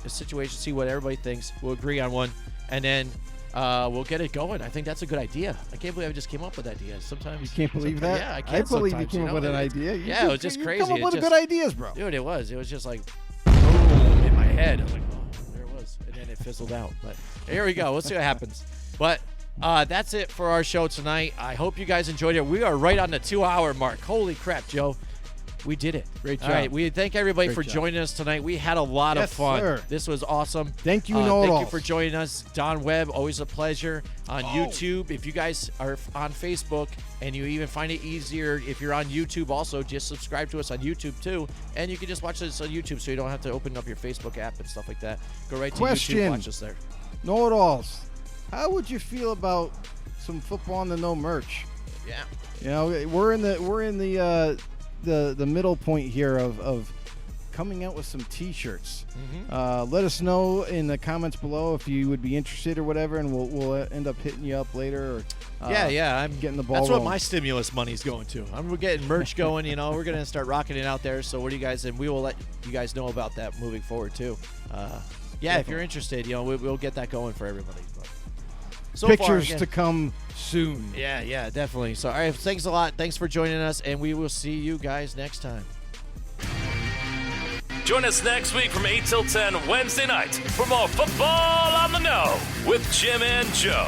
situation, see what everybody thinks. We'll agree on one, and then we'll get it going. I think that's a good idea. I can't believe I just came up with ideas. Sometimes you can't believe that. Yeah, I can't. I believe you came up with an idea. Yeah, it was just crazy. You come up with good ideas, bro. Dude, it was. It was just like boom in my head. I was like, oh, there it was, and then it fizzled out. But here we go. We'll see what happens. But that's it for our show tonight. I hope you guys enjoyed it. We are right on the 2-hour mark. Holy crap, Joe. We did it. Great job. All right, we thank everybody for joining us tonight. We had a lot of fun. Sir. This was awesome. Thank you, Thank you for joining us. Don Webb, always a pleasure. On YouTube, if you guys are on Facebook and you even find it easier, if you're on YouTube also, just subscribe to us on YouTube too. And you can just watch us on YouTube so you don't have to open up your Facebook app and stuff like that. Go right to YouTube, watch us there. Know-it-alls. How would you feel about some Football on the Know merch? Yeah. We're in the middle point here of coming out with some T-shirts. Mm-hmm. Let us know in the comments below if you would be interested or whatever, and we'll end up hitting you up later. Or, I'm getting the ball. That's rolling. what my stimulus money's going to. We're getting merch going. We're gonna start rocking it out there. So what do you guys? And we will let you guys know about that moving forward too. If you're interested, we'll get that going for everybody. But so pictures far, again, to come soon. Yeah, definitely. So, all right, thanks a lot. Thanks for joining us, and we will see you guys next time. Join us next week from 8 till 10 Wednesday night for more Football on the Know with Jim and Joe.